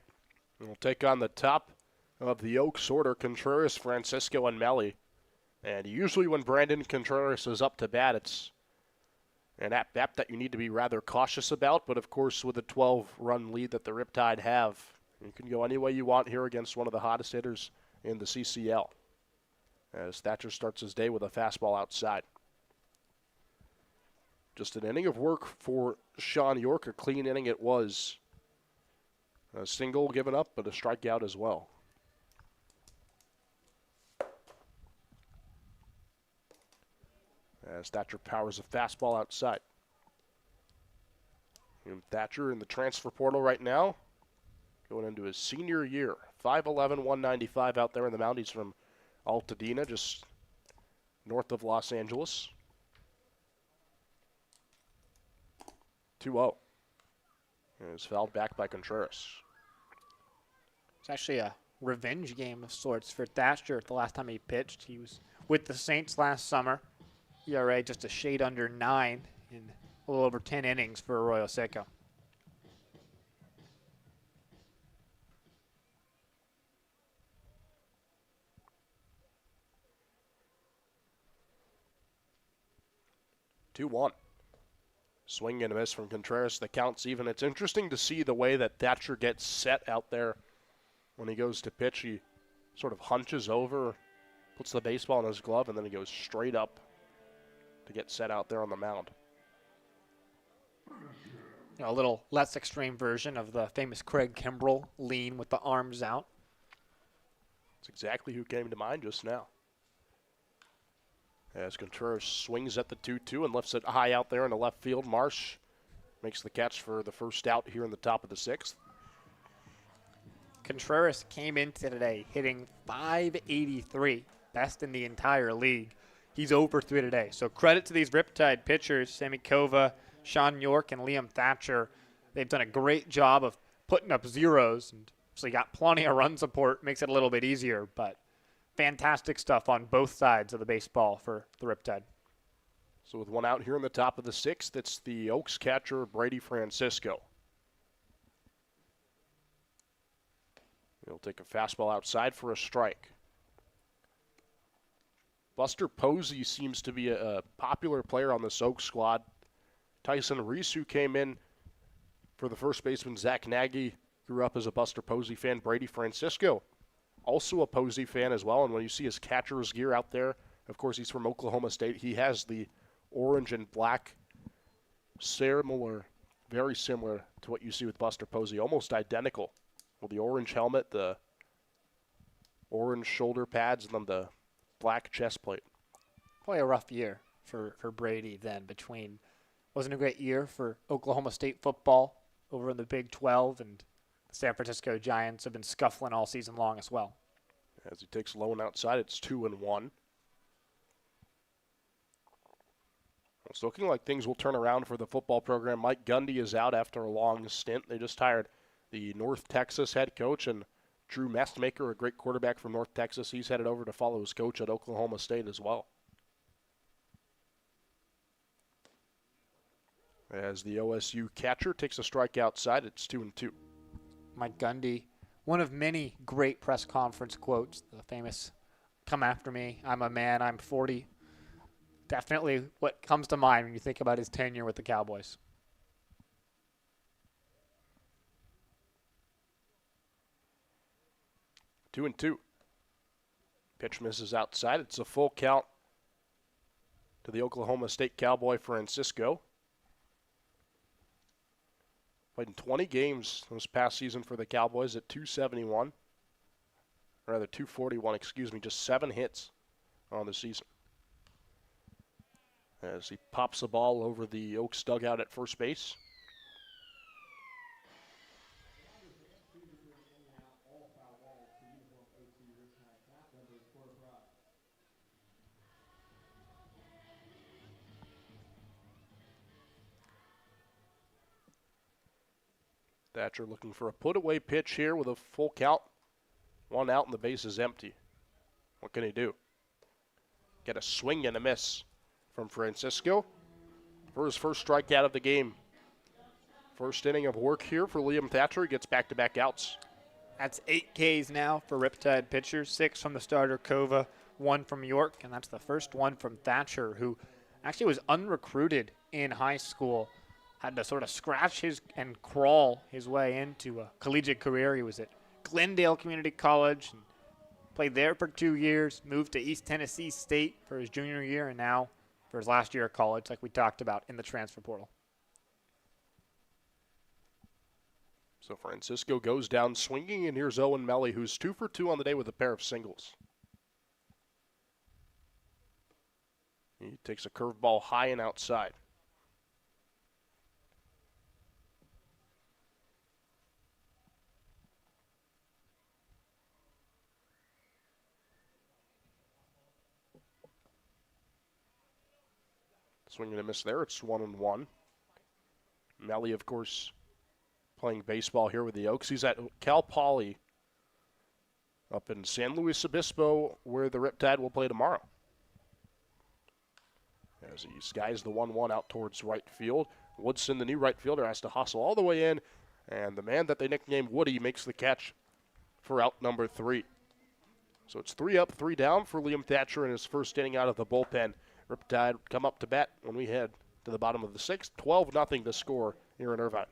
We'll take on the top of the Oaks order, Contreras, Francisco, and Melly. And usually when Brandon Contreras is up to bat, it's an at-bat that you need to be rather cautious about. But, of course, with a 12-run lead that the Riptide have, you can go any way you want here against one of the hottest hitters in the CCL. As Thatcher starts his day with a fastball outside. Just an inning of work for Sean York. A clean inning it was. A single given up, but a strikeout as well. As Thatcher powers a fastball outside. And Thatcher in the transfer portal right now, going into his senior year. 5'11", 195 out there in the mound. He's from Altadena, just north of Los Angeles. 2-0. And is fouled back by Contreras. It's actually a revenge game of sorts for Thatcher the last time he pitched. He was with the Saints last summer. ERA just a shade under 9 in a little over 10 innings for Arroyo Seco. Two one. Swing and a miss from Contreras. The count's even. It's interesting to see the way that Thatcher gets set out there when he goes to pitch. He sort of hunches over, puts the baseball in his glove, and then he goes straight up to get set out there on the mound. A little less extreme version of the famous Craig Kimbrell lean with the arms out. That's exactly who came to mind just now. As Contreras swings at the 2-2 and lifts it high out there in the left field. Marsh makes the catch for the first out here in the top of the 6th. Contreras came into today hitting .583, best in the entire league. He's 0-3 today. So credit to these Riptide pitchers, Sammy Kova, Sean York, and Liam Thatcher. They've done a great job of putting up zeros, and so you got plenty of run support, makes it a little bit easier, but fantastic stuff on both sides of the baseball for the Riptide. So with one out here in the top of the 6th, it's the Oaks catcher, Brady Francisco. He'll take a fastball outside for a strike. Buster Posey seems to be a popular player on this Oaks squad. Tyson Reese, who came in for the first baseman, Zach Nagy, grew up as a Buster Posey fan. Brady Francisco, also a Posey fan as well. And when you see his catcher's gear out there, of course, he's from Oklahoma State. He has the orange and black, similar, very similar to what you see with Buster Posey, almost identical. With the orange helmet, the orange shoulder pads, and then the black chest plate. Probably a rough year for Brady then. Wasn't a great year for Oklahoma State football over in the Big 12, and the San Francisco Giants have been scuffling all season long as well. As he takes low and outside, it's 2-1. It's looking like things will turn around for the football program. Mike Gundy is out after a long stint. They just hired the North Texas head coach, and Drew Mestmaker, a great quarterback from North Texas. He's headed over to follow his coach at Oklahoma State as well. As the OSU catcher takes a strike outside, it's 2-2. Mike Gundy, one of many great press conference quotes, the famous, "Come after me, I'm a man, I'm 40." Definitely what comes to mind when you think about his tenure with the Cowboys. Two and two. Pitch misses outside. It's a full count to the Oklahoma State Cowboy Francisco. Played in 20 games this past season for the Cowboys at 271. Or rather 241, just 7 hits on the season. As he pops the ball over the Oaks dugout at first base. Thatcher looking for a put-away pitch here with a full count. 1 out and the base is empty. What can he do? Get a swing and a miss from Francisco for his first strikeout of the game. First inning of work here for Liam Thatcher. He gets back-to-back outs. That's 8 Ks now for Riptide pitchers, 6 from the starter Kova, 1 from York, and that's the first one from Thatcher, who actually was unrecruited in high school. Had to sort of scratch and crawl his way into a collegiate career. He was at Glendale Community College and played there for 2 years, moved to East Tennessee State for his junior year, and now for his last year of college, like we talked about in the transfer portal. So Francisco goes down swinging, and here's Owen Melly, who's 2 for 2 on the day with a pair of singles. He takes a curveball high and outside. Swing and a miss there. It's 1-1. Melly, of course, playing baseball here with the Oaks. He's at Cal Poly up in San Luis Obispo, where the Riptide will play tomorrow. As he skies the 1-1 out towards right field. Woodson, the new right fielder, has to hustle all the way in, and the man that they nicknamed Woody makes the catch for out number 3. So it's 3 up, 3 down for Liam Thatcher in his first inning out of the bullpen. Riptide come up to bat when we head to the bottom of the 6th. 12-0 to score here in Irvine.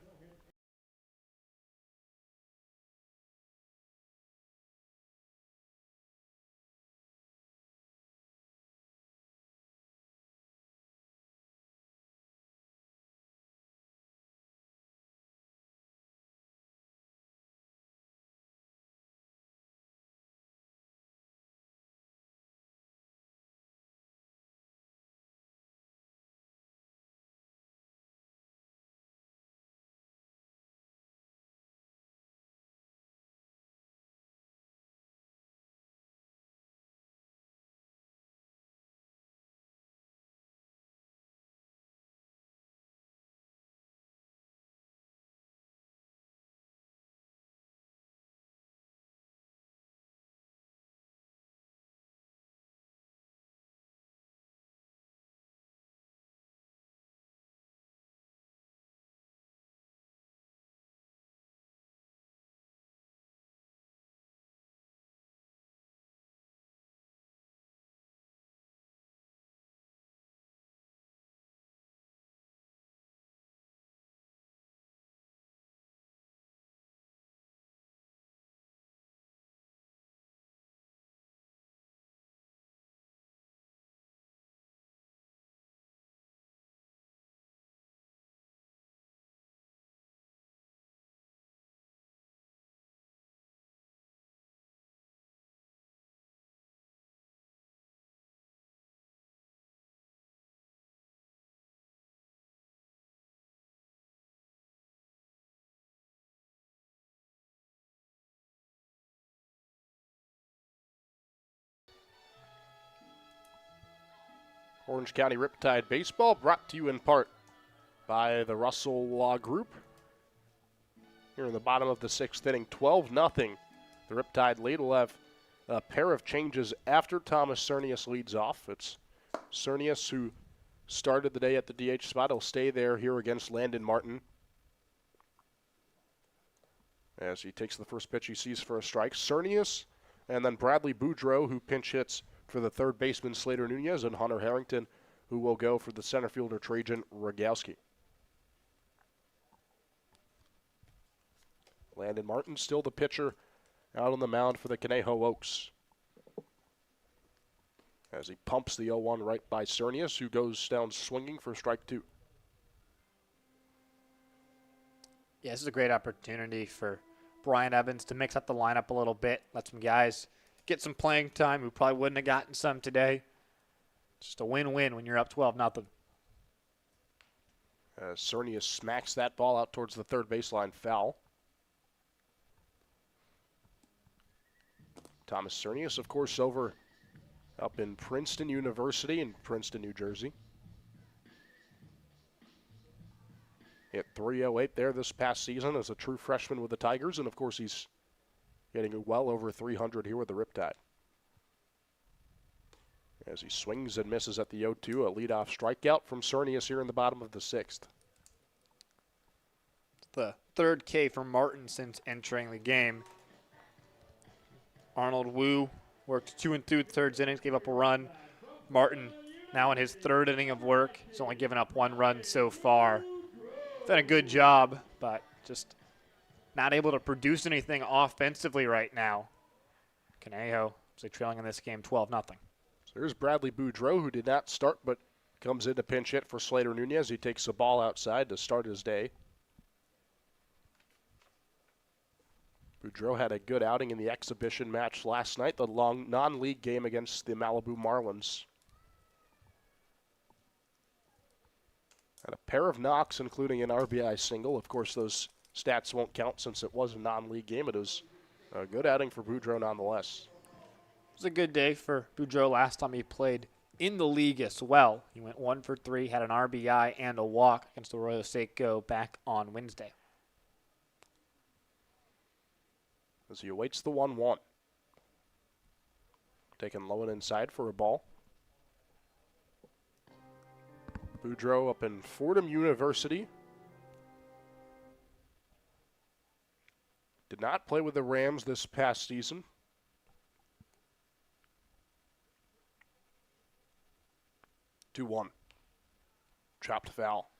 Orange County Riptide Baseball brought to you in part by the Russell Law Group. Here in the bottom of the 6th inning, 12-0. The Riptide lead will have a pair of changes after Thomas Cernius leads off. It's Cernius who started the day at the DH spot. He'll stay there here against Landon Martin. As he takes the first pitch he sees for a strike. Cernius and then Bradley Boudreau, who pinch hits for the third baseman Slater Nunez, and Hunter Harrington, who will go for the center fielder Trajan Rogowski. Landon Martin still the pitcher out on the mound for the Conejo Oaks. As he pumps the 0-1 right by Cernius, who goes down swinging for strike 2. Yeah, this is a great opportunity for Brian Evans to mix up the lineup a little bit, let some guys get some playing time who probably wouldn't have gotten some today. Just a win-win when you're up 12-0. Cernius smacks that ball out towards the third baseline, foul. Thomas Cernius, of course, over up in Princeton University in Princeton, New Jersey. Hit .308 there this past season as a true freshman with the Tigers, and of course he's getting well over 300 here with the Riptide. As he swings and misses at the 0-2, a leadoff strikeout from Cernius here in the bottom of the 6th. The third K for Martin since entering the game. Arnold Wu worked 2 2/3 innings, gave up a run. Martin now in his third inning of work. He's only given up 1 run so far. Done a good job, but just not able to produce anything offensively right now. Conejo is trailing in this game 12-0. So here's Bradley Boudreau, who did not start but comes in to pinch hit for Slater Nunez. He takes the ball outside to start his day. Boudreau had a good outing in the exhibition match last night, the long non-league game against the Malibu Marlins. Had a pair of knocks, including an RBI single. Of course, those stats won't count since it was a non-league game. It was a good outing for Boudreau nonetheless. It was a good day for Boudreau last time he played in the league as well. He went 1 for 3, had an RBI and a walk against Arroyo Seco back on Wednesday. As he awaits the 1-1. Taken low and inside for a ball. Boudreaux up in Fordham University. Did not play with the Rams this past season. Two one. Chopped foul.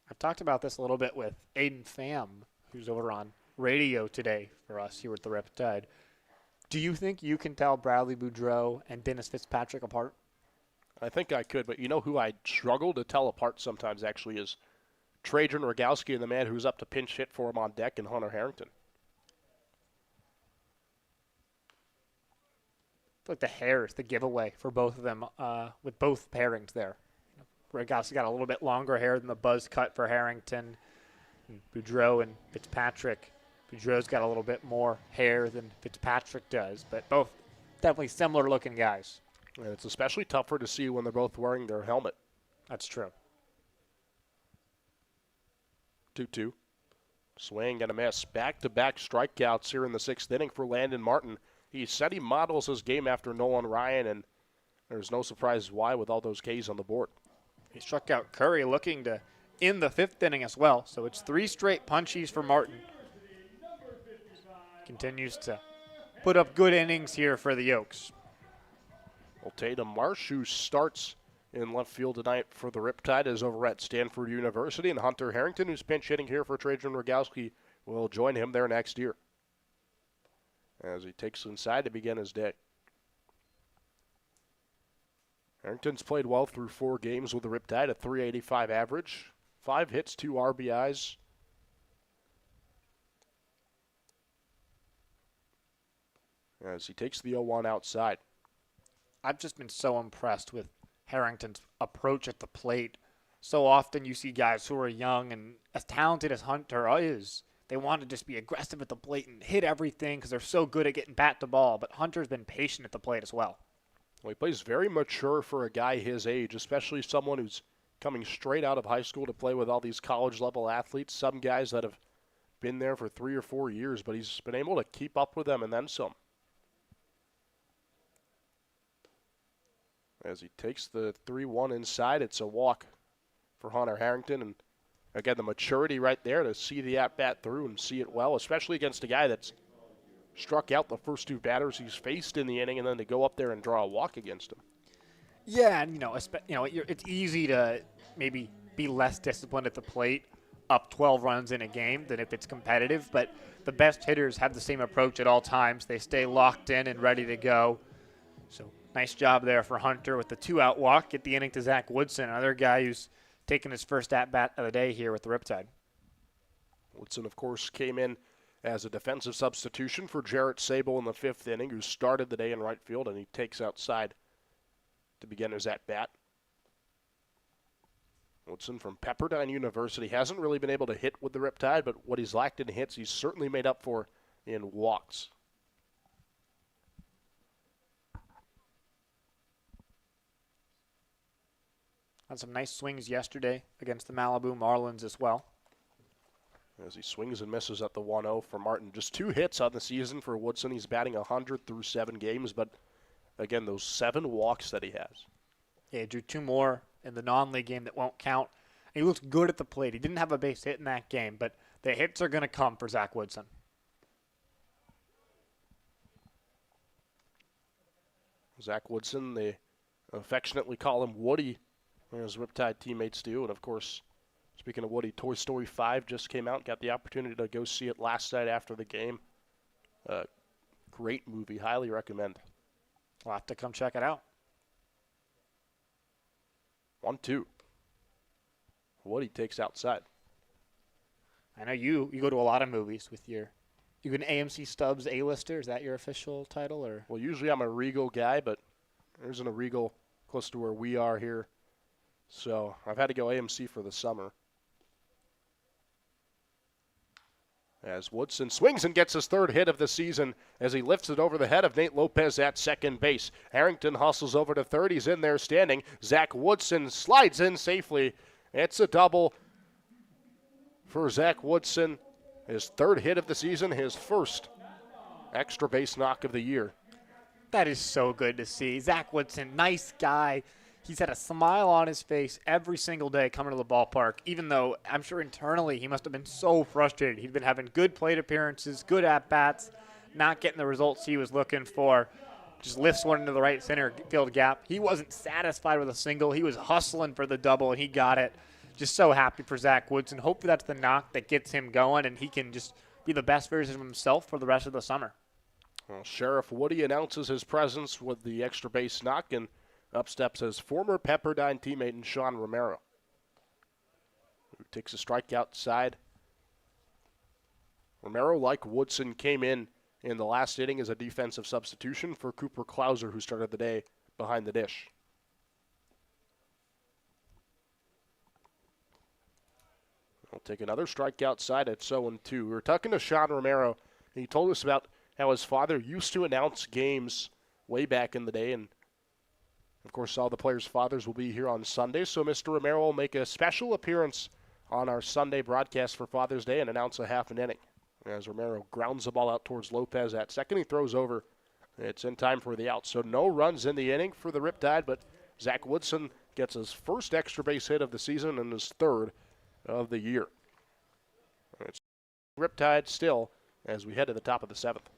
I've talked about this a little bit with Aiden Pham, who's over on radio today for us here at the Riptide. Do you think you can tell Bradley Boudreaux and Dennis Fitzpatrick apart? I think I could, but you know who I struggle to tell apart sometimes actually is Trajan Rogowski and the man who's up to pinch hit for him on deck, and Hunter Harrington. I feel like the hair is the giveaway for both of them with both pairings there. Rogowski got a little bit longer hair than the buzz cut for Harrington. And Boudreaux and Fitzpatrick. Boudreaux's got a little bit more hair than Fitzpatrick does, but both definitely similar looking guys. And it's especially tougher to see when they're both wearing their helmet. That's true. 2-2. Swing and a miss. Back-to-back strikeouts here in the sixth inning for Landon Martin. He said he models his game after Nolan Ryan, and there's no surprise why with all those Ks on the board. He struck out Curry looking to end the fifth inning as well, so it's 3 straight punchies for Martin. Continues to put up good innings here for the Oaks. Well, Tatum Marsh, who starts in left field tonight for the Riptide, is over at Stanford University, and Hunter Harrington, who's pinch hitting here for Trajan Rogowski, will join him there next year as he takes inside to begin his day. Harrington's played well through 4 games with the Riptide, a .385 average, 5 hits, 2 RBIs. As he takes the 0-1 outside. I've just been so impressed with Harrington's approach at the plate. So often you see guys who are young and as talented as Hunter is, they want to just be aggressive at the plate and hit everything because they're so good at getting bat to ball. But Hunter's been patient at the plate as well. Well, he plays very mature for a guy his age, especially someone who's coming straight out of high school to play with all these college-level athletes. Some guys that have been there for 3 or 4 years, but he's been able to keep up with them and then some. As he takes the 3-1 inside, it's a walk for Hunter Harrington. And again, the maturity right there to see the at-bat through and see it well, especially against a guy that's struck out the first 2 batters he's faced in the inning, and then to go up there and draw a walk against him. Yeah, and it's easy to maybe be less disciplined at the plate up 12 runs in a game than if it's competitive, but the best hitters have the same approach at all times. They stay locked in and ready to go. So nice job there for Hunter with the 2-out walk. Get the inning to Zach Woodson, another guy who's taking his first at-bat of the day here with the Riptide. Woodson, of course, came in as a defensive substitution for Jarrett Sable in the 5th inning, who started the day in right field, and he takes outside to begin his at-bat. Woodson from Pepperdine University hasn't really been able to hit with the Riptide, but what he's lacked in hits, he's certainly made up for in walks. Had some nice swings yesterday against the Malibu Marlins as well. As he swings and misses at the 1-0 for Martin. Just 2 hits on the season for Woodson. He's batting 100 through 7 games, but again, those 7 walks that he has. Yeah, he drew 2 more in the non-league game that won't count. He looks good at the plate. He didn't have a base hit in that game, but the hits are going to come for Zach Woodson. Zach Woodson, they affectionately call him Woody, as Riptide teammates do. And, of course, speaking of Woody, Toy Story 5 just came out. Got the opportunity to go see it last night after the game. Great movie. Highly recommend. We'll have to come check it out. 1-2. Woody takes outside. I know you go to a lot of movies with you an AMC Stubbs A-lister. Is that your official title? Or? Well, usually I'm a Regal guy, but there isn't a Regal close to where we are here. So I've had to go AMC for the summer. As Woodson swings and gets his 3rd hit of the season as he lifts it over the head of Nate Lopez at second base. Harrington hustles over to third. He's in there standing. Zach Woodson slides in safely. It's a double for Zach Woodson. His third hit of the season, his first extra base knock of the year. That is so good to see. Zach Woodson, nice guy. He's had a smile on his face every single day coming to the ballpark, even though I'm sure internally he must have been so frustrated. He'd been having good plate appearances, good at-bats, not getting the results he was looking for. Just lifts one into the right center field gap. He wasn't satisfied with a single. He was hustling for the double, and he got it. Just so happy for Zach Woodson. Hopefully that's the knock that gets him going, and he can just be the best version of himself for the rest of the summer. Well, Sheriff Woody announces his presence with the extra base knock, and up steps his former Pepperdine teammate, Sean Romero, who takes a strike outside. Romero, like Woodson, came in the last inning as a defensive substitution for Cooper Klauser, who started the day behind the dish. We'll take another strike outside at 0-2. We were talking to Sean Romero, and he told us about how his father used to announce games way back in the day, and of course all the players' fathers will be here on Sunday, so Mr. Romero will make a special appearance on our Sunday broadcast for Father's Day and announce a half an inning. As Romero grounds the ball out towards Lopez at second, he throws over. It's in time for the out. So no runs in the inning for the Riptide, but Zach Woodson gets his first extra base hit of the season and his third of the year. It's Riptide still as we head to the top of the seventh.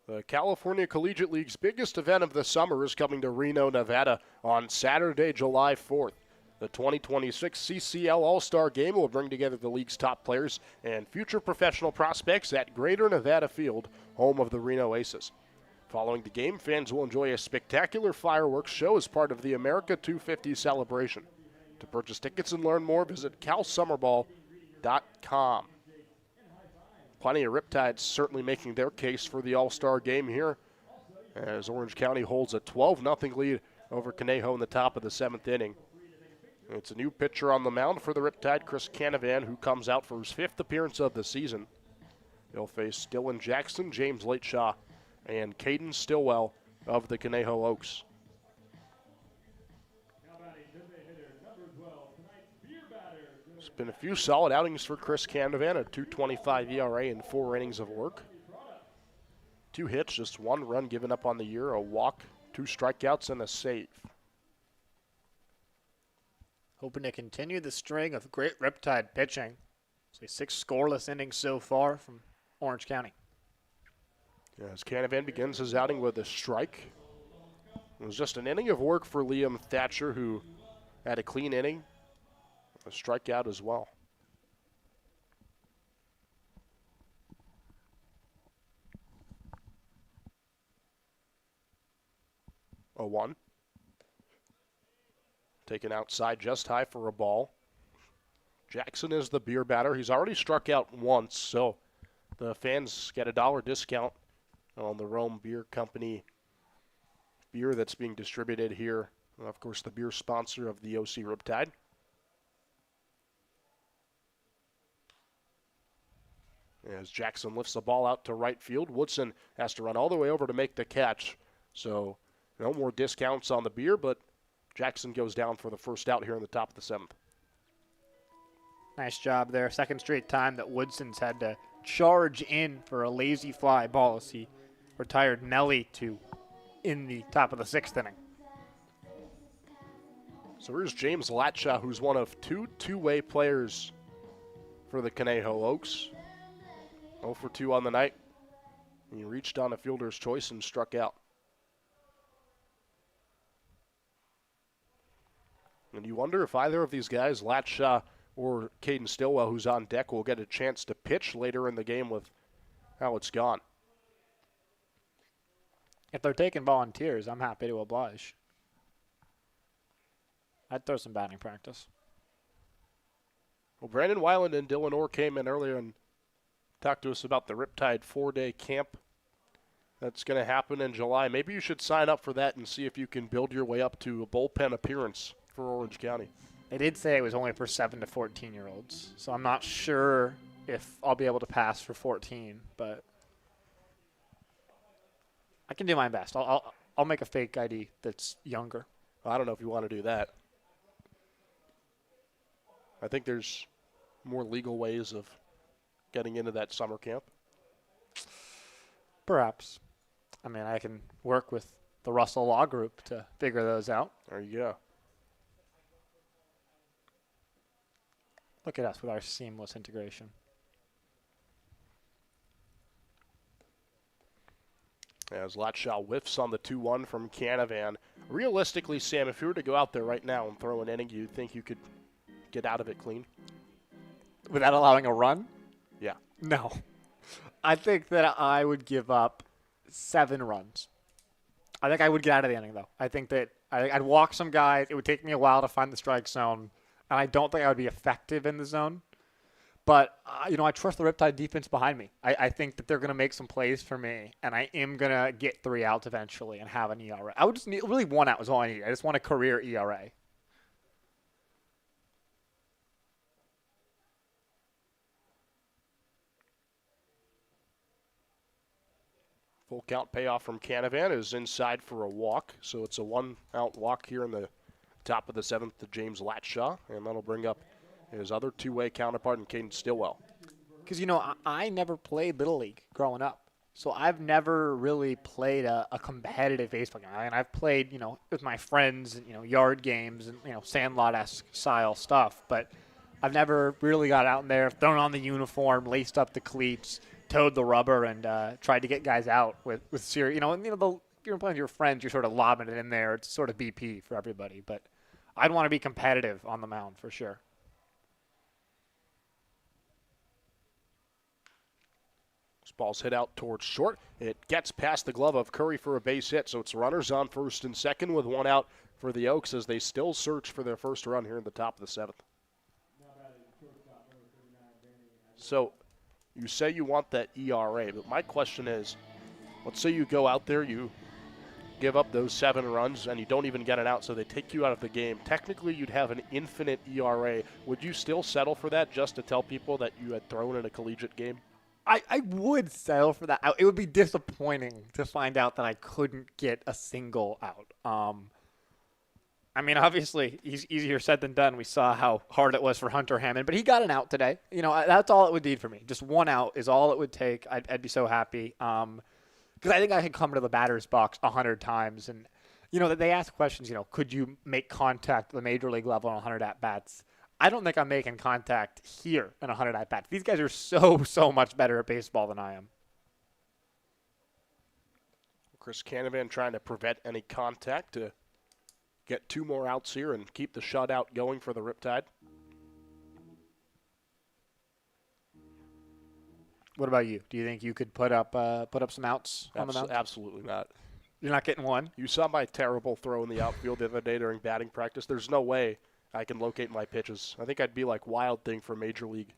The California Collegiate League's biggest event of the summer is coming to Reno, Nevada on Saturday, July 4th. The 2026 CCL All-Star Game will bring together the league's top players and future professional prospects at Greater Nevada Field, home of the Reno Aces. Following the game, fans will enjoy a spectacular fireworks show as part of the America 250 celebration. To purchase tickets and learn more, visit calsummerball.com. Plenty of Riptides certainly making their case for the All-Star game here, as Orange County holds a 12-0 lead over Conejo in the top of the seventh inning. It's a new pitcher on the mound for the Riptide, Chris Canavan, who comes out for his fifth appearance of the season. He'll face Dylan Jackson, James Lateshaw, and Caden Stillwell of the Conejo Oaks. It's been a few solid outings for Chris Canavan, a 2.25 ERA in 4 innings of work. 2 hits, just 1 run given up on the year, a walk, 2 strikeouts, and a save. Hoping to continue the string of great Riptide pitching. So 6 scoreless innings so far from Orange County. As Canavan begins his outing with a strike. It was just an inning of work for Liam Thatcher, who had a clean inning, a strikeout as well. A 1. Taken outside just high for a ball. Jackson is the beer batter. He's already struck out once, so the fans get a $1 discount on the Rome Beer Company beer that's being distributed here. Of course, the beer sponsor of the OC Riptide. As Jackson lifts the ball out to right field, Woodson has to run all the way over to make the catch. So no more discounts on the beer, but Jackson goes down for the first out here in the top of the 7th. Nice job there. Second straight time that Woodson's had to charge in for a lazy fly ball as he retired Nelly in the top of the 6th inning. So here's James Latshaw, who's one of two-way players for the Conejo Oaks. 0 for 2 on the night. He reached on a fielder's choice and struck out. And you wonder if either of these guys, Latshaw or Caden Stillwell, who's on deck, will get a chance to pitch later in the game with how it's gone. If they're taking volunteers, I'm happy to oblige. I'd throw some batting practice. Well, Brandon Weiland and Dylan Orr came in earlier and talked to us about the Riptide 4-day camp that's going to happen in July. Maybe you should sign up for that and see if you can build your way up to a bullpen appearance for Orange County. They did say it was only for 7 to 14-year-olds, so I'm not sure if I'll be able to pass for 14, but I can do my best. I'll make a fake ID that's younger. I don't know if you want to do that. I think there's more legal ways of getting into that summer camp. Perhaps. I mean, I can work with the Russell Law Group to figure those out. There you go. Look at us with our seamless integration. As Latshaw whiffs on the 2-1 from Canavan. Realistically, Sam, if you were to go out there right now and throw an inning, you think you could get out of it clean? Without allowing a run? Yeah. No. I think that I would give up 7 runs. I think I would get out of the inning, though. I think that I'd walk some guys. It would take me a while to find the strike zone, and I don't think I would be effective in the zone. But, I trust the Riptide defense behind me. I think that they're going to make some plays for me, and I am going to get 3 outs eventually and have an ERA. I would just need, really 1 out is all I need. I just want a career ERA. Full count payoff from Canavan is inside for a walk. So it's a 1-out walk here in the top of the 7th to James Latshaw. And that'll bring up his other two-way counterpart in Caden Stillwell. Because, I never played Little League growing up. So I've never really played a competitive baseball game. And I've played, with my friends, and, yard games and, Sandlot-esque style stuff. But I've never really got out in there, thrown on the uniform, laced up the cleats, towed the rubber, and tried to get guys out with serious, if you're playing with your friends, you're sort of lobbing it in there. It's sort of BP for everybody. But I'd want to be competitive on the mound for sure. This ball's hit out towards short. It gets past the glove of Curry for a base hit, so it's runners on first and second with 1 out for the Oaks as they still search for their first run here in the top of the 7th. So you say you want that ERA, but my question is, let's say you go out there, you give up those 7 runs, and you don't even get an out, so they take you out of the game. Technically, you'd have an infinite ERA. Would you still settle for that just to tell people that you had thrown in a collegiate game? I would settle for that. It would be disappointing to find out that I couldn't get a single out. Obviously, easier said than done. We saw how hard it was for Hunter Hammond, but he got an out today. That's all it would need for me. Just 1 out is all it would take. I'd be so happy. Because I think I could come to the batter's box 100 times. And, they ask questions, could you make contact at the major league level on 100 at-bats? I don't think I'm making contact here in 100 at-bats. These guys are so much better at baseball than I am. Chris Canavan trying to prevent any contact to get 2 more outs here and keep the shutout going for the Riptide. What about you? Do you think you could put up some outs on the mound? Absolutely not. You're not getting one? You saw my terrible throw in the outfield the other day during batting practice. There's no way I can locate my pitches. I think I'd be like Wild Thing for Major League.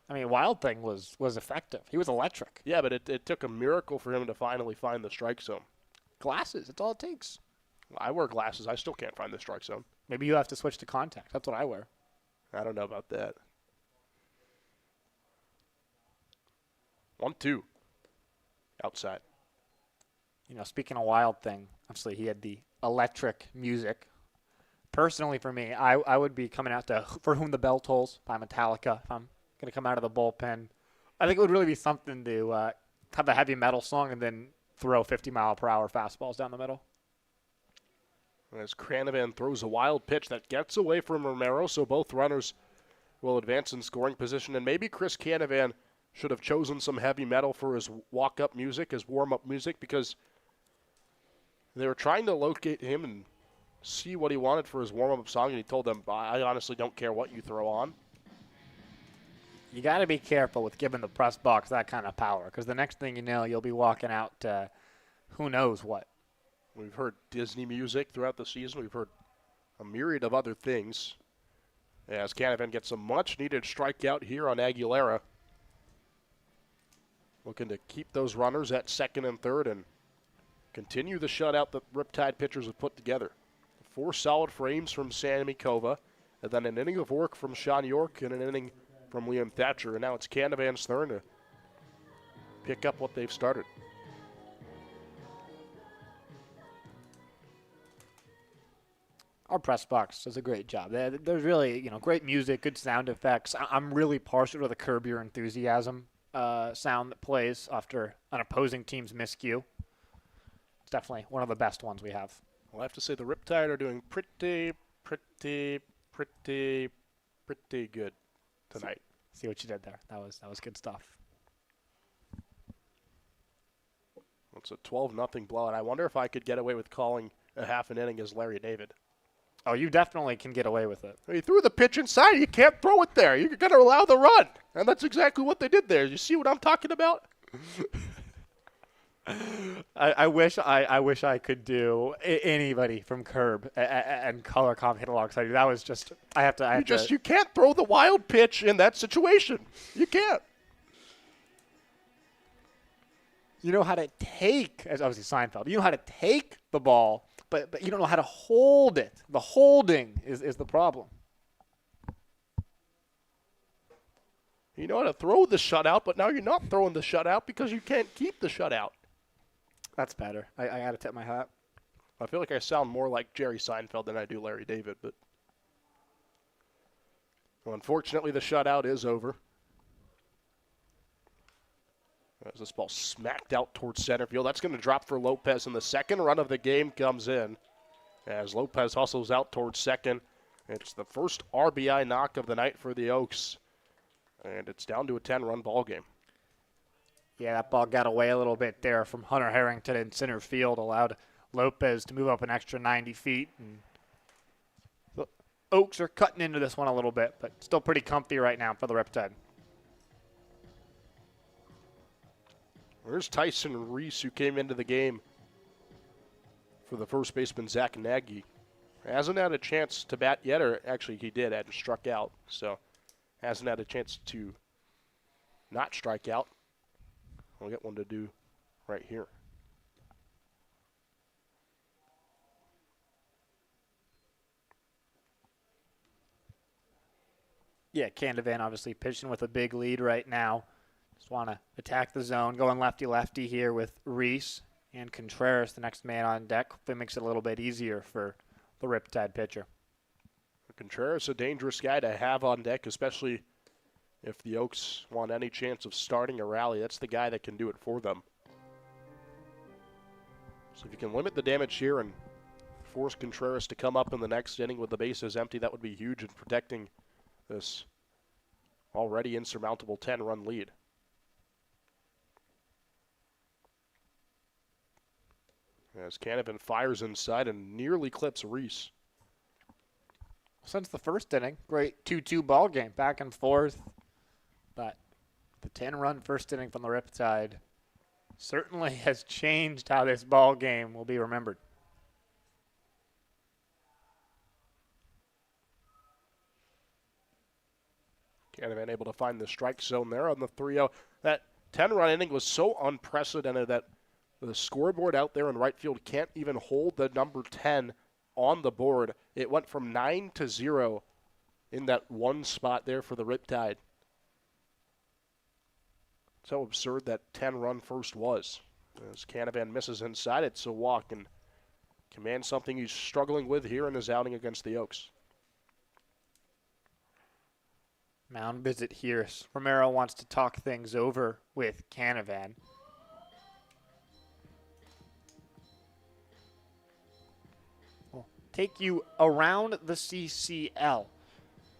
Wild Thing was effective. He was electric. Yeah, but it took a miracle for him to finally find the strike zone. Glasses, that's all it takes. I wear glasses. I still can't find the strike zone. Maybe you have to switch to contact. That's what I wear. I don't know about that. 1-2. Outside. Speaking of Wild Thing, obviously he had the electric music. Personally, for me, I would be coming out to For Whom the Bell Tolls by Metallica if I'm going to come out of the bullpen. I think it would really be something to have a heavy metal song and then throw 50-mile-per-hour fastballs down the middle. As Cranavan throws a wild pitch that gets away from Romero, so both runners will advance in scoring position. And maybe Chris Canavan should have chosen some heavy metal for his walk-up music, his warm-up music, because they were trying to locate him and see what he wanted for his warm-up song, and he told them, I honestly don't care what you throw on. You got to be careful with giving the press box that kind of power, because the next thing you know, you'll be walking out who knows what. We've heard Disney music throughout the season. We've heard a myriad of other things. As Canavan gets a much-needed strikeout here on Aguilera. Looking to keep those runners at second and third and continue the shutout that Riptide pitchers have put together. 4 solid frames from Sammy Kova, and then an inning of work from Sean York and an inning from Liam Thatcher. And now it's Canavan's turn to pick up what they've started. Our press box does a great job. There's really, great music, good sound effects. I'm really partial to the Curb Your Enthusiasm sound that plays after an opposing team's miscue. It's definitely one of the best ones we have. Well, I have to say the Riptide are doing pretty good tonight. See what you did there. That was good stuff. It's a 12-0 blowout. I wonder if I could get away with calling a half an inning as Larry David. Oh, you definitely can get away with it. He threw the pitch inside. You can't throw it there. You're going to allow the run. And that's exactly what they did there. You see what I'm talking about? I wish I could do anybody from Curb and color comp hit alongside you. That was just You can't throw the wild pitch in that situation. You can't. You know how to take, as obviously Seinfeld. You know how to take the ball, but you don't know how to hold it. The holding is the problem. You know how to throw the shutout, but now you're not throwing the shutout because you can't keep the shutout. That's better. I got to tip my hat. I feel like I sound more like Jerry Seinfeld than I do Larry David, but well, unfortunately the shutout is over. As this ball smacked out towards center field. That's going to drop for Lopez, and the second run of the game comes in as Lopez hustles out towards second. It's the first RBI knock of the night for the Oaks, and it's down to a 10-run ball game. Yeah, that ball got away a little bit there from Hunter Harrington in center field, allowed Lopez to move up an extra 90 feet. And the Oaks are cutting into this one a little bit, but still pretty comfy right now for the Riptide. There's Tyson Reese, who came into the game for the first baseman, Zach Nagy. Hasn't had a chance to bat yet, or actually he did, hadn't struck out. So hasn't had a chance to not strike out. We'll get one to do right here. Yeah, Canavan obviously pitching with a big lead right now. Just want to attack the zone, going lefty-lefty here with Reese and Contreras, the next man on deck. Hopefully makes it a little bit easier for the Riptide pitcher. Contreras, a dangerous guy to have on deck, especially if the Oaks want any chance of starting a rally. That's the guy that can do it for them. So if you can limit the damage here and force Contreras to come up in the next inning with the bases empty, that would be huge in protecting this already insurmountable 10-run lead. As Canavan fires inside and nearly clips Reese. Since the first inning, great 2-2 ball game, back and forth. But the 10-run first inning from the Riptide certainly has changed how this ball game will be remembered. Canavan able to find the strike zone there on the 3-0. That 10-run inning was so unprecedented that the scoreboard out there in right field can't even hold the number 10 on the board. It went from 9-0 in that one spot there for the Riptide. That's how absurd that 10-run first was. As Canavan misses inside, it's a walk, and Command something he's struggling with here in his outing against the Oaks. Mound visit here. Romero wants to talk things over with Canavan. We'll take you around the CCL.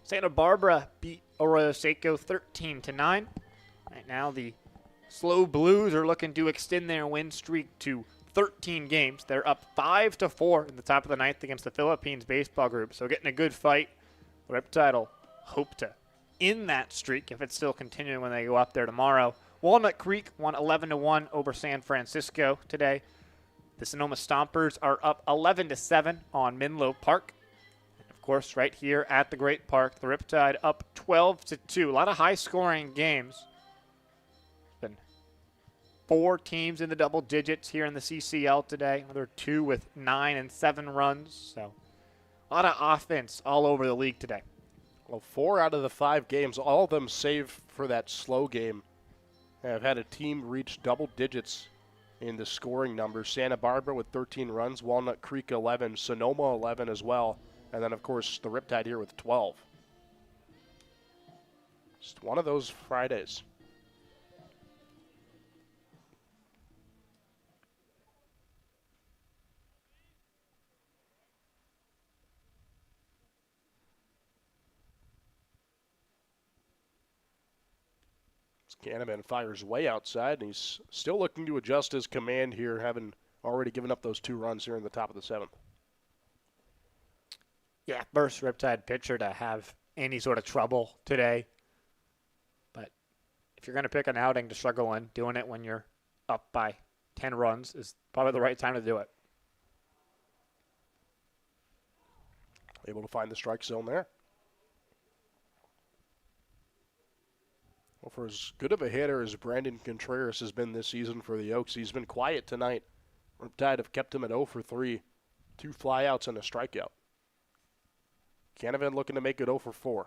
Santa Barbara beat Arroyo Seco 13-9. Right now, the Slow Blues are looking to extend their win streak to 13 games. They're up 5-4 in the top of the ninth against the Philippines baseball group. So getting a good fight. Riptide will hope to end that streak if it's still continuing when they go up there tomorrow. Walnut Creek won 11-1 over San Francisco today. The Sonoma Stompers are up 11-7 on Menlo Park. And of course, right here at the Great Park, the Riptide up 12-2. A lot of high-scoring games. Been 4 teams in the double digits here in the CCL today. Another 2 with 9 and 7 runs. So a lot of offense all over the league today. Well, 4 out of the 5 games, all of them save for that slow game, have had a team reach double digits in the scoring numbers. Santa Barbara with 13 runs, Walnut Creek 11, Sonoma 11 as well, and then, of course, the Riptide here with 12. Just one of those Fridays. Canavan fires way outside, and he's still looking to adjust his command here, having already given up those 2 runs here in the top of the 7th. Yeah, first Riptide pitcher to have any sort of trouble today. But if you're going to pick an outing to struggle in, doing it when you're up by 10 runs is probably the right time to do it. Able to find the strike zone there. Well, for as good of a hitter as Brandon Contreras has been this season for the Oaks, he's been quiet tonight. Riptide have kept him at 0 for 3, 2 flyouts and a strikeout. Canavan looking to make it 0 for 4.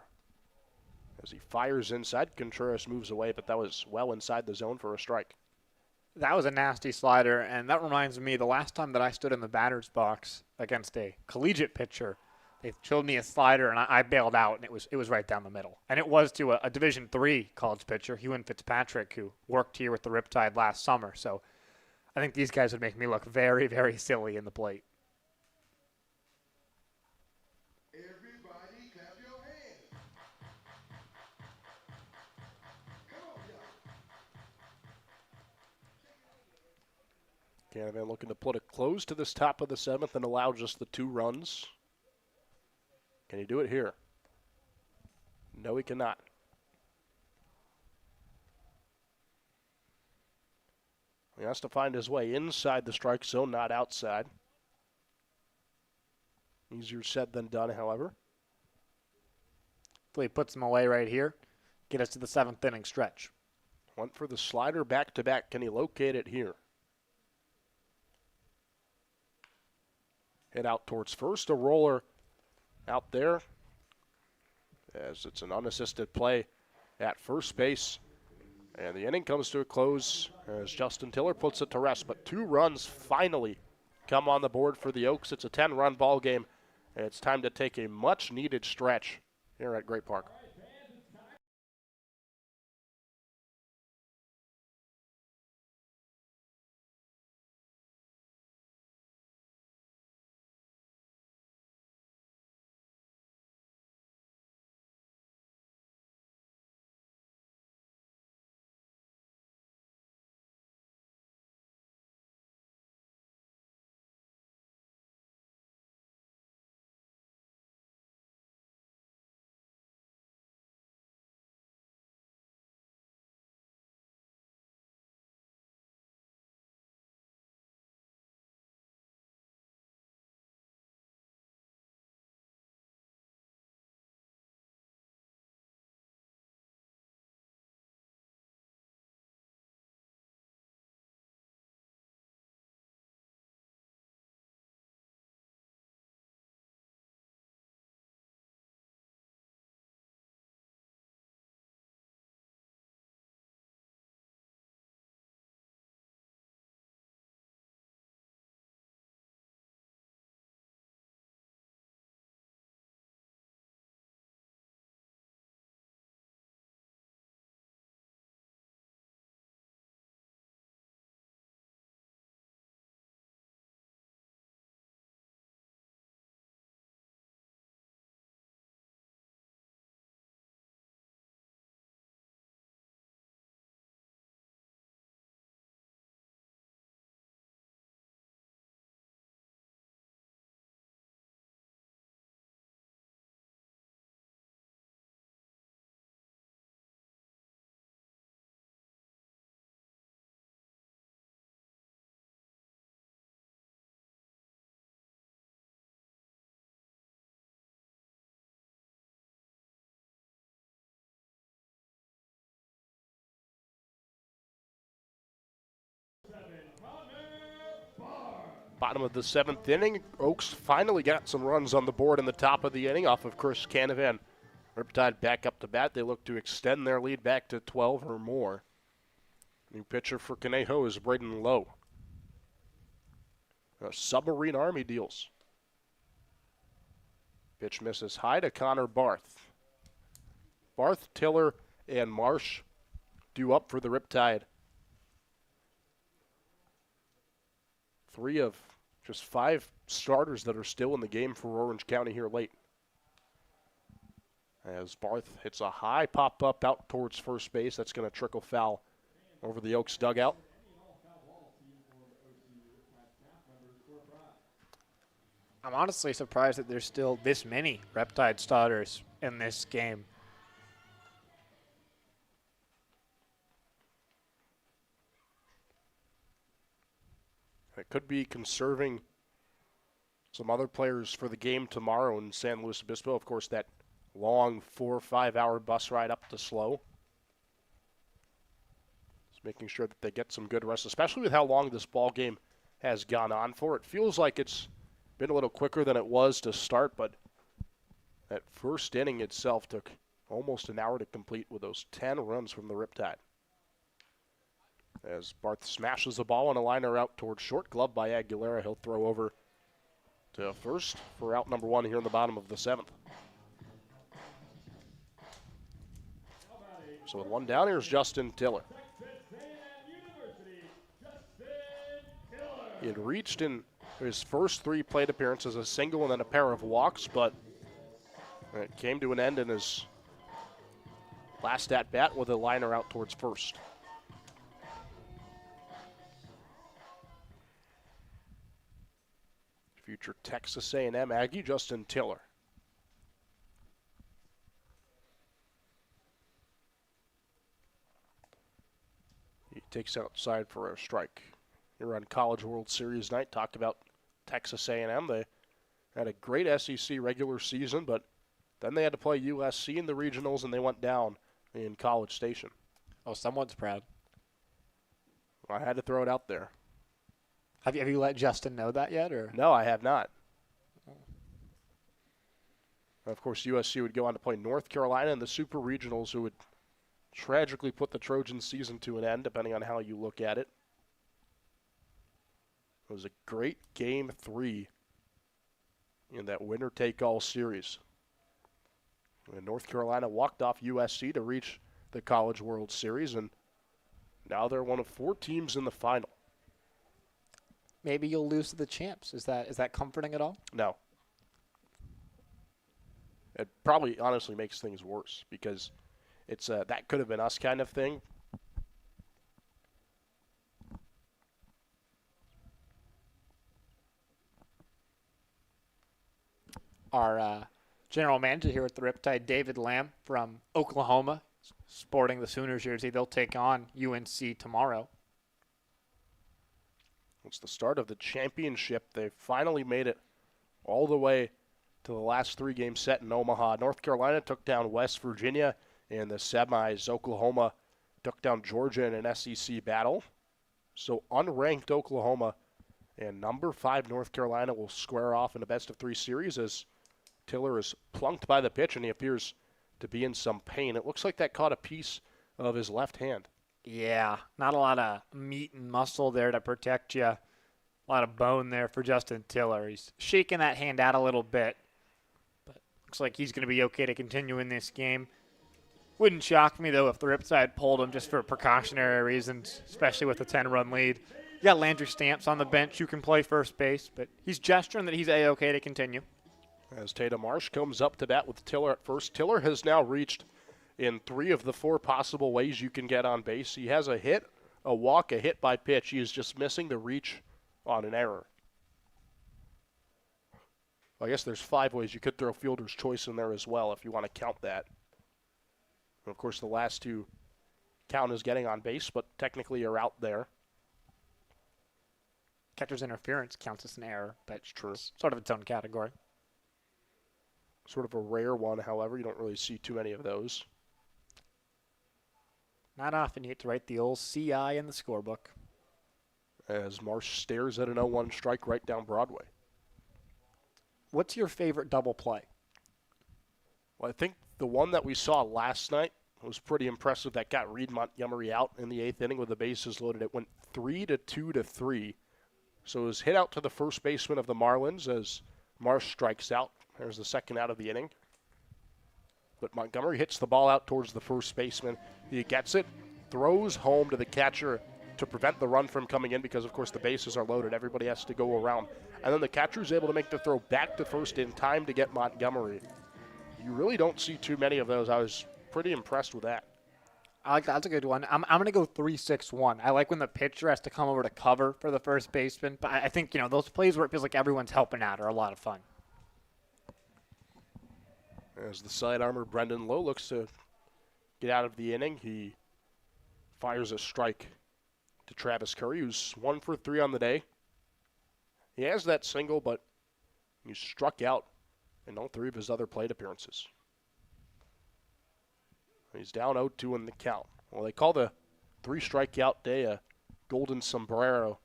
As he fires inside, Contreras moves away, but that was well inside the zone for a strike. That was a nasty slider, and that reminds me the last time that I stood in the batter's box against a collegiate pitcher, they showed me a slider, and I bailed out, and it was right down the middle. And it was to a Division III college pitcher, Ewan Fitzpatrick, who worked here with the Riptide last summer. So I think these guys would make me look very, very silly in the plate. Everybody clap your hands. Come on, y'all. Canavan looking to put a close to this top of the 7th and allow just the 2 runs. Can he do it here? No, he cannot. He has to find his way inside the strike zone, not outside. Easier said than done, however. Hopefully he puts them away right here. Get us to the 7th inning stretch. Went for the slider back-to-back. Can he locate it here? Hit out towards first. A roller out there as it's an unassisted play at first base. And the inning comes to a close as Justin Tiller puts it to rest. But 2 runs finally come on the board for the Oaks. It's a 10-run ball game, and it's time to take a much-needed stretch here at Great Park. Bottom of the 7th inning, Oaks finally got some runs on the board in the top of the inning off of Chris Canavan. Riptide back up to bat. They look to extend their lead back to 12 or more. New pitcher for Conejo is Braden Lowe. Submarine Army deals. Pitch misses high to Connor Barth. Barth, Tiller, and Marsh due up for the Riptide. 3 of just 5 starters that are still in the game for Orange County here late. As Barth hits a high pop-up out towards first base. That's going to trickle foul over the Oaks dugout. I'm honestly surprised that there's still this many Riptide starters in this game. It could be conserving some other players for the game tomorrow in San Luis Obispo. Of course, that long 4 or 5 hour bus ride up to SLO. Just making sure that they get some good rest, especially with how long this ball game has gone on for. It feels like it's been a little quicker than it was to start, but that first inning itself took almost an hour to complete with those 10 runs from the Riptide. As Barth smashes the ball on a liner out towards short, glove by Aguilera. He'll throw over to first for out number 1 here in the bottom of the 7th. So with 1 down, here's Justin Tiller. He had reached in his first 3 plate appearances, a single and then a pair of walks, but it came to an end in his last at-bat with a liner out towards first. Future Texas A&M Aggie, Justin Tiller. He takes outside for a strike. Here on College World Series night, talked about Texas A&M. They had a great SEC regular season, but then they had to play USC in the regionals, and they went down in College Station. Oh, someone's proud. I had to throw it out there. Have you let Justin know that yet? Or No, I have not. Of course, USC would go on to play North Carolina in the Super Regionals, who would tragically put the Trojan season to an end, depending on how you look at it. It was a great Game 3 in that winner-take-all series. And North Carolina walked off USC to reach the College World Series, and now they're one of 4 teams in the final. maybe you'll lose to the champs. Is that comforting at all? No. It probably honestly makes things worse because it's that could have been us kind of thing. Our general manager here at the Riptide, David Lamb from Oklahoma, sporting the Sooners jersey. They'll take on UNC tomorrow. It's the start of the championship. They finally made it all the way to the last 3 games set in Omaha. North Carolina took down West Virginia in the semis. Oklahoma took down Georgia in an SEC battle. So unranked Oklahoma and number 5 North Carolina will square off in a best-of-3 series as Tiller is plunked by the pitch and he appears to be in some pain. It looks like that caught a piece of his left hand. Yeah, not a lot of meat and muscle there to protect you. A lot of bone there for Justin Tiller. He's shaking that hand out a little bit, but looks like he's going to be okay to continue in this game. Wouldn't shock me, though, if the Riptide pulled him just for precautionary reasons, especially with a 10-run lead. You got Landry Stamps on the bench who can play first base, but he's gesturing that he's A-okay to continue. As Tatum Marsh comes up to bat with Tiller at first. Tiller has now reached in 3 of the 4 possible ways you can get on base. He has a hit, a walk, a hit by pitch. He is just missing the reach on an error. I guess there's 5 ways you could throw fielder's choice in there as well if you want to count that. And of course, the last 2 count as getting on base, but technically you're out there. Catcher's interference counts as an error, but It's true. it's sort of its own category. Sort of a rare one, however. You don't really see too many of those. Not often you get to write the old CI in the scorebook. as Marsh stares at an 0-1 strike right down Broadway. What's your favorite double play? Well, I think the one that we saw last night was pretty impressive. That got Reed Montgomery out in the 8th inning with the bases loaded. It went 3-2-3. So it was hit out to the first baseman of the Marlins as Marsh strikes out. There's the second out of the inning. But Montgomery hits the ball out towards the first baseman. He gets it, throws home to the catcher to prevent the run from coming in because, of course, the bases are loaded. Everybody has to go around. And then the catcher is able to make the throw back to first in time to get Montgomery. You really don't see too many of those. I was pretty impressed with that. I like that. That's a good one. I'm going to go 3-6-1. I like when the pitcher has to come over to cover for the first baseman. But I think, those plays where it feels like everyone's helping out are a lot of fun. As the side armor, Brendan Lowe, looks to get out of the inning. He fires a strike to Travis Curry, who's 1 for 3 on the day. He has that single, but he struck out in all 3 of his other plate appearances. He's down 0-2 in the count. Well, they call the 3 strikeout day a golden sombrero.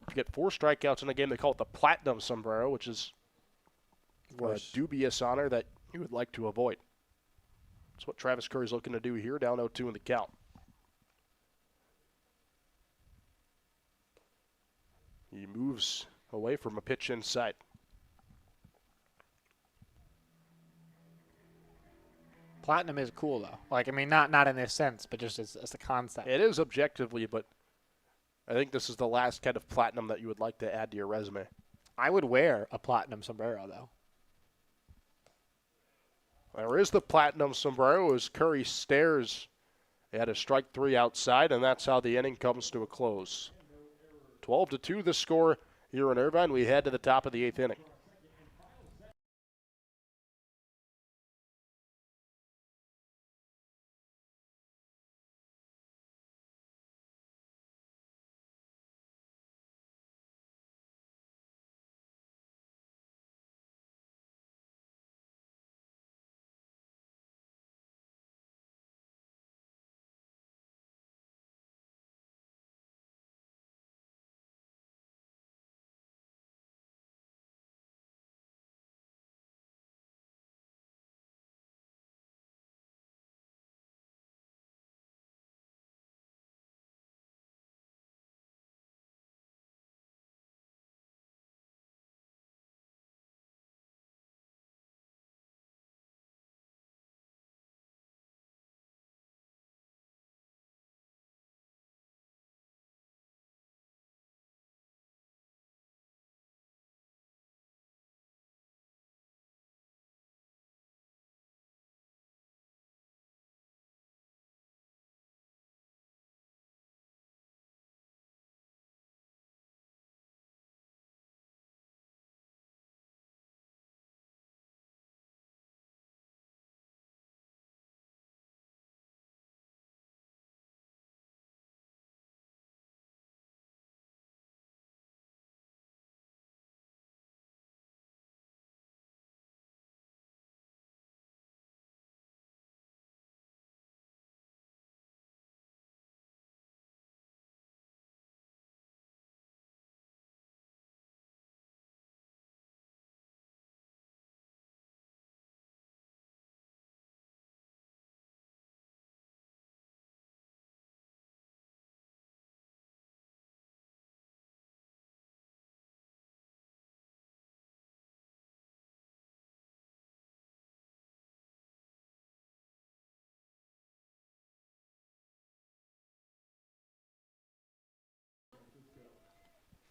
If you get 4 strikeouts in a game, they call it the platinum sombrero, which is a dubious honor that you would like to avoid. That's what Travis Curry's looking to do here, down 0-2 in the count. He moves away from a pitch inside. Platinum is cool, though. Not in this sense, but just as a concept. It is objectively, but I think this is the last kind of platinum that you would like to add to your resume. I would wear a platinum sombrero, though. There is the platinum sombrero as Curry stares at a strike 3 outside, and that's how the inning comes to a close. 12-2 the score here in Irvine. We head to the top of the 8th inning.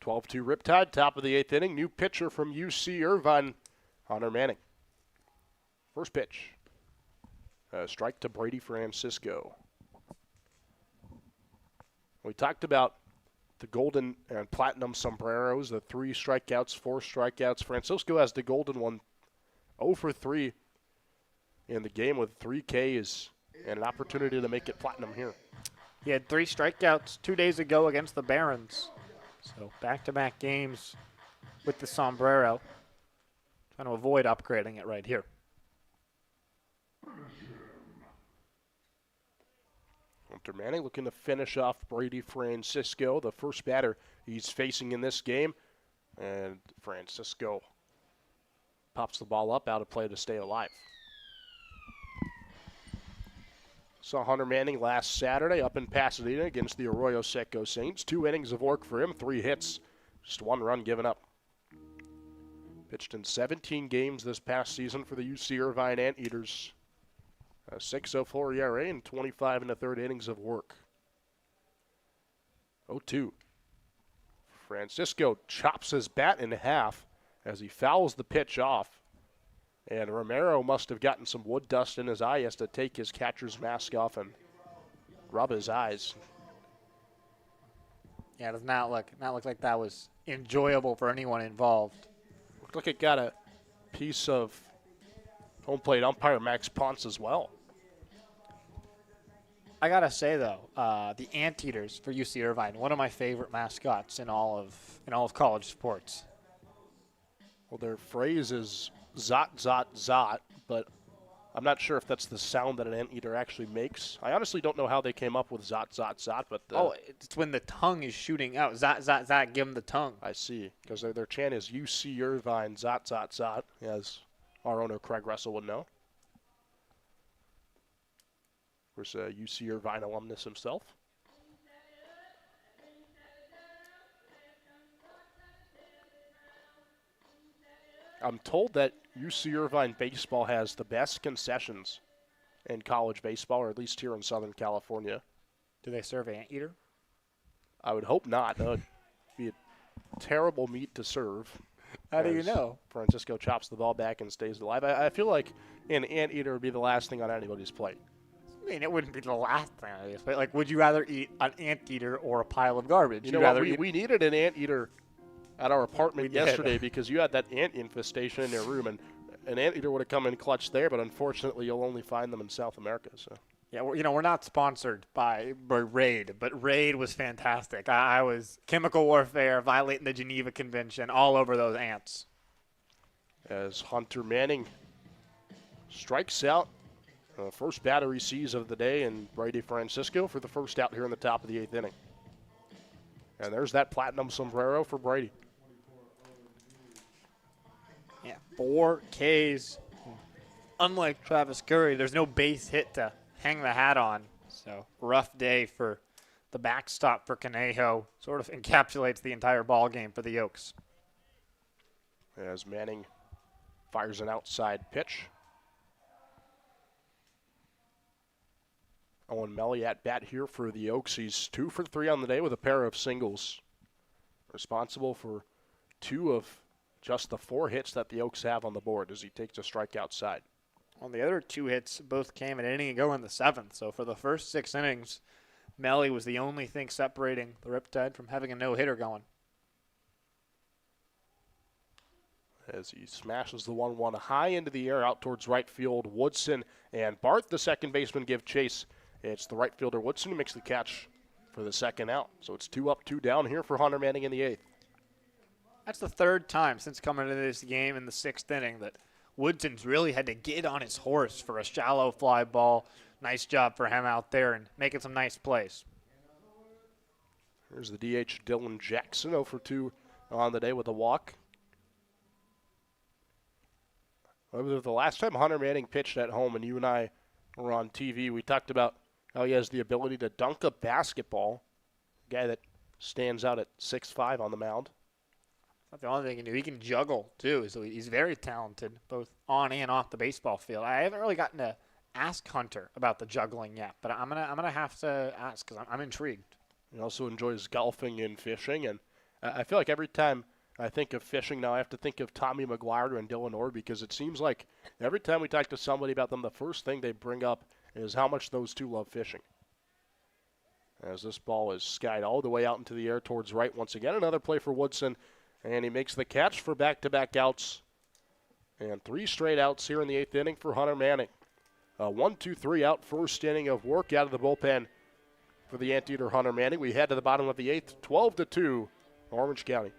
(12-2) Riptide, top of the 8th inning. New pitcher from UC Irvine, Hunter Manning. First pitch. A strike to Brady Francisco. We talked about the golden and platinum sombreros, the 3 strikeouts, 4 strikeouts. Francisco has the golden one, 0 for 3 in the game with 3 Ks and an opportunity to make it platinum here. He had 3 strikeouts 2 days ago against the Barons. So back-to-back games with the sombrero. Trying to avoid upgrading it right here. Hunter Manning looking to finish off Brady Francisco, the first batter he's facing in this game. And Francisco pops the ball up, out of play to stay alive. Saw Hunter Manning last Saturday up in Pasadena against the Arroyo Seco Saints. 2 innings of work for him, 3 hits, just 1 run given up. Pitched in 17 games this past season for the UC Irvine Anteaters. A 6.04 ERA and 25 1/3 innings of work. 0-2. Francisco chops his bat in half as he fouls the pitch off. And Romero must have gotten some wood dust in his eye. He has to take his catcher's mask off and rub his eyes. Yeah, it does not look like that was enjoyable for anyone involved. Looked like it got a piece of home plate umpire Max Ponce as well. I gotta say though, the Anteaters for UC Irvine, one of my favorite mascots in all of college sports. Well, their phrase is "zot, zot, zot," but I'm not sure if that's the sound that an anteater actually makes. I honestly don't know how they came up with "zot, zot, zot," but It's when the tongue is shooting out. Zot, zot, zot. Give them the tongue. I see, because their chant is UC Irvine, zot, zot, zot, as our owner Craig Russell would know. Of course, a UC Irvine alumnus himself. I'm told that UC Irvine baseball has the best concessions in college baseball, or at least here in Southern California. Do they serve Anteater? I would hope not. That would be a terrible meat to serve. How do you as know? Francisco chops the ball back and stays alive. I feel like an anteater would be the last thing on anybody's plate. I mean, it wouldn't be the last thing I guess, but like, would you rather eat an anteater or a pile of garbage? You know what? We needed an anteater at our apartment yesterday because you had that ant infestation in your room, and an anteater would have come in clutch there, but unfortunately you'll only find them in South America. So. Yeah, we're not sponsored by Raid, but Raid was fantastic. I was chemical warfare, violating the Geneva Convention, all over those ants. As Hunter Manning strikes out, first batter he sees of the day, and Brady Francisco for the first out here in the top of the 8th inning. And there's that platinum sombrero for Brady. Yeah, 4 Ks. Unlike Travis Curry, there's no base hit to hang the hat on. So rough day for the backstop for Conejo. Sort of encapsulates the entire ball game for the Oaks. As Manning fires an outside pitch. Owen Melly at bat here for the Oaks. He's 2 for 3 on the day with a pair of singles. Responsible for 2 of just the 4 hits that the Oaks have on the board as he takes a strike outside. Well, the other 2 hits both came an inning ago in the 7th. So for the first 6 innings, Melly was the only thing separating the Riptide from having a no-hitter going. As he smashes the 1-1 high into the air out towards right field, Woodson and Bart, the second baseman, give chase. It's the right fielder Woodson who makes the catch for the second out. So it's 2 up, 2 down here for Hunter Manning in the 8th. That's the 3rd time since coming into this game in the 6th inning that Woodson's really had to get on his horse for a shallow fly ball. Nice job for him out there and making some nice plays. Here's the DH Dylan Jackson, 0 for 2 on the day with a walk. The last time Hunter Manning pitched at home and you and I were on TV, we talked about how he has the ability to dunk a basketball. A guy that stands out at 6'5" on the mound. That's the only thing he can do. He can juggle, too, so he's very talented, both on and off the baseball field. I haven't really gotten to ask Hunter about the juggling yet, but I'm gonna have to ask because I'm intrigued. He also enjoys golfing and fishing, and I feel like every time I think of fishing now, I have to think of Tommy McGuire and Dylan Orr because it seems like every time we talk to somebody about them, the first thing they bring up is how much those two love fishing. As this ball is skied all the way out into the air towards right once again. Another play for Woodson, and he makes the catch for back-to-back outs. And 3 straight outs here in the 8th inning for Hunter Manning. A 1-2-3 out first inning of work out of the bullpen for the Anteater Hunter Manning. We head to the bottom of the 8th, 12-2, Orange County.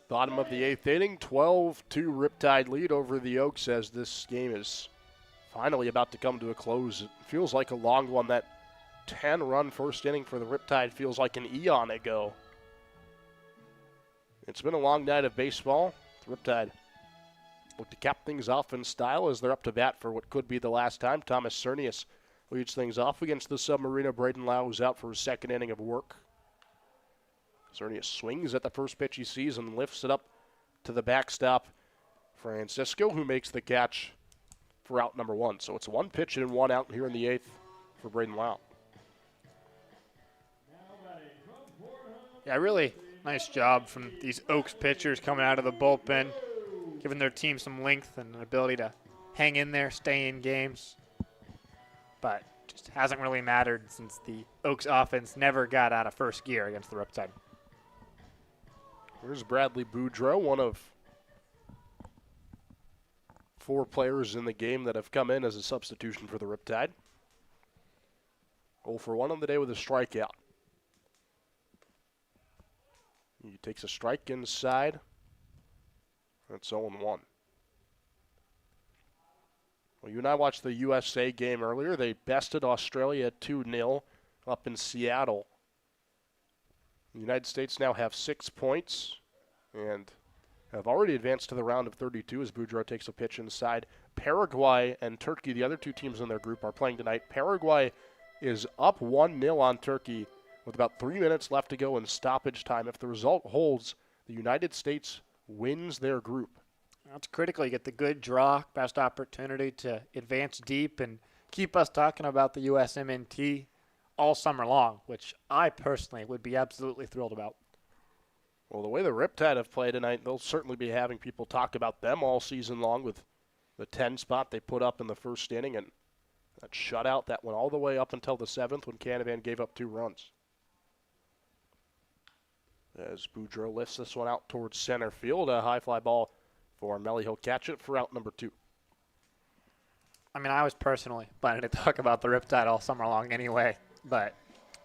Bottom of the 8th inning, 12-2 Riptide lead over the Oaks as this game is finally about to come to a close. It feels like a long one. That 10-run first inning for the Riptide feels like an eon ago. It's been a long night of baseball. The Riptide look to cap things off in style as they're up to bat for what could be the last time. Thomas Cernius leads things off against the Submariner. Braden Lau is out for his second inning of work. Cernius swings at the first pitch he sees and lifts it up to the backstop. Francisco, who makes the catch for out number 1. So it's 1 pitch and 1 out here in the 8th for Braden Lau. Yeah, really nice job from these Oaks pitchers coming out of the bullpen, giving their team some length and an ability to hang in there, stay in games. But just hasn't really mattered since the Oaks offense never got out of first gear against the Riptide. Here's Bradley Boudreau, one of 4 players in the game that have come in as a substitution for the Riptide. 0 for 1 on the day with a strikeout. He takes a strike inside. That's 0-1. Well, you and I watched the USA game earlier. They bested Australia 2-0 up in Seattle. The United States now have 6 points and have already advanced to the round of 32 as Boudreau takes a pitch inside. Paraguay and Turkey, the other 2 teams in their group, are playing tonight. Paraguay is up 1-0 on Turkey with about 3 minutes left to go in stoppage time. If the result holds, the United States wins their group. That's critical. You get the good draw, best opportunity to advance deep and keep us talking about the USMNT all summer long, which I personally would be absolutely thrilled about. Well, the way the Riptide have played tonight, they'll certainly be having people talk about them all season long with the 10 spot they put up in the first inning and that shutout that went all the way up until the 7th when Canavan gave up 2 runs. As Boudreau lifts this one out towards center field, a high fly ball for Melly. He'll catch it for out number 2. I mean, I was personally planning to talk about the Riptide all summer long anyway, but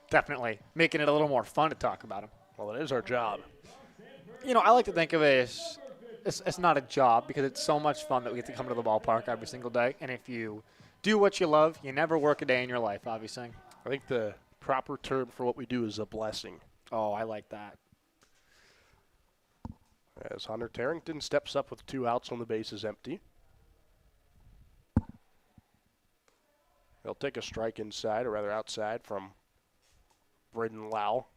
definitely making it a little more fun to talk about them. Well, it is our job. You know, I like to think of it as it's not a job because it's so much fun that we get to come to the ballpark every single day. And if you do what you love, you never work a day in your life, obviously. I think the proper term for what we do is a blessing. Oh, I like that. As Hunter Tarrington steps up with 2 outs on the bases empty. He'll take a strike inside, or rather outside, from Braden Lau.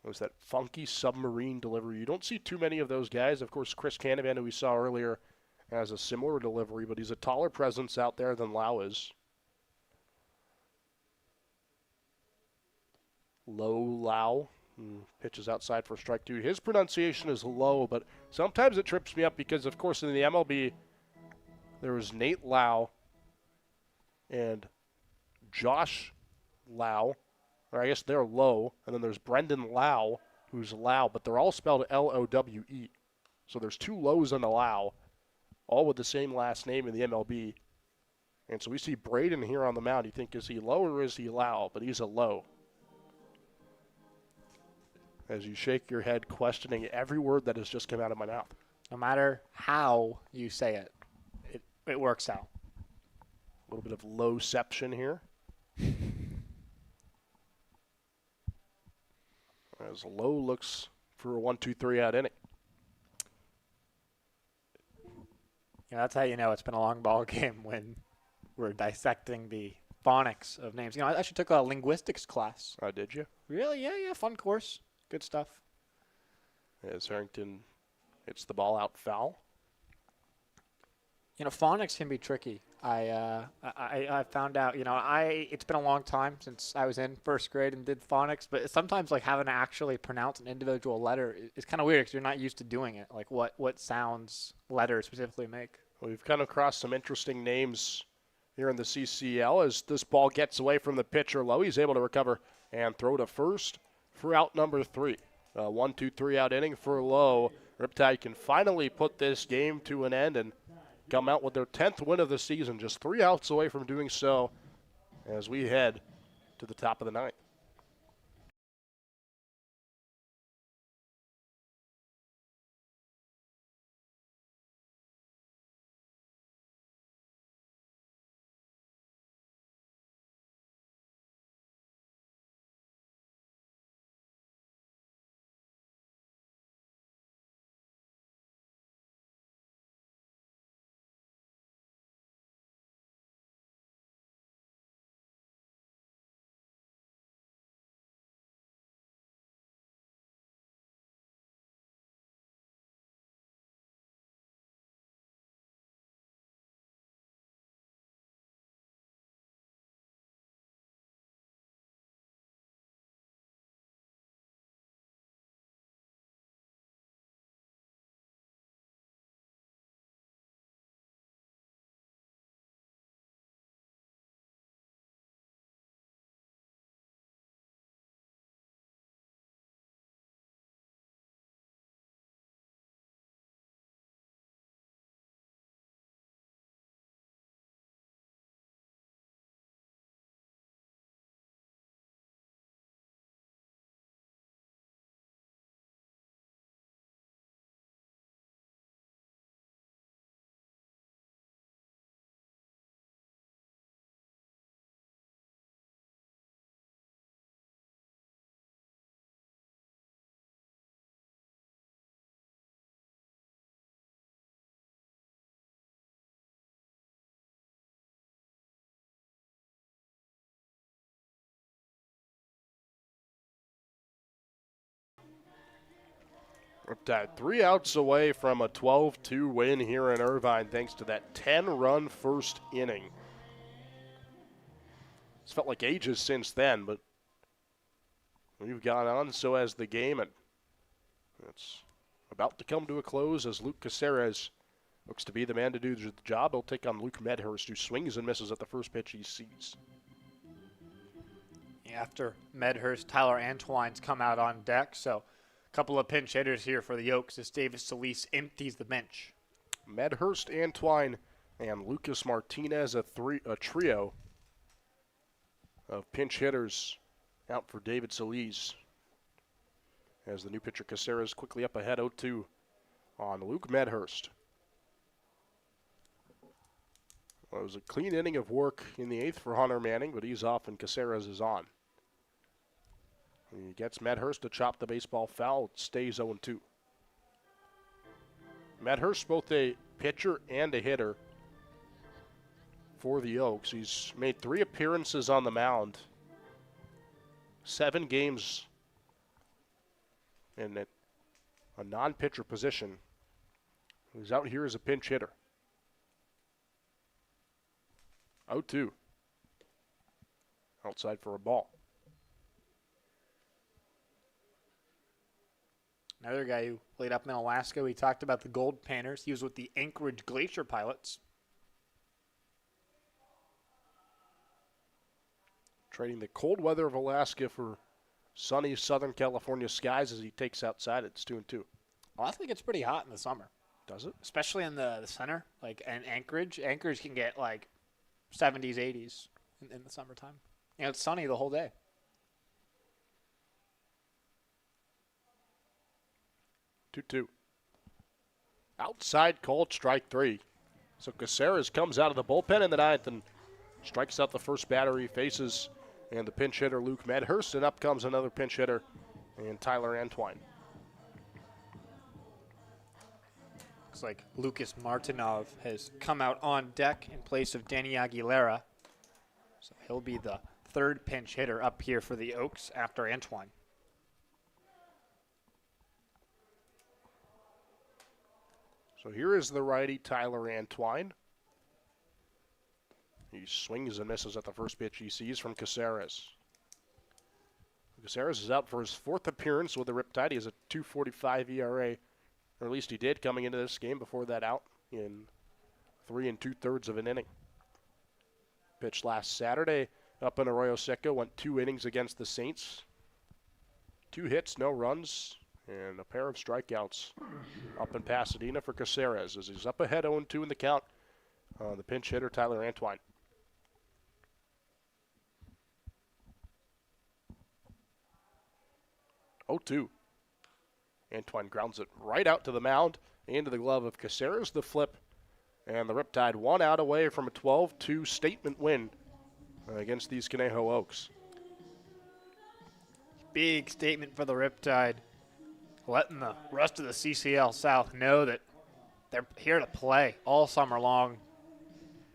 It was that funky submarine delivery. You don't see too many of those guys. Of course, Chris Canavan, who we saw earlier, has a similar delivery, but he's a taller presence out there than Lau is. Lau pitches outside for strike 2. His pronunciation is low, but sometimes it trips me up because, of course, in the MLB, there was Nate Lau and Josh Lau, or I guess they're Lowe, and then there's Brendan Lau, who's Lau, but they're all spelled Lowe. So there's 2 Lows and a Lau, all with the same last name in the MLB. And so we see Braden here on the mound. You think, is he Lowe or is he Lau? But he's a Lowe. As you shake your head, questioning every word that has just come out of my mouth. No matter how you say it, it works out. A little bit of Loweception here. As Lowe looks for a 1-2-3 out inning. Yeah, that's how you know it's been a long ball game when we're dissecting the phonics of names. You know, I actually took a linguistics class. Oh, did you? Really? Yeah, fun course. Good stuff. As Harrington hits the ball out foul. You know, phonics can be tricky. I found out, you know, it's been a long time since I was in first grade and did phonics, but sometimes like having to actually pronounce an individual letter is kind of weird because you're not used to doing it. Like what sounds letters specifically make. Well, we've come across some interesting names here in the CCL as this ball gets away from the pitcher Lowe. He's able to recover and throw to first for out number 3. 1-2-3 out inning for Lowe. Riptide can finally put this game to an end and come out with their 10th win of the season, just 3 outs away from doing so as we head to the top of the 9th. Riptide 3 outs away from a 12-2 win here in Irvine thanks to that 10-run first inning. It's felt like ages since then, but we've gone on, so has the game, and it's about to come to a close as Luke Caceres looks to be the man to do the job. He'll take on Luke Medhurst, who swings and misses at the first pitch he sees. After Medhurst, Tyler Antoine's come out on deck, so a couple of pinch hitters here for the Oaks as Davis Solis empties the bench. Medhurst, Antwine, and Lucas Martinez, a trio of pinch hitters out for David Solis. As the new pitcher Caceres quickly up ahead 0-2 on Luke Medhurst. Well, it was a clean inning of work in the 8th for Hunter Manning, but he's off and Caceres is on. He gets Medhurst to chop the baseball foul. It stays 0-2. Medhurst, both a pitcher and a hitter for the Oaks. He's made 3 appearances on the mound, 7 games in a non-pitcher position. He's out here as a pinch hitter. 0-2. Outside for a ball. Another guy who played up in Alaska. We talked about the Gold Panthers. He was with the Anchorage Glacier Pilots. Trading the cold weather of Alaska for sunny Southern California skies as he takes outside. It's 2-2. Well, I think it's pretty hot in the summer. Does it? Especially in the center, like in Anchorage. Anchorage can get like 70s, 80s in the summertime. You know, it's sunny the whole day. 2-2. Outside called strike 3. So Caceres comes out of the bullpen in the 9th and strikes out the first batter he faces, and the pinch hitter Luke Medhurst, and up comes another pinch hitter and Tyler Antwine. Looks like Lucas Martinov has come out on deck in place of Danny Aguilera. So he'll be the 3rd pinch hitter up here for the Oaks after Antwine. So here is the righty Tyler Antwine. He swings and misses at the first pitch he sees from Caceres. Caceres is out for his 4th appearance with the Riptide. He has a 2.45 ERA, or at least he did coming into this game. Before that, out in 3 2/3 of an inning. Pitched last Saturday up in Arroyo Seco, went 2 innings against the Saints. 2 hits, no runs, and a pair of strikeouts up in Pasadena for Caceres as he's up ahead 0-2 in the count. The pinch hitter, Tyler Antwine. Antwine grounds it right out to the mound, into the glove of Caceres, the flip, and the Riptide 1 out away from a 12-2 statement win against these Conejo Oaks. Big statement for the Riptide, letting the rest of the CCL South know that they're here to play all summer long.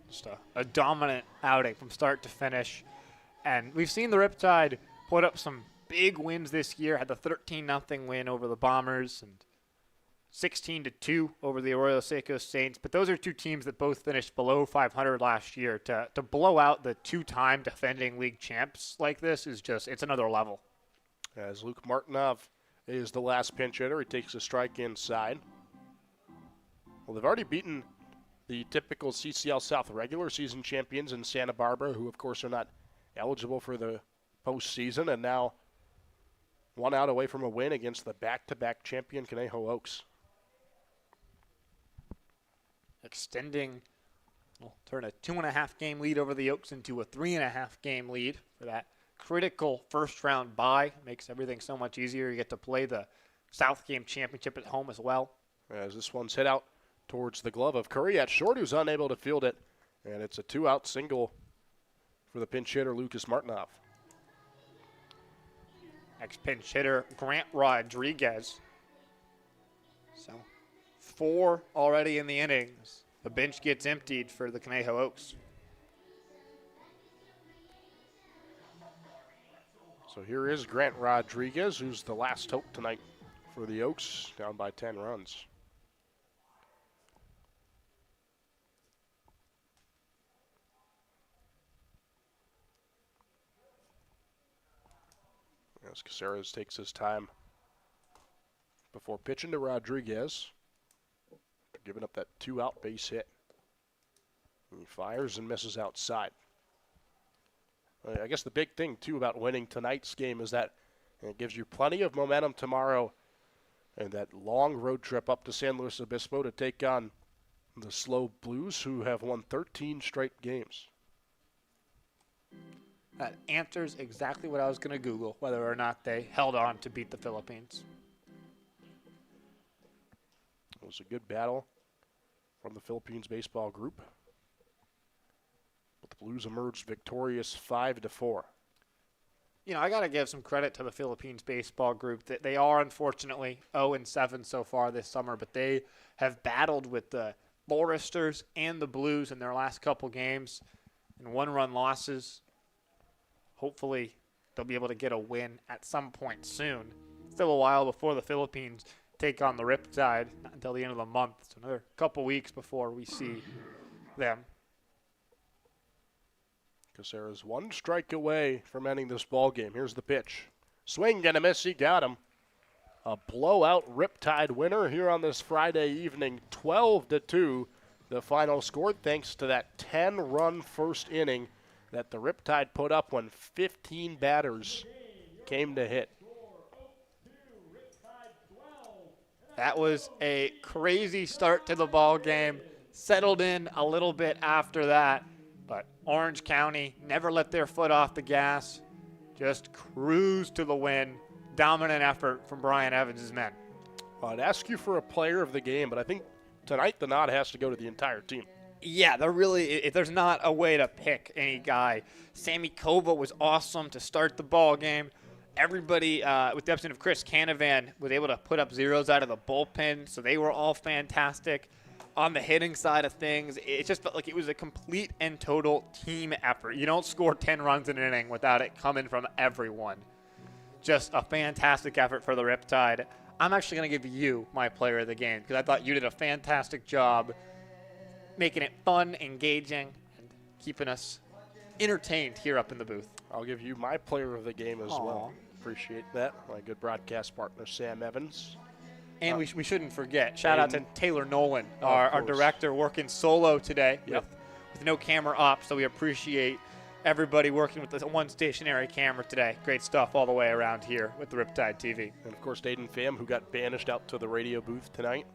Just a dominant outing from start to finish. And we've seen the Riptide put up some big wins this year. Had the 13-0 win over the Bombers and 16-2 over the Arroyo Seco Saints. But those are 2 teams that both finished below 500 last year. To blow out the 2-time defending league champs like this is just, it's another level. As Luke Martinov is the last pinch hitter, he takes a strike inside. Well, they've already beaten the typical CCL South regular season champions in Santa Barbara, who of course are not eligible for the postseason, and now 1 out away from a win against the back-to-back champion Conejo Oaks. Extending, will turn a 2.5 game lead over the Oaks into a 3.5 game lead for that critical first round bye. Makes everything so much easier. You get to play the South Game Championship at home as well. As this one's hit out towards the glove of Curry at short, who's unable to field it, and it's a 2-out single for the pinch hitter Lucas Martinov. Next pinch hitter, Grant Rodriguez. So 4 already in the innings. The bench gets emptied for the Conejo Oaks. So here is Grant Rodriguez, who's the last hope tonight for the Oaks, down by 10 runs. As Caceres takes his time before pitching to Rodriguez, giving up that 2-out base hit. He fires and misses outside. I guess the big thing, too, about winning tonight's game is that it gives you plenty of momentum tomorrow and that long road trip up to San Luis Obispo to take on the Slow Blues, who have won 13 straight games. That answers exactly what I was going to Google, whether or not they held on to beat the Philippines. It was a good battle from the Philippines baseball group. But the Blues emerged victorious 5-4. You know, I got to give some credit to the Philippines baseball group. That they are unfortunately 0-7 so far this summer, but they have battled with the Foresters and the Blues in their last couple games and one-run losses. Hopefully, they'll be able to get a win at some point soon. Still a while before the Philippines take on the Riptide, not until the end of the month. So another couple weeks before we see them. Caceres one strike away from ending this ball game. Here's the pitch. Swing and a miss. He got him. A blowout Riptide winner here on this Friday evening. 12-2, the final score, thanks to that 10-run first inning that the Riptide put up when 15 batters came to hit. That was a crazy start to the ball game. Settled in a little bit after that, but Orange County never let their foot off the gas. Just cruised to the win. Dominant effort from Brian Evans' men. I'd ask you for a player of the game, but I think tonight the nod has to go to the entire team. Yeah, if there's not a way to pick any guy. Sammy Kova was awesome to start the ball game. Everybody, with the exception of Chris Canavan, was able to put up zeros out of the bullpen, so they were all fantastic. On the hitting side of things, it just felt like it was a complete and total team effort. You don't score 10 runs in an inning without it coming from everyone. Just a fantastic effort for the Riptide. I'm actually going to give you my player of the game because I thought you did a fantastic job making it fun, engaging, and keeping us entertained here up in the booth. I'll give you my player of the game as well. Appreciate that. My good broadcast partner, Sam Evans. And we shouldn't forget, shout out to Taylor Nolan, Oh, our director, working solo today Yep. with no camera up, so we appreciate everybody working with this one stationary camera today. Great stuff all the way around here with the Riptide TV. And, of course, Aiden Pham, who got banished out to the radio booth tonight.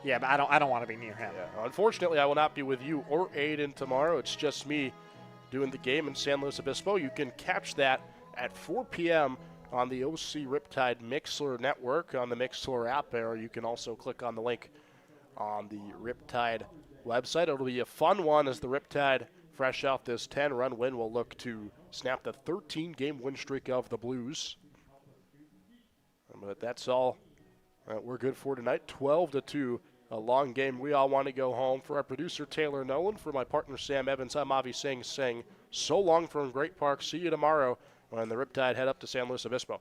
Yeah, but I don't want to be near him. Yeah. Unfortunately, I will not be with you or Aiden tomorrow. It's just me doing the game in San Luis Obispo. You can catch that at 4 p.m. on the OC Riptide Mixler Network on the Mixler app, or you can also click on the link on the Riptide website. It'll be a fun one as the Riptide, fresh out this 10-run win, will look to snap the 13-game win streak of the Blues. But that's all we're good for tonight. 12-2, a long game. We all want to go home. For our producer, Taylor Nolan, for my partner, Sam Evans, I'm Avi Singh saying so long from Great Park. See you tomorrow when the Riptide head up to San Luis Obispo.